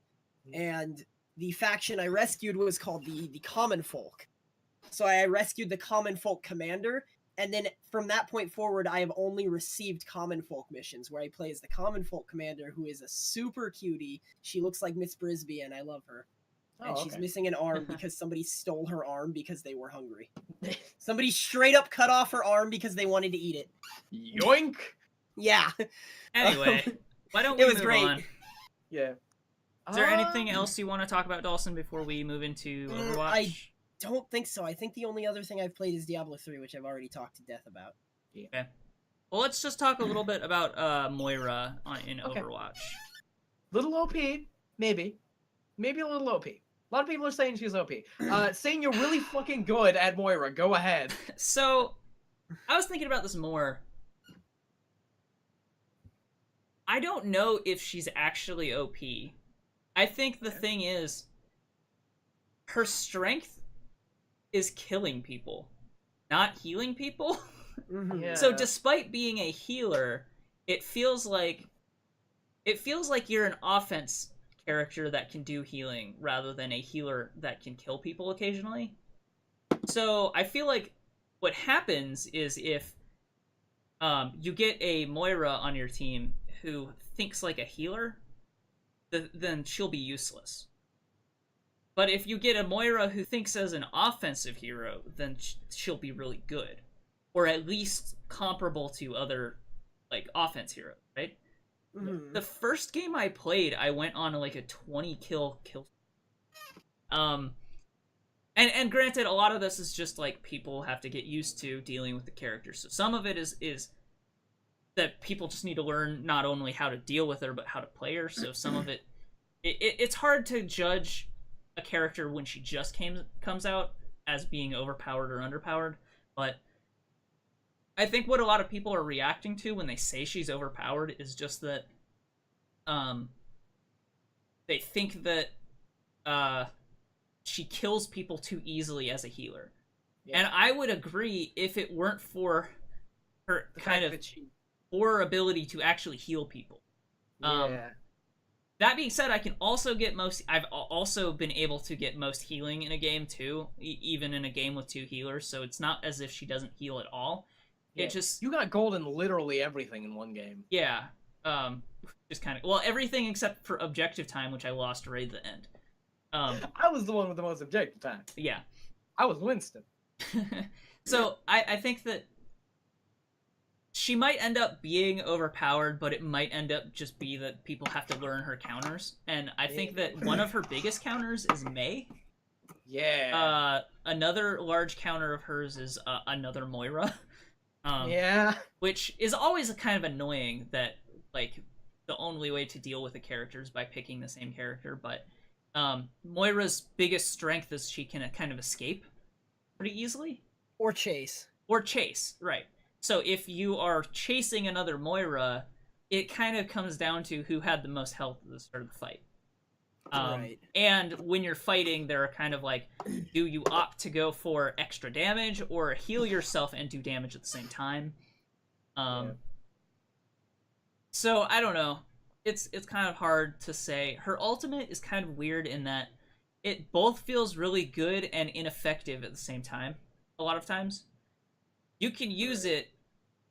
And the faction I rescued was called the Common Folk. So I rescued the Common Folk commander, and then from that point forward, I have only received Common Folk missions where I play as the Common Folk commander, who is a super cutie. She looks like Miss Brisby, and I love her. And she's missing an arm because somebody stole her arm because they were hungry. Somebody straight up cut off her arm because they wanted to eat it. Yoink! Yeah. Anyway, why don't we It was move great. on? Yeah. Is there anything else you want to talk about, Dalsson, before we move into Overwatch? I don't think so. I think the only other thing I've played is Diablo 3, which I've already talked to death about. Okay. Well, let's just talk a little bit about Moira in Okay. Overwatch. Little OP, maybe. Maybe a little OP. A lot of people are saying she's OP. Saying you're really fucking good at Moira. Go ahead. So, I was thinking about this more. I don't know if she's actually OP. I think the thing is, her strength is killing people, not healing people. Yeah. So despite being a healer, it feels like you're an offense character that can do healing rather than a healer that can kill people occasionally. So I feel like what happens is if you get a Moira on your team who thinks like a healer, then she'll be useless. But if you get a Moira who thinks as an offensive hero, then she'll be really good. Or at least comparable to other, like, offense heroes, right? Mhm. The first game I played, I went on, like, a 20 kill. And granted, a lot of this is just, like, people have to get used to dealing with the characters. So some of it is that people just need to learn not only how to deal with her, but how to play her. So some of it's hard to judge a character when she just comes out as being overpowered or underpowered, but I think what a lot of people are reacting to when they say she's overpowered is just that they think that she kills people too easily as a healer. Yeah. And I would agree if it weren't for her kind of poor ability to actually heal people. Yeah. That being said, I've also been able to get most healing in a game too, even in a game with 2 healers, so it's not as if she doesn't heal at all. Yeah. It just... You got gold in literally everything in one game. Yeah. Just kind of... Well, everything except for objective time, which I lost right at the end. I was the one with the most objective time. Yeah. I was Winston. So, I think that she might end up being overpowered, but it might end up just be that people have to learn her counters. And I think that one of her biggest counters is Mei. Yeah. Another large counter of hers is another Moira. Yeah. Which is always kind of annoying that, like, the only way to deal with a character is by picking the same character. But Moira's biggest strength is she can kind of escape pretty easily. Or chase. Or chase, right. So if you are chasing another Moira, it kind of comes down to who had the most health at the start of the fight. Right. And when you're fighting, they're kind of like, do you opt to go for extra damage or heal yourself and do damage at the same time? So, I don't know. It's kind of hard to say. Her ultimate is kind of weird in that it both feels really good and ineffective at the same time, a lot of times. You can use it,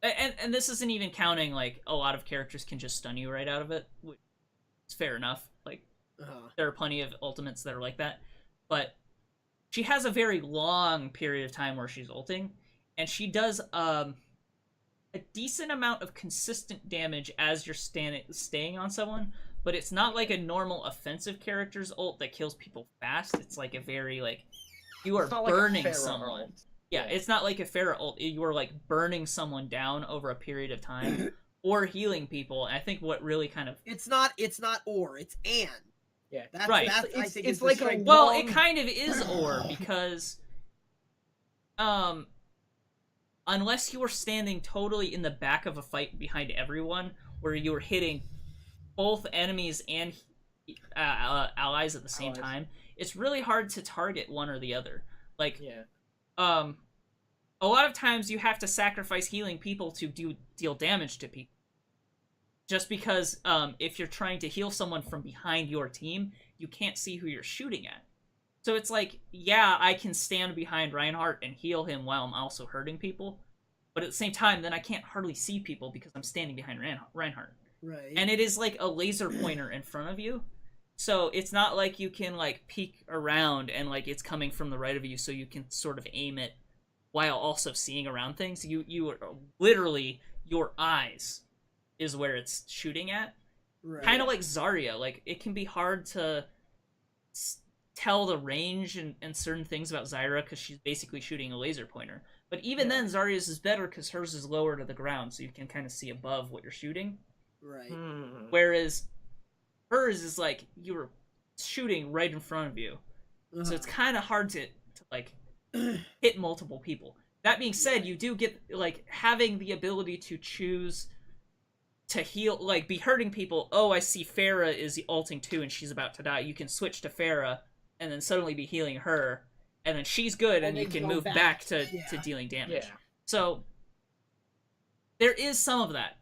and this isn't even counting, like, a lot of characters can just stun you right out of it, which is fair enough. Like, there are plenty of ultimates that are like that, but she has a very long period of time where she's ulting, and she does a decent amount of consistent damage as you're staying on someone, but it's not like a normal offensive character's ult that kills people fast. It's like a very, like, you are burning someone. Yeah, it's not like a Pharah ult. You are, like, burning someone down over a period of time, or healing people. And I think what really kind of... It's not or, it's and. Yeah, that's, right. It's like a long... Well, it kind of is or, because... unless you are standing totally in the back of a fight behind everyone, where you are hitting both enemies and allies at the same time, it's really hard to target one or the other. Like, a lot of times you have to sacrifice healing people to deal damage to people. Just because if you're trying to heal someone from behind your team, you can't see who you're shooting at. So it's like, yeah, I can stand behind Reinhardt and heal him while I'm also hurting people. But at the same time, then I can't hardly see people because I'm standing behind Reinhardt. Right. And it is like a laser pointer in front of you. So it's not like you can, like, peek around and, like, it's coming from the right of you so you can sort of aim it while also seeing around things. You are literally, your eyes is where it's shooting at. Right. Kind of like Zarya. Like, it can be hard to tell the range and certain things about Zyra because she's basically shooting a laser pointer. But even then, Zarya's is better because hers is lower to the ground, so you can kind of see above what you're shooting. Right. Whereas hers is like, you're shooting right in front of you. So it's kind of hard to like hit multiple people. That being said, you do get like having the ability to choose to heal, like be hurting people. Oh, I see Farah is ulting too, and she's about to die. You can switch to Farah, and then suddenly be healing her, and then she's good, and you can move back to dealing damage. Yeah. So there is some of that,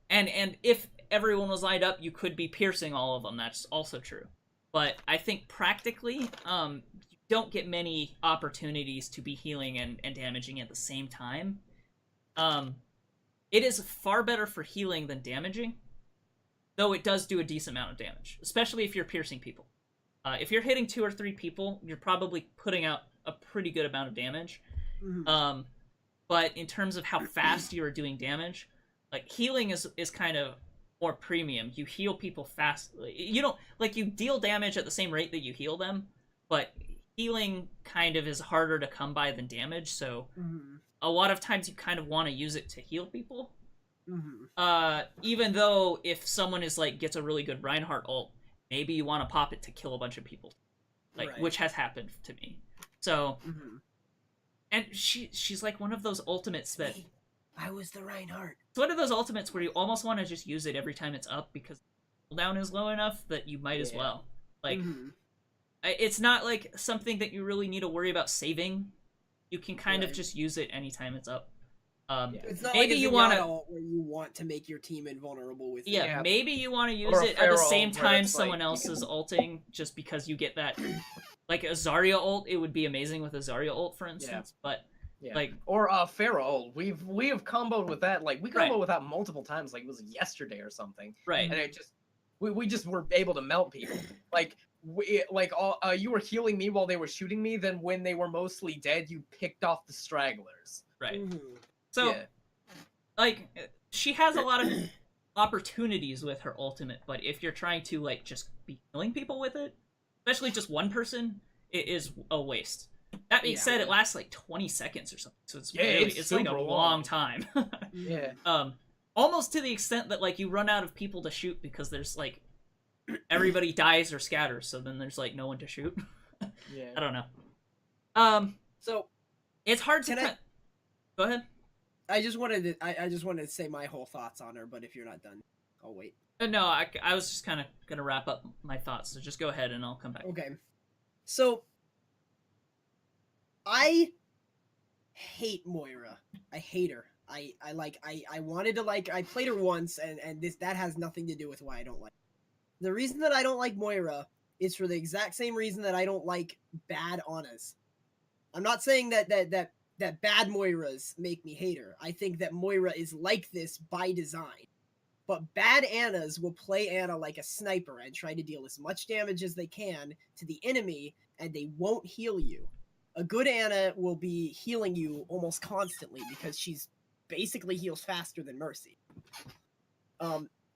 and if everyone was lined up, you could be piercing all of them. That's also true. But I think practically, you don't get many opportunities to be healing and damaging at the same time. It is far better for healing than damaging, though it does do a decent amount of damage, especially if you're piercing people. If you're hitting 2 or 3 people, you're probably putting out a pretty good amount of damage. But in terms of how fast you are doing damage, like healing is kind of more premium. You heal people fast. You don't like you deal damage at the same rate that you heal them, but healing kind of is harder to come by than damage. So a lot of times you kind of want to use it to heal people. Even though if someone is like gets a really good Reinhardt ult, maybe you want to pop it to kill a bunch of people, like which has happened to me. So, and she's like one of those ultimates that. I was the Reinhardt. It's one of those ultimates where you almost want to just use it every time it's up because the cooldown is low enough that you might as well. Like, it's not like something that you really need to worry about saving. You can kind of just use it anytime it's up. It's not maybe like you want to where you want to make your team invulnerable with it. Maybe you want to use it at the same time someone else is ulting, just because you get that. Like a Zarya ult, it would be amazing with a Zarya ult, for instance. But like or Pharah ult, we have comboed with that. Like we comboed with that multiple times. Like it was yesterday or something. Right. And it just we just were able to melt people. Like you were healing me while they were shooting me. Then when they were mostly dead, you picked off the stragglers. Right. So, like, she has a lot of opportunities with her ultimate, but if you're trying to, like, just be killing people with it, especially just one person, it is a waste. That being said, it lasts, like, 20 seconds or something, so it's it's like a long time. Almost to the extent that, like, you run out of people to shoot because there's, like, everybody dies or scatters, so then there's, like, no one to shoot. I don't know. So, it's hard to... Go ahead. I just wanted to say my whole thoughts on her, but if you're not done, I'll wait. No, I was just kind of gonna wrap up my thoughts, so just go ahead and I'll come back. Okay. So, I hate Moira. I hate her. I wanted to like. I played her once, and that has nothing to do with why I don't like her. The reason that I don't like Moira is for the exact same reason that I don't like bad Annas. I'm not saying that bad Moiras make me hate her. I think that Moira is like this by design. But bad Annas will play Anna like a sniper and try to deal as much damage as they can to the enemy, and they won't heal you. A good Anna will be healing you almost constantly because she's basically heals faster than Mercy.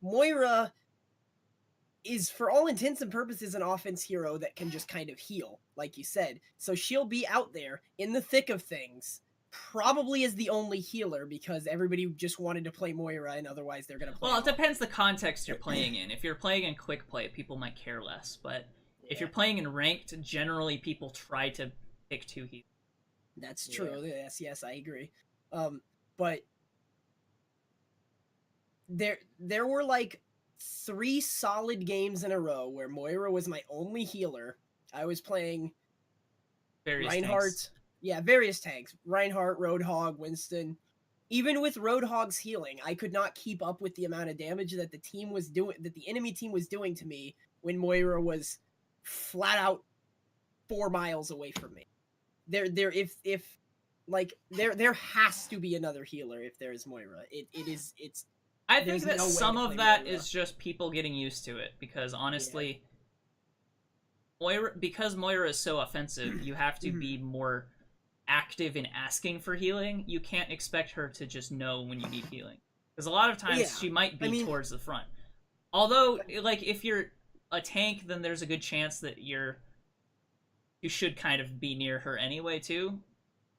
Moira is, for all intents and purposes, an offense hero that can just kind of heal, like you said. So she'll be out there in the thick of things, probably as the only healer, because everybody just wanted to play Moira, and otherwise they're going to play. Well, it depends the context you're playing in. If you're playing in quick play, people might care less. But if you're playing in ranked, generally people try to pick 2 healers. That's true. Yes, I agree. But there were like 3 solid games in a row where Moira was my only healer. I was playing various Reinhardt. Tanks. Yeah, various tanks. Reinhardt, Roadhog, Winston. Even with Roadhog's healing, I could not keep up with the amount of damage that the enemy team was doing to me when Moira was flat out 4 miles away from me. There has to be another healer if there is Moira. I think that some of that is just people getting used to it, because honestly, Moira is so offensive, you have to be more active in asking for healing. You can't expect her to just know when you need healing, because a lot of times she might be towards the front. Although, like, if you're a tank, then there's a good chance that you should kind of be near her anyway too.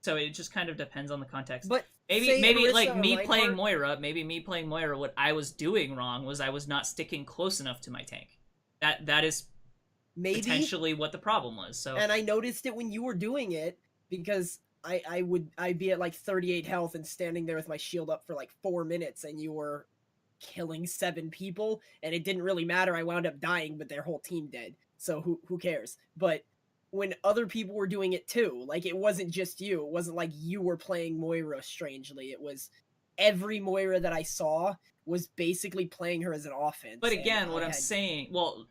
So it just kind of depends on the context. But maybe like me playing Moira, what I was doing wrong was I was not sticking close enough to my tank. That is maybe potentially what the problem was. So and I noticed it when you were doing it because I'd be at like 38 health and standing there with my shield up for like 4 minutes and you were killing 7 people and it didn't really matter. I wound up dying, but their whole team dead. So who cares? But when other people were doing it too, like it wasn't just you. It wasn't like you were playing Moira strangely. It was every Moira that I saw was basically playing her as an offense. but and again, what I I'm had- saying, well,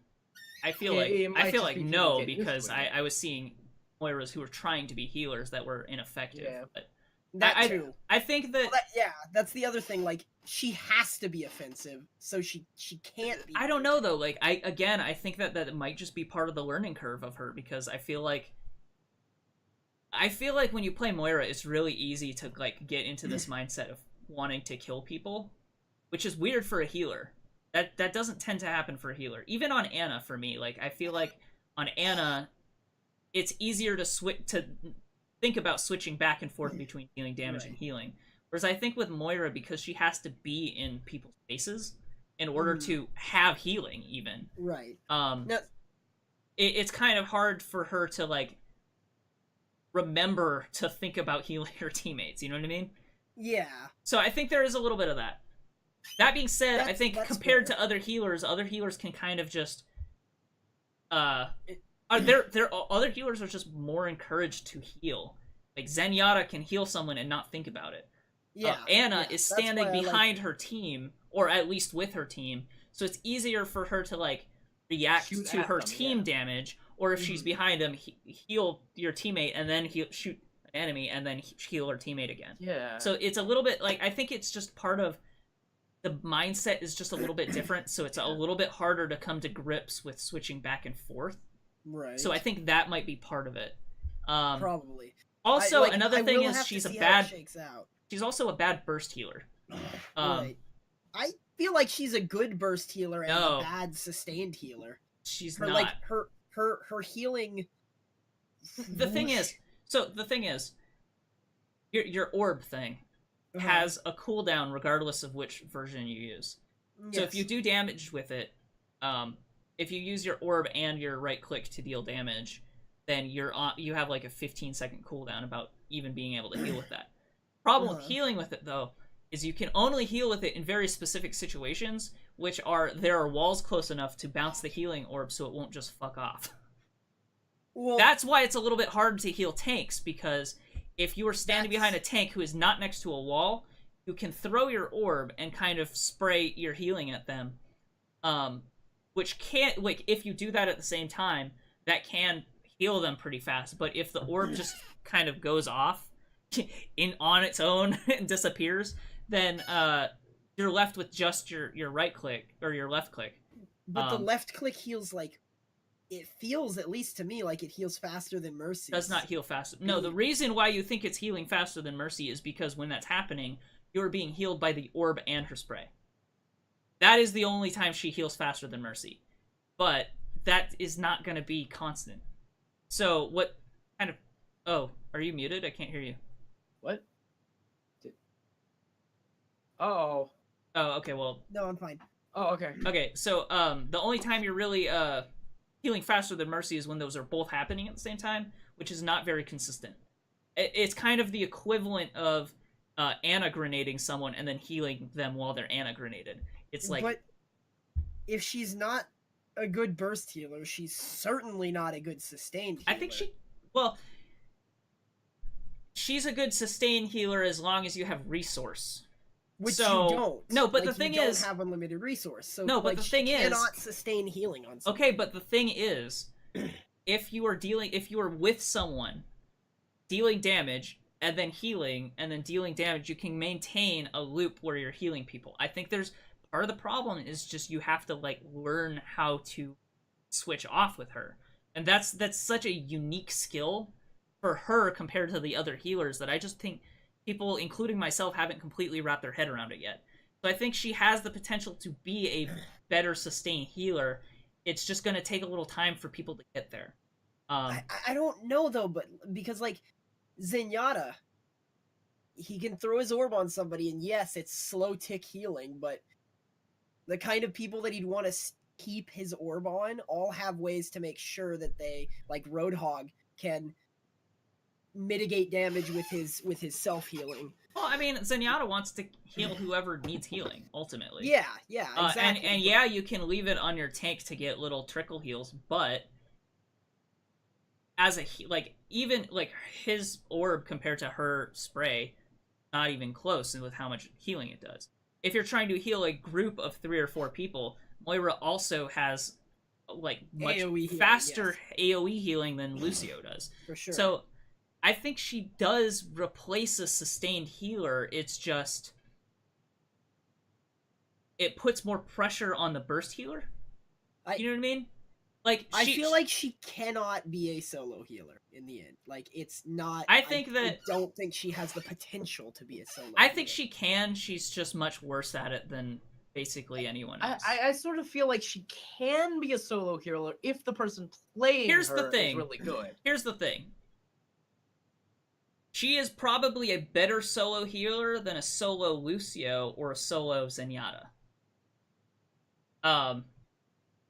I feel Yeah, like it might I feel just like be people no, getting used because to it. I was seeing Moiras who were trying to be healers that were ineffective. Yeah. But that too. I think that Well, yeah, that's the other thing. Like she has to be offensive, so she can't be. I don't know though. Like I think that it might just be part of the learning curve of her, because I feel like when you play Moira, it's really easy to like get into this mindset of wanting to kill people, which is weird for a healer. That doesn't tend to happen for a healer. Even on Ana, for me, like I feel like on Ana, it's easier to think about switching back and forth between dealing damage and healing. Whereas I think with Moira, because she has to be in people's faces in order to have healing, even Right. now, it's kind of hard for her to like remember to think about healing her teammates. You know what I mean? Yeah. So I think there is a little bit of that. That being said, I think that's compared fair. to other healers can kind of just other healers are just more encouraged to heal. Like Zenyatta can heal someone and not think about it. Yeah. Ana yeah, is that's standing why I behind her team, or at least with her team, so it's easier for her to like react Shoot to at her them, team yeah. damage, or if she's behind him, heal your teammate and then shoot an enemy and then heal her teammate again. Yeah. So it's a little bit like, I think it's just part of the mindset is just a little bit different, so it's a little bit harder to come to grips with switching back and forth. Right. So I think that might be part of it. Probably. Also, another I thing will is have to she's see how it bad. shakes out. She's also a bad burst healer. Right. I feel like she's a good burst healer and No. a bad sustained healer. She's Her not. like her healing. The thing is, your orb thing has a cooldown regardless of which version you use. So if you do damage with it, if you use your orb and your right click to deal damage, then you have like a 15-second cooldown about even being able to heal with that. Problem with healing with it though is you can only heal with it in very specific situations, which are there are walls close enough to bounce the healing orb so it won't just fuck off. Well, That's why it's a little bit hard to heal tanks, because if you are standing behind a tank who is not next to a wall, you can throw your orb and kind of spray your healing at them, which can't, like, if you do that at the same time, that can heal them pretty fast. But if the orb just kind of goes off on its own and disappears, then you're left with just your right click or your left click. but the left click heals like. It feels, at least to me, like it heals faster than Mercy. Does not heal faster. No, the reason why you think it's healing faster than Mercy is because when that's happening, you're being healed by the orb and her spray. That is the only time she heals faster than Mercy. But that is not going to be constant. So what kind of... Oh, are you muted? I can't hear you. What? Oh. Oh, okay, well... No, I'm fine. Oh, okay. Okay, so the only time you're really healing faster than Mercy is when those are both happening at the same time, which is not very consistent. It's kind of the equivalent of Ana grenading someone and then healing them while they're Ana grenaded. It's like... But if she's not a good burst healer, she's certainly not a good sustained healer. I think she's a good sustained healer as long as you have resource. Which So- you don't. No, but Like, the thing you is- don't have unlimited resource. So No, but like, the she thing is- cannot sustain healing on someone. Okay, but the thing is, if you are with someone dealing damage and then healing and then dealing damage, you can maintain a loop where you're healing people. I think there's part of the problem is just you have to like learn how to switch off with her. And that's such a unique skill for her compared to the other healers that I just think people, including myself, haven't completely wrapped their head around it yet. So I think she has the potential to be a better sustained healer. It's just going to take a little time for people to get there. I don't know though, but because like Zenyatta, he can throw his orb on somebody, and yes, it's slow tick healing, but the kind of people that he'd want to keep his orb on all have ways to make sure that they, like Roadhog, can mitigate damage with his self-healing. Well, I mean, Zenyatta wants to heal whoever needs healing, ultimately. Yeah, exactly. And yeah, you can leave it on your tank to get little trickle heals, but as even his orb compared to her spray, not even close with how much healing it does. If you're trying to heal a group of 3 or 4 people, Moira also has much AoE faster AoE healing than Lucio does. For sure. So I think she does replace a sustained healer. It's just it puts more pressure on the burst healer. You know what I mean? I feel like she cannot be a solo healer in the end. Like, it's not. I don't think she has the potential to be a solo. I think she can. She's just much worse at it than basically anyone else. I sort of feel like she can be a solo healer if the person playing her is really good. Here's the thing. She is probably a better solo healer than a solo Lucio or a solo Zenyatta.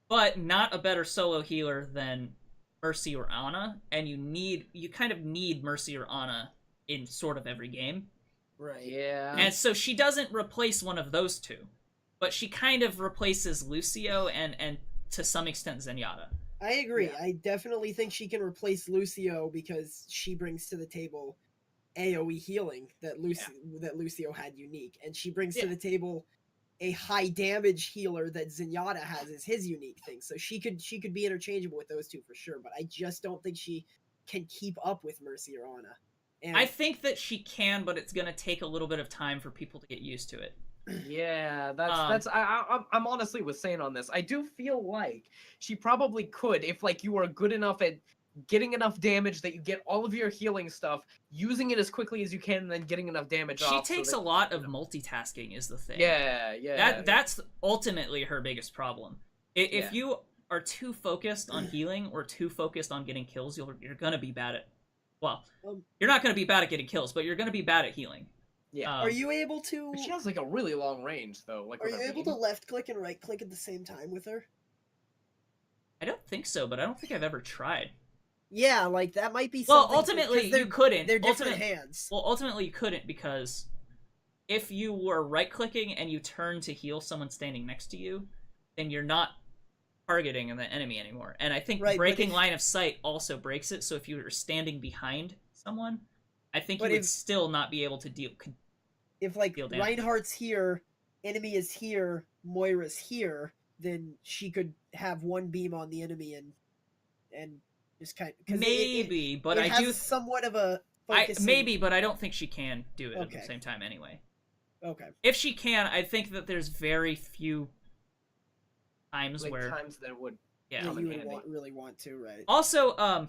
But not a better solo healer than Mercy or Ana, and you kind of need Mercy or Ana in sort of every game. Right. Yeah. And so she doesn't replace one of those two, but she kind of replaces Lucio and to some extent Zenyatta. I agree. Yeah. I definitely think she can replace Lucio because she brings to the table AoE healing that Lucio had unique, and she brings to the table a high damage healer that Zenyatta has as his unique thing. So she could be interchangeable with those two for sure, but I just don't think she can keep up with Mercy or Ana. And I think that she can, but it's going to take a little bit of time for people to get used to it. Yeah, I'm honestly with Saine on this. I do feel like she probably could if you are good enough at getting enough damage that you get all of your healing stuff, using it as quickly as you can, and then getting enough damage off. She takes a lot of multitasking is the thing. Yeah. That's ultimately her biggest problem. If you are too focused on healing or too focused on getting kills, you're going to be bad at... Well, you're not going to be bad at getting kills, but you're going to be bad at healing. Yeah. Are you able to... But she has a really long range, though. Are you able to left click and right click at the same time with her? I don't think so, but I don't think I've ever tried. Yeah, that might be something... Well, ultimately, you couldn't. They're different hands. Well, ultimately, you couldn't, because if you were right-clicking and you turn to heal someone standing next to you, then you're not targeting the enemy anymore. And I think breaking line of sight also breaks it, so if you were standing behind someone, I think you would still not be able to deal damage. Reinhardt's here, enemy is here, Moira's here, then she could have one beam on the enemy and just kind of... but I do somewhat of a but I don't think she can do it at the same time anyway. Okay. If she can, I think that there's very few times that would really want to, right? Also,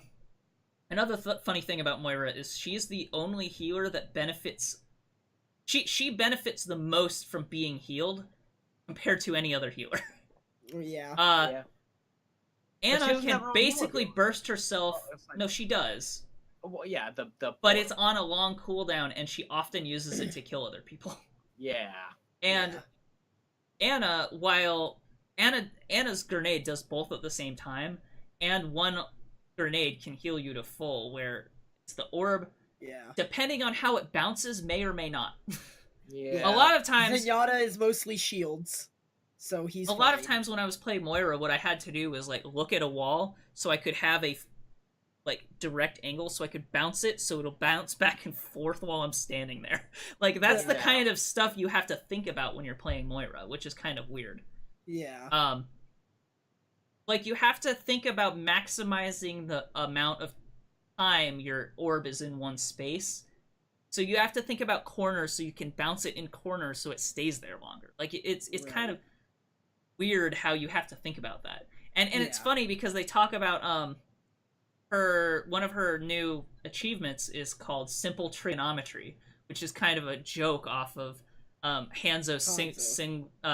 another funny thing about Moira is she's the only healer that benefits. She benefits the most from being healed compared to any other healer. Yeah. Ana can basically burst herself. No, she does. Well, yeah, but it's on a long cooldown, and she often uses it to kill other people. Yeah. And Ana, while Ana's grenade does both at the same time, and one grenade can heal you to full, where it's the orb. Yeah. Depending on how it bounces, may or may not. Yeah. A lot of times... Zenyatta is mostly shields, so he's lot of times when I was playing Moira, what I had to do was, look at a wall, so I could have a, direct angle, so I could bounce it, so it'll bounce back and forth while I'm standing there. That's the kind of stuff you have to think about when you're playing Moira, which is kind of weird. Yeah. You have to think about maximizing the amount of time your orb is in one space. So you have to think about corners so you can bounce it in corners so it stays there longer. It's kind of weird how you have to think about that. And it's funny because they talk about one of her new achievements is called Simple Trigonometry, which is kind of a joke off of Hanzo's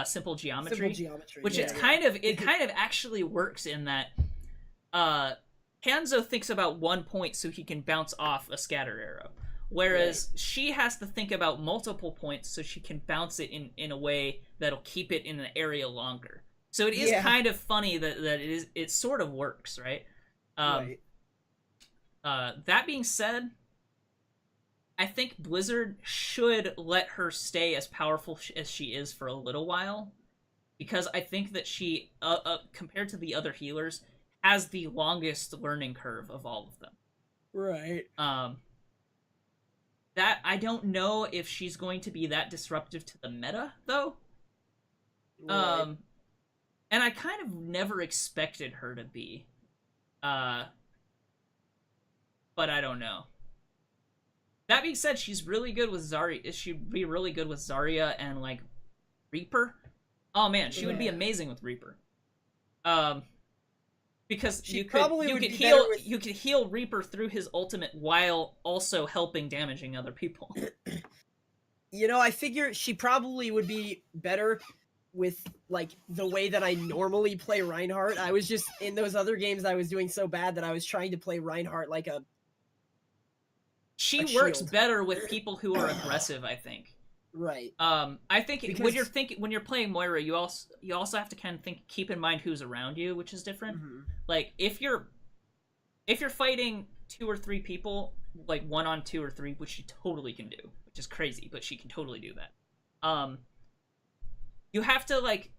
Simple Geometry, which it kind of actually works in that Hanzo thinks about one point so he can bounce off a scatter arrow, whereas she has to think about multiple points so she can bounce it in a way that'll keep it in an area longer. So it is Yeah. kind of funny that it sort of works, right? Right. That being said, I think Blizzard should let her stay as powerful as she is for a little while, because I think that she, compared to the other healers, has the longest learning curve of all of them. Right. That I don't know if she's going to be that disruptive to the meta, though. Right. And I kind of never expected her to be. But I don't know. That being said, she's really good with Zarya. She'd be really good with Zarya and, like, Reaper. Oh man, she would be Yeah. amazing with Reaper. Because She you could probably you would could be heal better with- you could heal Reaper through his ultimate while also helping damaging other people. You know, I figure she probably would be better with, like, the way that I normally play Reinhardt. I was just, in those other games, I was doing so bad that I was trying to play Reinhardt like a... She A works shield. better with people who are aggressive, I think. Right. I think Because- when you're playing Moira, you also have to kind of keep in mind who's around you, which is different. Mhm. Like if you're fighting 2 or 3 people, like 1 on 2 or 3, which she totally can do, which is crazy, but she can totally do that. You have to like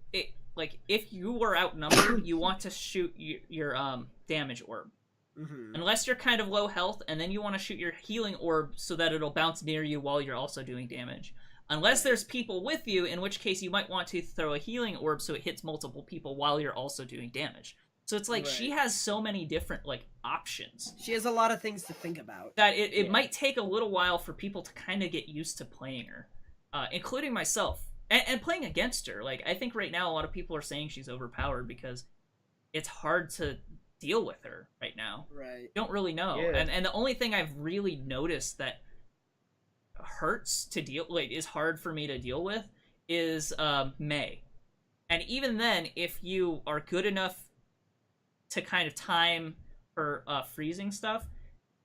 if you were outnumbered, you want to shoot your damage orb. Mhm. Unless you're kind of low health, and then you want to shoot your healing orb so that it'll bounce near you while you're also doing damage. Unless there's people with you, in which case you might want to throw a healing orb so it hits multiple people while you're also doing damage. So it's like she Right. has so many different like options She has a lot of things to think about. that it Yeah. might take a little while for people to kind of get used to playing her, including myself, and playing against her. Like I think right now a lot of people are saying she's overpowered because it's hard to deal with her right now. Right. Don't really know. Yeah. And the only thing I've really noticed that hurts to deal like is hard for me to deal with is May. And even then, if you are good enough to kind of time her freezing stuff,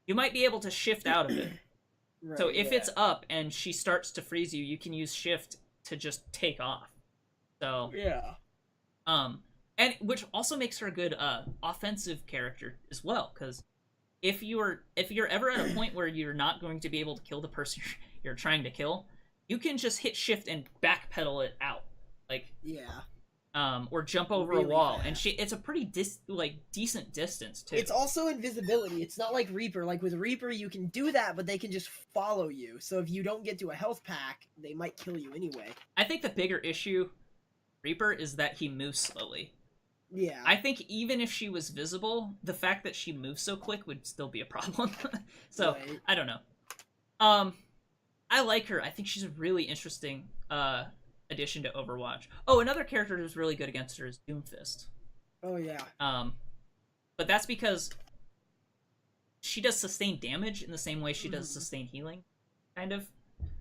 you might be able to shift out of it. Right. So if yeah. it's up and she starts to freeze you, you can use shift to just take off. So Yeah. and which also makes her a good offensive character as well, because if you're ever at a point where you're not going to be able to kill the person you're trying to kill, you can just hit shift and backpedal it out, like Yeah. or jump over Really a wall, fast. and it's a pretty decent distance too. It's also invisibility. It's not like Reaper. Like with Reaper, you can do that, but they can just follow you. So if you don't get to a health pack, they might kill you anyway. I think the bigger issue, Reaper, is that he moves slowly. Yeah. I think even if she was visible, the fact that she moves so quick would still be a problem. So Right. I don't know. I like her. I think she's a really interesting addition to Overwatch. Oh, another character who's really good against her is Doomfist. Oh yeah. But that's because she does sustained damage in the same way she does Mhm. sustained healing, kind of,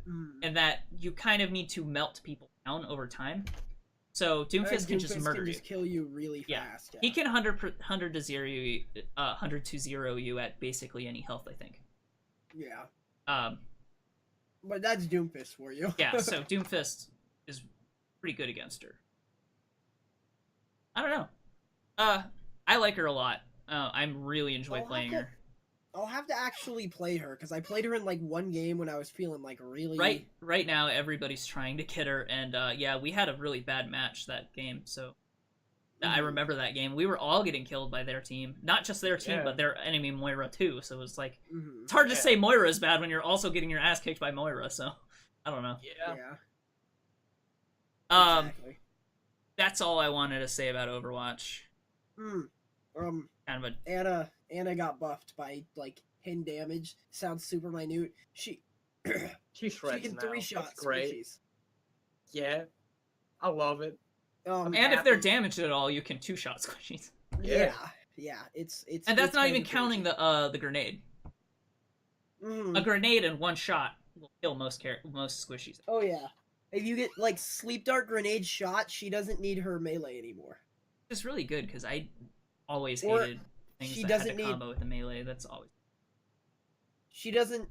Mm. and that you kind of need to melt people down over time. So Doomfist can just murder you. Just kill you really Yeah. fast. Yeah. He can 100 to 0 you at basically any health, I think. Yeah. Um, But that's Doomfist for you. yeah, so Doomfist is pretty good against her. I don't know. I like her a lot. I'm really enjoy I'll playing have to- her. I'll have to actually play her because I played her in like one game when I was feeling like really Right now, everybody's trying to get her, and yeah, we had a really bad match that game. So I Mhm. remember that game. We were all getting killed by their team, not just their team, Yeah. but their enemy Moira too. So it was like Mhm. it's hard to Yeah. say Moira is bad when you're also getting your ass kicked by Moira. So I don't know. Yeah. Yeah. Um, Exactly. that's all I wanted to say about Overwatch. Hmm. Kind of a Anna got buffed by like 10 damage. Sounds super minute. She She shreds can now. 3 That's shots. great. squishies. Yeah. I love it. Um, and if they're happy. damaged at all, you can 2-shot squishies. yeah. It's And that's it's not kinda even counting crazy. the grenade. Mhm. A grenade in one shot will kill most squishies. Oh yeah. If you get like sleep dart grenade shot, she doesn't need her melee anymore. It's really good because I always Or hated things she that had doesn't to need- combo with the melee. That's always She doesn't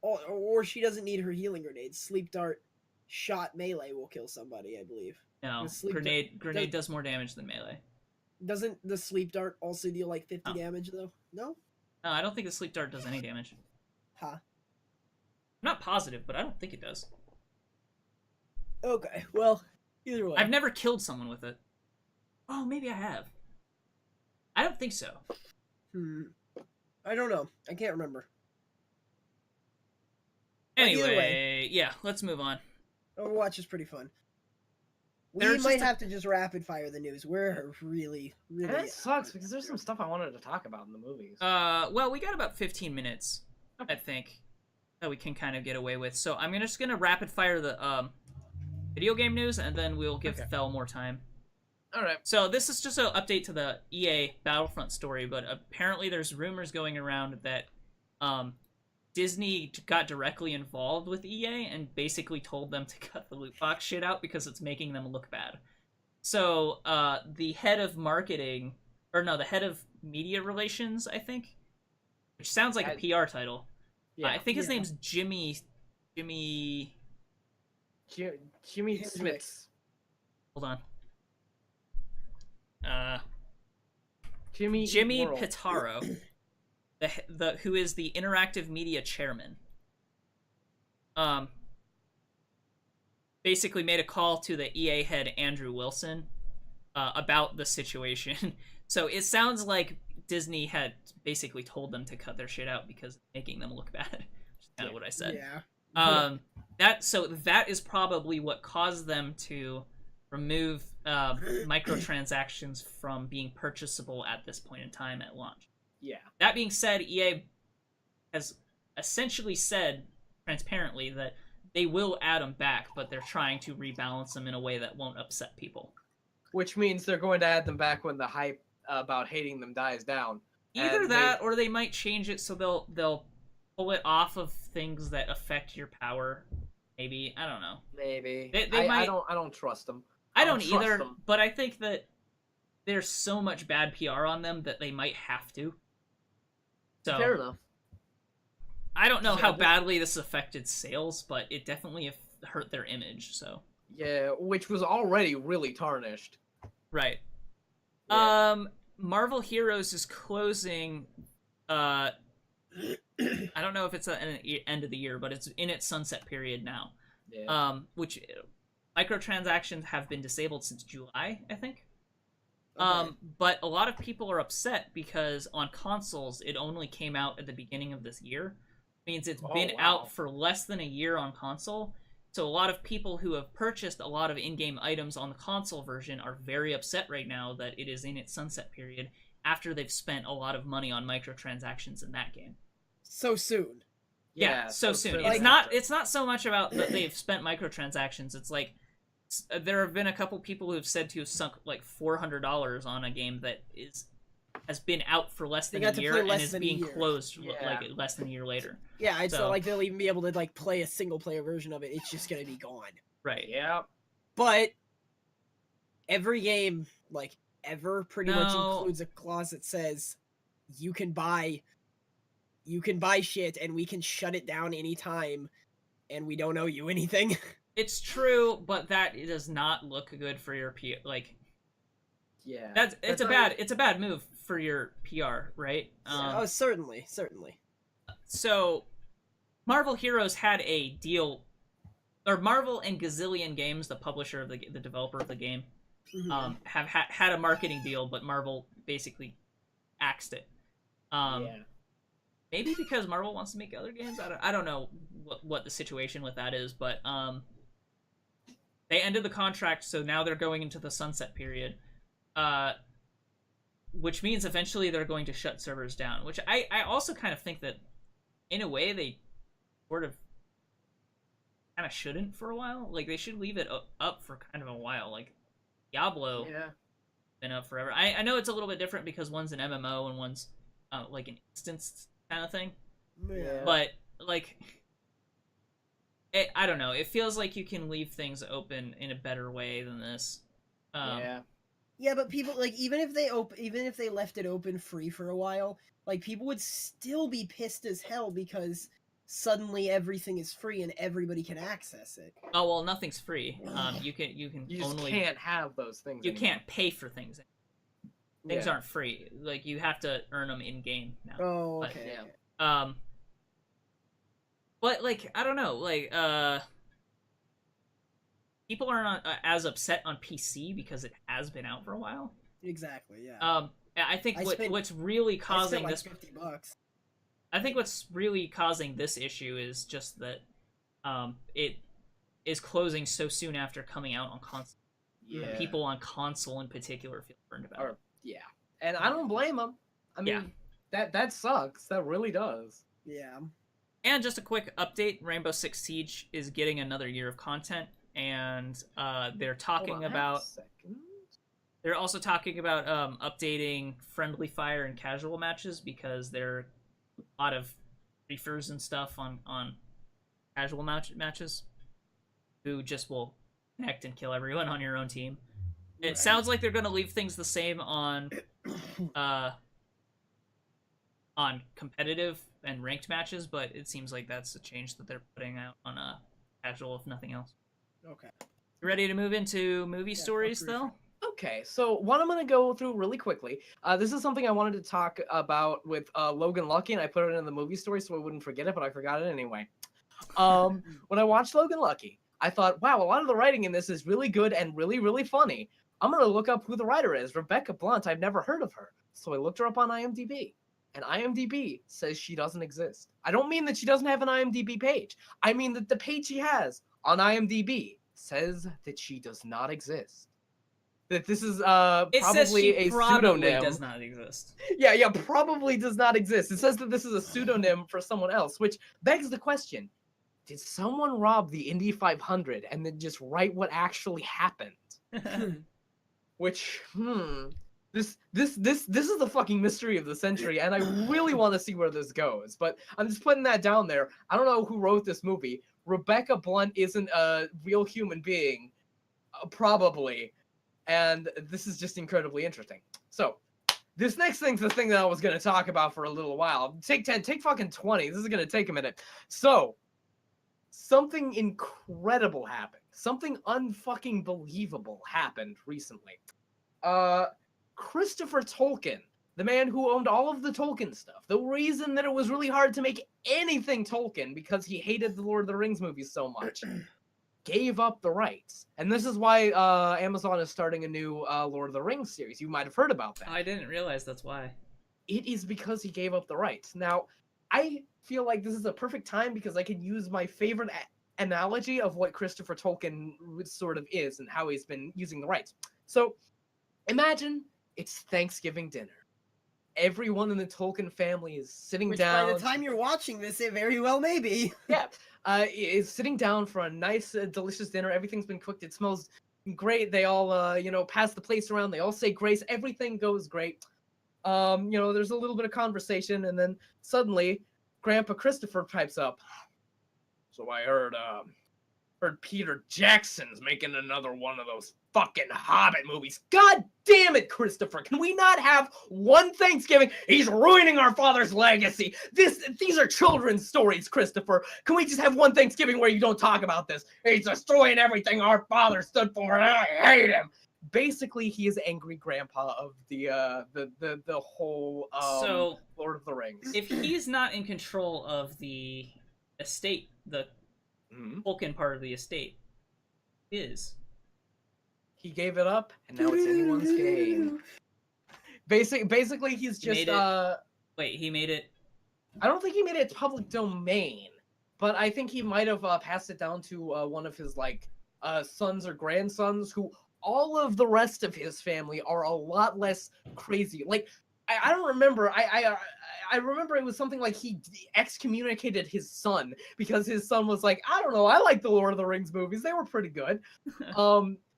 or she doesn't need her healing grenade. Sleep dart shot melee will kill somebody, I believe. No, The sleep grenade does more damage than melee. Doesn't the sleep dart also deal like 50 No. damage though? No? No, I don't think the sleep dart does any damage. Huh. I'm not positive, but I don't think it does. Okay, well, either way. I've never killed someone with it. Oh, maybe I have. I don't think so. I don't know. I can't remember. Anyway, either way. yeah, let's move on. Overwatch is pretty fun. We There's might just a- have to just rapid fire the news. We're really. And that sucks because there's some stuff I wanted to talk about in the movies. Well, we got about 15 minutes, I think, that we can kind of get away with. So I'm just gonna rapid fire the video game news, and then we'll give Thel more time. All right. So this is just an update to the EA Battlefront story, but apparently there's rumors going around that Disney got directly involved with EA and basically told them to cut the loot box shit out because it's making them look bad. So the head of marketing, or no, the head of media relations, I think, which sounds like a PR title. Yeah. I think his name's Jimmy Smits. Hold on. Jimmy Worrell. Pitaro, the who is the interactive media chairman. Basically made a call to the EA head Andrew Wilson about the situation. So it sounds like Disney had basically told them to cut their shit out because it's making them look bad. Which is kind of what I said. Yeah. That is probably what caused them to remove microtransactions from being purchasable at this point in time at launch. Yeah. That being said, EA has essentially said transparently that they will add them back, but they're trying to rebalance them in a way that won't upset people. Which means they're going to add them back when the hype about hating them dies down. Either that, or they might change it so they'll pull it off of things that affect your power. Maybe, I don't know. Maybe They might. I don't trust them. I don't trust either. them. But I think that there's so much bad PR on them that they might have to. So Fair enough. I don't know how badly this affected sales, but it definitely hurt their image. So Yeah, which was already really tarnished. right. Yeah. Marvel Heroes is closing. I don't know if it's an end of the year, but it's in its sunset period now. Yeah. Which microtransactions have been disabled since July, I think. Okay. But a lot of people are upset because on consoles it only came out at the beginning of this year. It means it's been out for less than a year on console. So a lot of people who have purchased a lot of in-game items on the console version are very upset right now that it is in its sunset period after they've spent a lot of money on microtransactions in that game. So soon. Yeah, so soon. Like, It's not so much about that they've spent microtransactions. It's like there have been a couple people who have said to have sunk like $400 on a game that has been out for less than They got a to year play and less is than a being year. closed Yeah. like less than a year later. Yeah, it's So- not like they'll even be able to like play a single player version of it. It's just gonna be gone. Right. Yeah. But every game, like ever, pretty much No. includes a clause that says you can buy shit and we can shut it down anytime and we don't owe you anything. It's true, but that does not look good for your like Yeah. it's a bad move for your PR, right? Oh, certainly. So Marvel Heroes had a deal, or Marvel and Gazillion Games, the publisher of the developer of the game, Mhm. have had a marketing deal, but Marvel basically axed it. Yeah. Maybe because Marvel wants to make other games. I don't know what the situation with that is, but they ended the contract, so now they're going into the sunset period, which means eventually they're going to shut servers down. Which I also kind of think that, in a way, they sort of kind of shouldn't for a while. Like, they should leave it up for kind of a while. Like, Diablo Yeah. been up forever. I know it's a little bit different because one's an MMO and one's like an instance kind of thing. Yeah. But like, I don't know. It feels like you can leave things open in a better way than this. Yeah. Yeah, but people like even if they left it open free for a while, like people would still be pissed as hell because suddenly everything is free and everybody can access it. Oh well, nothing's free. You can You just only can't have those things. you anymore. can't pay for things. Things Yeah. aren't free. Like you have to earn them in game now. Oh, But, okay. yeah. Okay. But like I don't know, like people aren't as upset on PC because it has been out for a while. Exactly. Yeah. I think I spent- what's really I causing spent like this $50. I think what's really causing this issue is just that it is closing so soon after coming out on console. Yeah. People on console in particular feel burned about it. Yeah. And I don't blame them. I mean, that sucks. That really does. Yeah. And just a quick update: Rainbow Six Siege is getting another year of content, and they're talking about. They're also talking about updating friendly fire and casual matches because there are a lot of reefers and stuff on casual matches who just will connect and kill everyone on your own team. It sounds like they're going to leave things the same on competitive and ranked matches, but it seems like that's a change that they're putting out on a casual, if nothing else. Okay. You ready to move into movie stories, though? Okay, so what I'm going to go through really quickly, this is something I wanted to talk about with Logan Lucky, and I put it in the movie story so I wouldn't forget it, but I forgot it anyway. When I watched Logan Lucky, I thought, wow, a lot of the writing in this is really good and really, really funny. I'm going to look up who the writer is. Rebecca Blunt, I've never heard of her. So I looked her up on IMDb. And IMDb says she doesn't exist. I don't mean that she doesn't have an IMDb page. I mean that the page she has on IMDb says that she does not exist. That this is It says probably she a probably pseudonym. does not exist. Yeah, probably does not exist. It says that this is a pseudonym for someone else, which begs the question: did someone rob the Indy 500 and then just write what actually happened? Which, this is the fucking mystery of the century, and I really want to see where this goes. But I'm just putting that down there. I don't know who wrote this movie. Rebecca Blunt isn't a real human being, probably, and this is just incredibly interesting. So, this next thing's the thing that I was going to talk about for a little while. Take 10, take fucking 20. This is going to take a minute. So, something incredible happened. Something unfucking believable happened recently. Christopher Tolkien, the man who owned all of the Tolkien stuff, the reason that it was really hard to make anything Tolkien because he hated the Lord of the Rings movies so much, gave up the rights. And this is why Amazon is starting a new Lord of the Rings series. You might have heard about that. I didn't realize that's why. It is because he gave up the rights. Now, I feel like this is a perfect time because I can use my favorite analogy of what Christopher Tolkien sort of is and how he's been using the rights. So, imagine it's Thanksgiving dinner. Everyone in the Tolkien family is sitting down. By the time you're watching this, it very well may be. Yeah, is sitting down for a nice, delicious dinner. Everything's been cooked. It smells great. They all, pass the plates around. They all say grace. Everything goes great. There's a little bit of conversation, and then suddenly, Grandpa Christopher pipes up. So I heard Peter Jackson's making another one of those fucking Hobbit movies. God damn it, Christopher! Can we not have one Thanksgiving? He's ruining our father's legacy. These are children's stories, Christopher. Can we just have one Thanksgiving where you don't talk about this? He's destroying everything our father stood for, and I hate him. Basically, he is angry grandpa of the whole So, Lord of the Rings. if he's not in control of the estate, the Tolkien part of the estate is. He gave it up, and now it's anyone's game. Basically, he's just Wait, he made it. I don't think he made it public domain, but I think he might have passed it down to one of his sons or grandsons, who all of the rest of his family are a lot less crazy. Like, I don't remember. I remember it was something like he excommunicated his son because his son was like, I don't know, I like the Lord of the Rings movies. They were pretty good.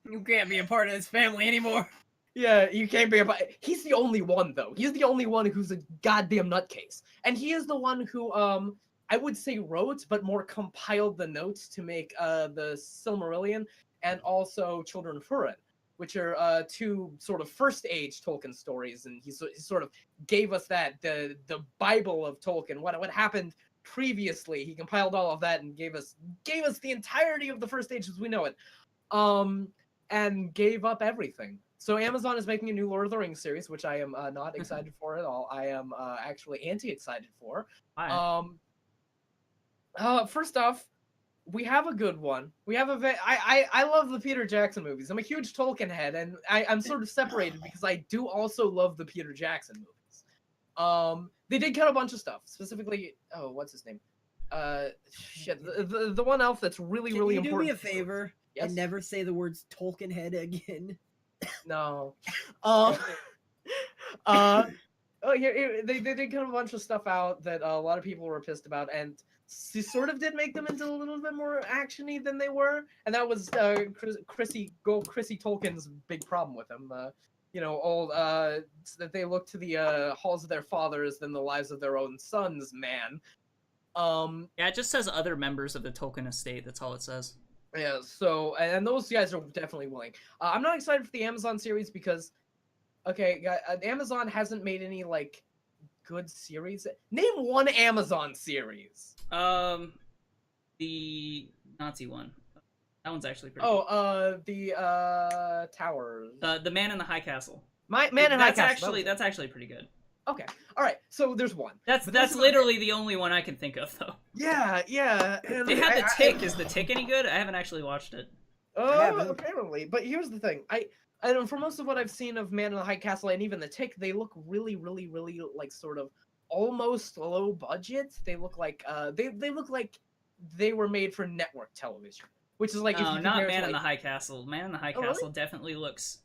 You can't be a part of this family anymore. Yeah, you can't be a part. He's the only one, though. He's the only one who's a goddamn nutcase. And he is the one who, I would say wrote, but more compiled the notes to make the Silmarillion and also Children of Húrin, which are two sort of first-age Tolkien stories, and he sort of gave us that, the Bible of Tolkien, what happened previously. He compiled all of that and gave us the entirety of the first age as we know it. And gave up everything. So Amazon is making a new Lord of the Rings series, which I am not excited for at all. I am actually anti-excited for. Why? First off, we have a good one. We have I love the Peter Jackson movies. I'm a huge Tolkien head, and I'm sort of separated because I do also love the Peter Jackson movies. They did cut a bunch of stuff, specifically. Oh, what's his name? Shit, the one elf that's really really Can you important. do me a favor Yes? and never say the words Tolkien head again? No. They did cut a bunch of stuff out that a lot of people were pissed about, and she sort of did make them into a little bit more actiony than they were, and that was Chrissy Tolkien's big problem with them. That they look to the halls of their fathers than the lives of their own sons, man. Yeah, it just says other members of the Tolkien estate. That's all it says. Yeah, so, and those guys are definitely willing. I'm not excited for the Amazon series because, okay, Amazon hasn't made any, like, good series. Name one Amazon series. The Nazi one. That one's actually pretty good. The Towers. The Man in the High Castle. Man in High Castle. That's actually pretty good. Okay, all right. So there's one. That's literally the only one I can think of, though. Yeah. And They had The Tick. Is The Tick any good? I haven't actually watched it. Apparently. But here's the thing. I don't, for most of what I've seen of Man in the High Castle and even The Tick, they look really, really, really like sort of almost low budget. They look like they look like they were made for network television, which is like No, if you not compare Man to, in the like, High Castle. Man in the High Oh, Castle really? definitely looks.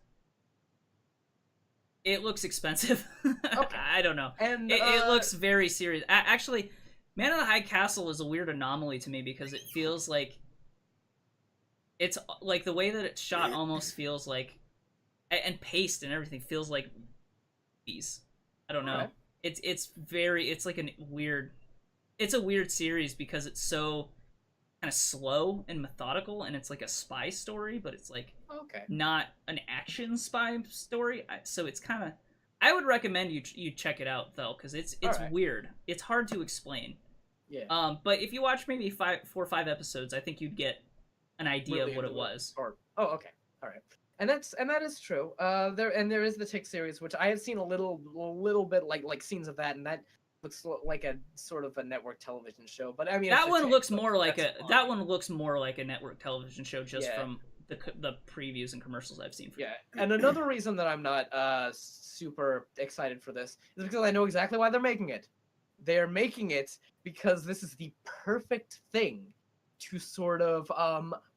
It looks expensive. Okay. I don't know. And It looks very serious. Actually, Man in the High Castle is a weird anomaly to me because it feels like it's like the way that it's shot almost feels like, and paced and everything feels like these. I don't know. Okay. It's like a weird series because it's so kind of slow and methodical, and it's like a spy story, but it's like okay. not an action spy story. So it's kind of, I would recommend you check it out though, because it's Alright. weird. It's hard to explain. Yeah. But if you watch maybe 4 or 5 episodes, I think you'd get an idea Really of what it into was. Oh, okay. All right. And that is true. There is the Tick series, which I have seen a little bit like scenes of that, and that looks like a sort of a network television show. But I mean, That it's The one Tick, looks so more like that's fine. that one looks more like a network television show just Yeah. from the previews and commercials I've seen. Yeah, and another reason that I'm not super excited for this is because I know exactly why they're making it. They're making it because this is the perfect thing to sort of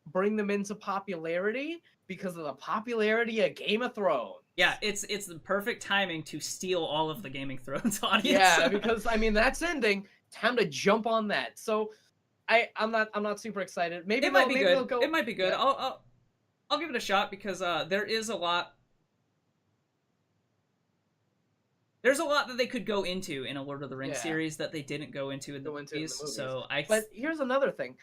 bring them into popularity because of the popularity of Game of Thrones. Yeah, it's the perfect timing to steal all of the Game of Thrones audience. Yeah, because I mean that's ending. Time to jump on that. So I'm not super excited. Maybe it might be good. Go, It might be good. Yeah. I'll give it a shot because there is a lot. There's a lot that they could go into in a Lord of the Rings Yeah. series that they didn't go into in the movies. So But here's another thing.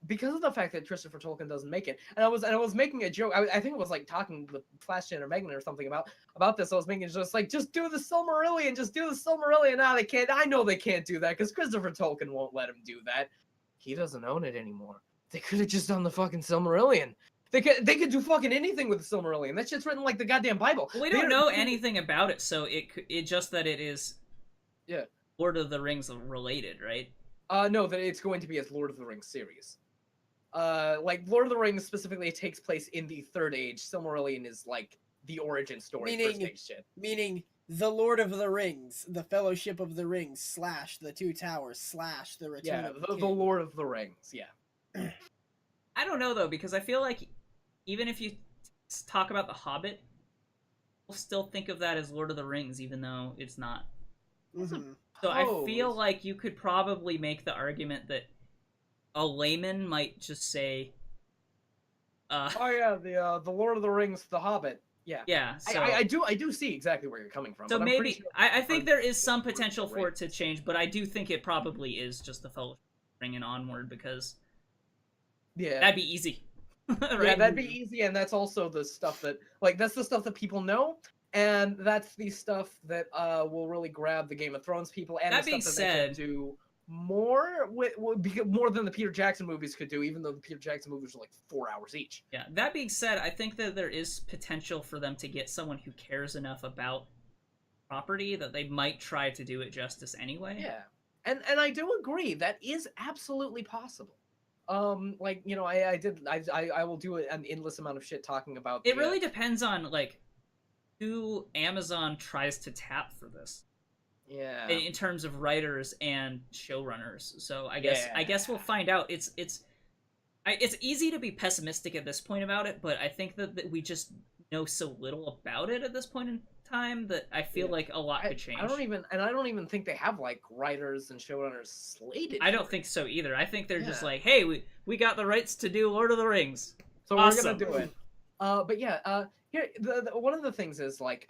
Because of the fact that Christopher Tolkien doesn't make it, and I was making a joke. I think it was like talking with Flash Jan or Megan or something about this. I was making just do the Silmarillion, just do the Silmarillion. Nah, they can't. I know they can't do that because Christopher Tolkien won't let him do that. He doesn't own it anymore. They could have just done the fucking Silmarillion. They could do fucking anything with the Silmarillion. That shit's written like the goddamn Bible. we don't know anything about it, so it just that it is. Yeah. Lord of the Rings related, right? No, that it's going to be a Lord of the Rings series. Like Lord of the Rings specifically takes place in the Third Age. Silmarillion is like the origin story. First Age shit. Meaning the Lord of the Rings, the Fellowship of the Rings / the Two Towers / the Return of the King. The Lord of the Rings. Yeah. I don't know though, because I feel like even if you talk about The Hobbit, we'll still think of that as Lord of the Rings, even though it's not. Mm-hmm. So I feel like you could probably make the argument that a layman might just say, Oh yeah, the Lord of the Rings, The Hobbit. Yeah. Yeah. So, I do see exactly where you're coming from. So but I'm pretty maybe sure I think there is some Lord of the potential for it Rings. to change, but I do think it probably is just the Fellowship Ring and onward because Yeah. that'd be easy. Yeah, Right? that'd be easy, and that's also the stuff that that's the stuff that people know, and that's the stuff that will really grab the Game of Thrones people. And That the being stuff that they said- can do more more than the Peter Jackson movies could do, even though the Peter Jackson movies are like 4 hours each. Yeah. That being said, I think that there is potential for them to get someone who cares enough about property that they might try to do it justice anyway. Yeah, and I do agree that is absolutely possible. Like, you know, I will do an endless amount of shit talking about. It really depends on like who Amazon tries to tap for this. Yeah. In terms of writers and showrunners. So I guess we'll find out. It's easy to be pessimistic at this point about it, but I think that we just know so little about it at this point in time that I feel like a lot could change. I don't even think they have like writers and showrunners slated. I don't think so either. I think they're just like, hey, we got the rights to do Lord of the Rings, so awesome. We're gonna do it. But yeah, here the one of the things is like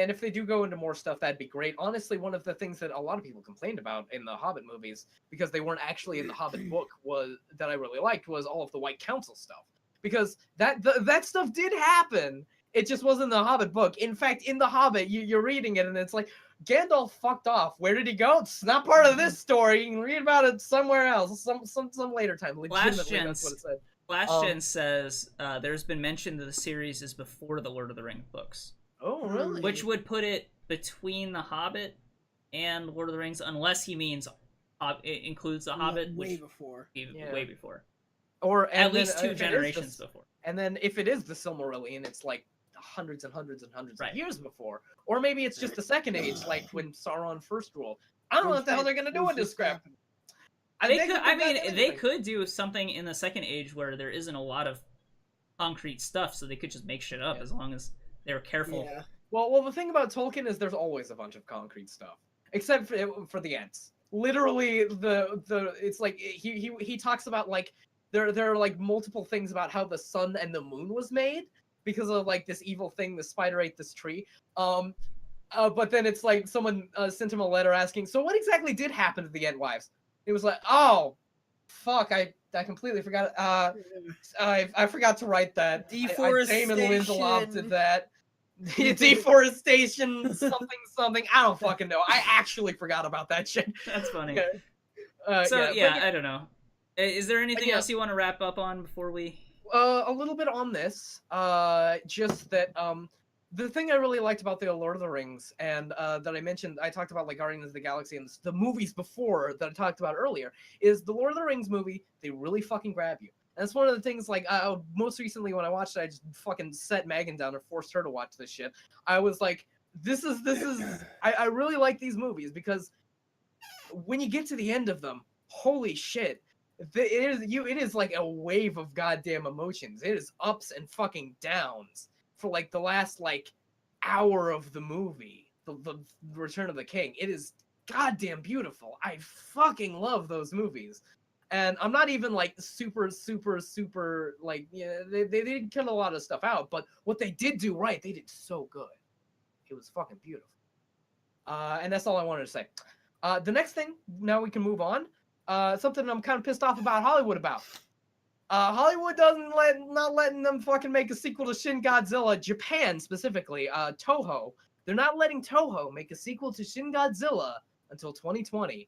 and if they do go into more stuff, that'd be great. Honestly, one of the things that a lot of people complained about in the Hobbit movies, because they weren't actually in the Hobbit book, was that I really liked was all of the White Council stuff. Because that stuff did happen. It just wasn't in the Hobbit book. In fact, in the Hobbit, you're reading it and it's like, Gandalf fucked off. Where did he go? It's not part of this story. You can read about it somewhere else, some later time. Legitimately, that's what it said. Flashgen says there's been mention that the series is before the Lord of the Rings books. Oh, really? Which would put it between The Hobbit and Lord of the Rings, unless he means it includes The Hobbit, way which before. way before. Or at least 2 generations before. And then if it is the Silmarillion, it's like hundreds and hundreds and hundreds right. of years before. Or maybe it's just the Second Age, like when Sauron first ruled. I don't know what the hell they're gonna do with this crap. They could do something in the Second Age where there isn't a lot of concrete stuff, so they could just make shit up as long as they're careful. Yeah. Well, the thing about Tolkien is there's always a bunch of concrete stuff, except for the Ents. Literally, it's like he talks about like there are like multiple things about how the sun and the moon was made because of like this evil thing. The spider ate this tree. But then it's like someone sent him a letter asking, so what exactly did happen to the Entwives? It was like, oh, fuck, I completely forgot. I forgot to write that. Deforestation. Damon Lindelof did that. Deforestation, something. I don't fucking know. I actually forgot about that shit. That's funny. Okay. I don't know. Is there anything else you want to wrap up on before we? A little bit on this. Just that the thing I really liked about the Lord of the Rings and that I mentioned, I talked about like Guardians of the Galaxy and the movies before that I talked about earlier, is the Lord of the Rings movie. They really fucking grab you. And that's one of the things, like, most recently when I watched it, I just fucking set Megan down and forced her to watch this shit. I was like, this is, I really like these movies because when you get to the end of them, holy shit, it is like a wave of goddamn emotions. It is ups and fucking downs for like the last like hour of the movie, the Return of the King. It is goddamn beautiful. I fucking love those movies. And I'm not even like super like, yeah, they did cut a lot of stuff out, but what they did do right, they did so good. It was fucking beautiful. And that's all I wanted to say. The next thing, now we can move on. Something I'm kind of pissed off about Hollywood about. Hollywood not letting them fucking make a sequel to Shin Godzilla. Japan specifically, Toho. They're not letting Toho make a sequel to Shin Godzilla until 2020.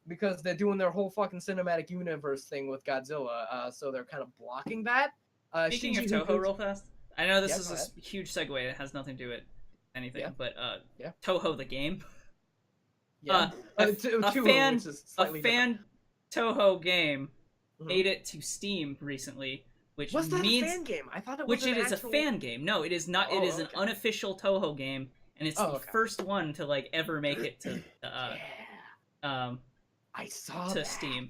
Because they're doing their whole fucking cinematic universe thing with Godzilla, so they're kind of blocking that. Speaking of Toho, real fast, I know this is a huge segue. It has nothing to do with anything, but Toho the game. Yeah, a fan Toho game made it to Steam recently, which What's that means a fan game? I thought it was a fan game. No, it is not. It is an unofficial Toho game, and it's the first one to like ever make it to. I saw to that. Steam.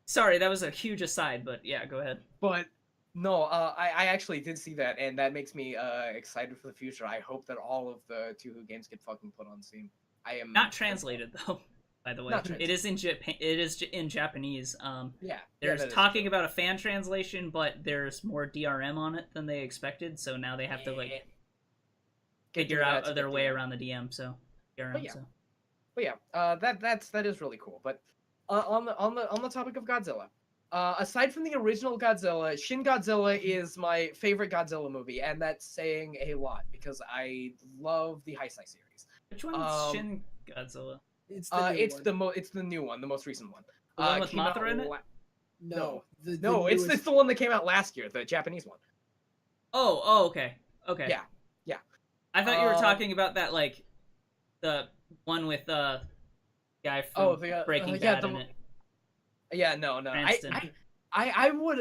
Sorry, that was a huge aside, but yeah, go ahead. But no, I actually did see that, and that makes me excited for the future. I hope that all of the Toho games get fucking put on Steam. I am not translated though. By the way, it is in Japan. It is in Japanese. There's talking about a fan translation, but there's more DRM on it than they expected. So now they have to like figure out their way around the DRM. So DRM. But yeah, that is really cool. But on the topic of Godzilla, aside from the original Godzilla, Shin Godzilla is my favorite Godzilla movie, and that's saying a lot because I love the Heisei series. Which one's Shin Godzilla? It's the new one. It's the new one, the most recent one. The one with Came out Mothra in it? No, the No, it's newest- the one that came out last year, the Japanese one. Oh, okay. Okay. Yeah. I thought you were talking about that, like, the one with guy from Breaking Bad in it. Yeah, no. Cranston. I would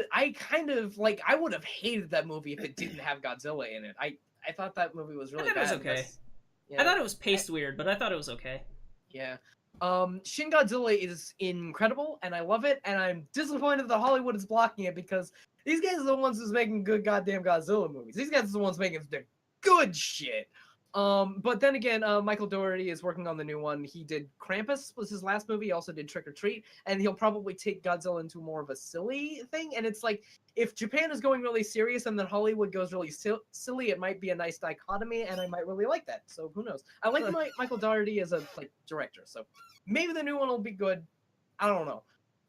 have hated that movie if it didn't have Godzilla in it. I thought that movie was really bad. I thought it was okay. Yeah. I thought it was paced weird, but I thought it was okay. Yeah. Shin Godzilla is incredible, and I love it, and I'm disappointed that Hollywood is blocking it because these guys are the ones who's making good goddamn Godzilla movies. These guys are the ones making the good shit. But then again, Michael Dougherty is working on the new one. He did Krampus, was his last movie. He also did Trick or Treat, and he'll probably take Godzilla into more of a silly thing. And it's like, if Japan is going really serious and then Hollywood goes really silly, it might be a nice dichotomy, and I might really like that. So who knows? I like Michael Dougherty as a director, so maybe the new one will be good. I don't know.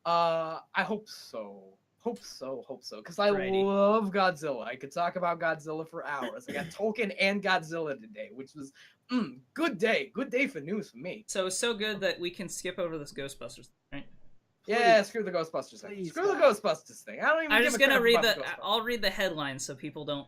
I hope so. Hope so, because I love Godzilla. I could talk about Godzilla for hours. I got Tolkien and Godzilla today, which was good day. Good day for news for me. So it's so good that we can skip over this Ghostbusters thing, right? Yeah, screw the Ghostbusters thing. Screw the Ghostbusters thing. I don't even. I'm give just a gonna crap read about the. Ghostbusters. I'll read the headline so people don't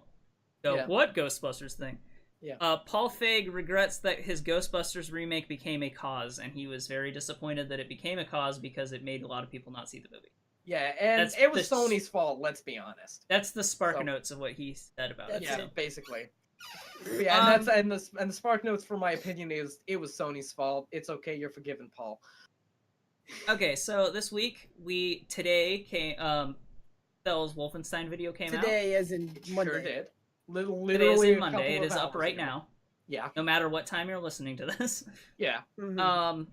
go, "What Ghostbusters thing?" Yeah. Paul Feig regrets that his Ghostbusters remake became a cause, and he was very disappointed that it became a cause because it made a lot of people not see the movie. Yeah, and it was Sony's fault. Let's be honest. That's the spark notes of what he said about it. Yeah, So. basically. Yeah, and the spark notes for my opinion is it was Sony's fault. It's okay, you're forgiven, Paul. Okay, so this week today came Thel's Wolfenstein video came out. Today, as in Monday. Sure did. Today Literally is in Monday. It is up right now. Yeah. No matter what time you're listening to this. Yeah. Mhm.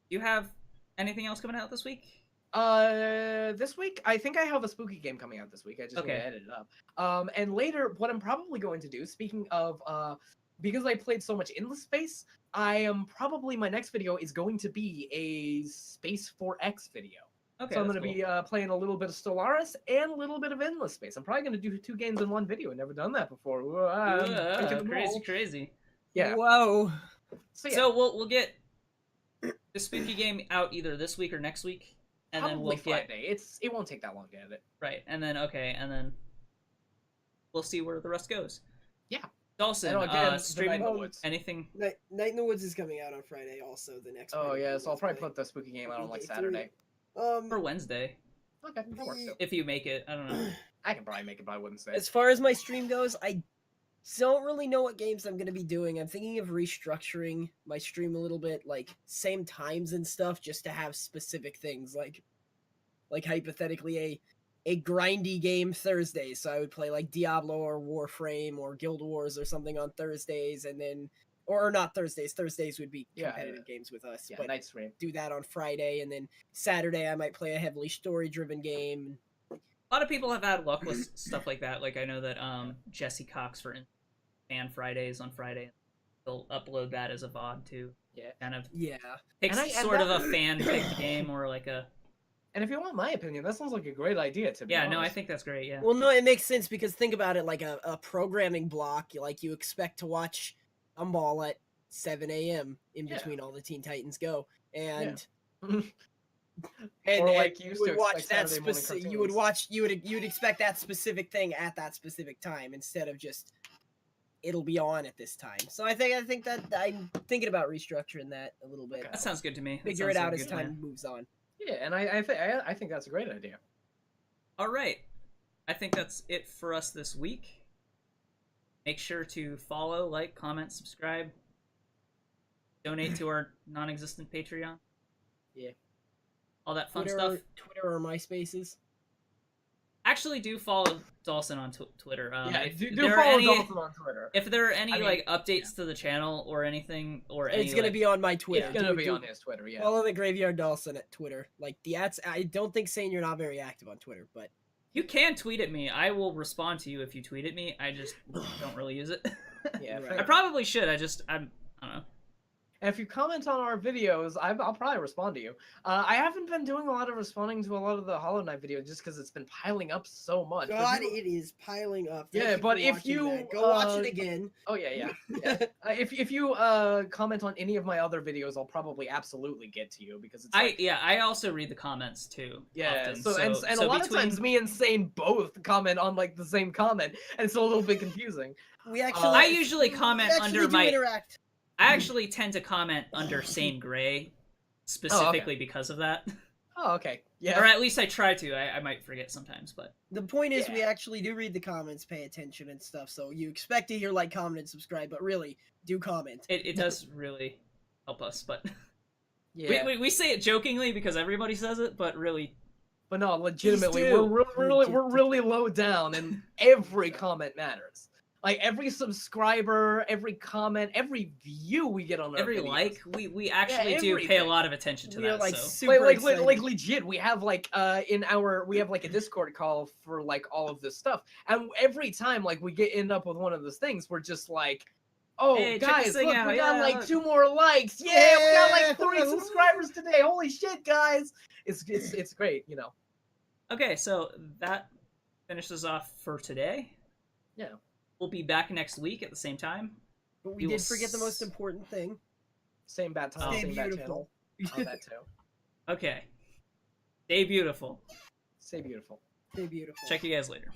You have anything else coming out this week? This week I think I have a spooky game coming out this week. I just need to edit it up. And later, what I'm probably going to do, speaking of, because I played so much Endless Space, my next video is going to be a Space 4X video. Okay, so I'm going to be playing a little bit of Stellaris and a little bit of Endless Space. I'm probably going to do 2 games in one video. I've never done that before. Crazy. Yeah. Whoa. So we'll get the spooky game out either this week or next week. And Probably then we'll Friday. It won't take that long to edit. Right, and then we'll see where the rest goes. Yeah. Dalsson, streaming Night in the Woods. anything? Night in the Woods is coming out on Friday. Also, the next. Oh Friday yeah, so I'll probably Friday. put the spooky game out on like Saturday. For Wednesday. Okay, that works too. If you make it, I don't know. I can probably make it by Wednesday. As far as my stream goes, I don't really know what games I'm gonna be doing. I'm thinking of restructuring my stream a little bit, like same times and stuff, just to have specific things, like hypothetically a grindy game Thursday. So I would play like Diablo or Warframe or Guild Wars or something on Thursdays, and then or not Thursdays. Thursdays would be competitive games with us. Yeah, but night stream. do that on Friday, and then Saturday I might play a heavily story-driven game. A lot of people have had luck with stuff like that. Like I know that Jesse Cox for Fan Fridays on Friday, they'll upload that as a VOD too. Yeah, kind of. Yeah, It's sort of a fan picked game or like a. And if you want my opinion, that sounds like a great idea to be honest. No, I think that's great. Yeah. Well, no, it makes sense because think about it, like a programming block. Like you expect to watch Gumball at 7 a.m. in between all the Teen Titans Go, and. And, or like you would watch that specific. You would expect that specific thing at that specific time instead of just it'll be on at this time. So I think that I'm thinking about restructuring that a little bit. Okay. That sounds good to me. Figure it out as time moves on. Yeah, and I think that's a great idea. All right, I think that's it for us this week. Make sure to follow, like, comment, subscribe, donate to our non-existent Patreon. Yeah. All that fun Twitter, stuff. Twitter or MySpaces. Actually, do follow Dalsson on Twitter. Do follow Dalsson on Twitter. If there are any updates to the channel or anything, or it's gonna be on my Twitter. It's gonna be on his Twitter. Yeah. Follow the Graveyard Dalsson at Twitter. Like I don't think saying you're not very active on Twitter, but you can tweet at me. I will respond to you if you tweet at me. I just don't really use it. Yeah. Right. I probably should. I don't know. And if you comment on our videos, I'll probably respond to you. I haven't been doing a lot of responding to a lot of the Hollow Knight videos just because it's been piling up so much. God, it is piling up. Thank Yeah, you but for if watching you, that. Go watch it again. Oh yeah. If you comment on any of my other videos, I'll probably absolutely get to you because it's like, I also read the comments too. yeah. Often. So a lot of times me and Saine both comment on like the same comment, and it's a little bit confusing. We actually, I usually comment under my. Interact. I actually tend to comment under Saine Grey, specifically because of that. Oh, okay. Yeah. Or at least I try to. I might forget sometimes, but the point is we actually do read the comments, pay attention and stuff. So you expect to hear like, comment, and subscribe, but really do comment. It does really help us. But yeah, we say it jokingly because everybody says it, but really. But no, legitimately, do. we're really low down, and every comment matters. Like every subscriber, every comment, every view we get on our every videos. like, we actually do pay a lot of attention to We that. are like so. super like excited. legit, we have like we have like a Discord call for like all of this stuff, and every time like we end up with one of those things, we're just like, oh hey, check guys, this thing look, out. we got like look. 2 more likes. Yeah, we got like 3 subscribers today. Holy shit, guys! It's great, you know. Okay, so that finishes off for today. Yeah. We'll be back next week at the same time. But we did forget the most important thing. Same bad time, Stay same bad beautiful. channel. On that too. Okay. Stay beautiful. Stay beautiful. Stay beautiful. Check you guys later.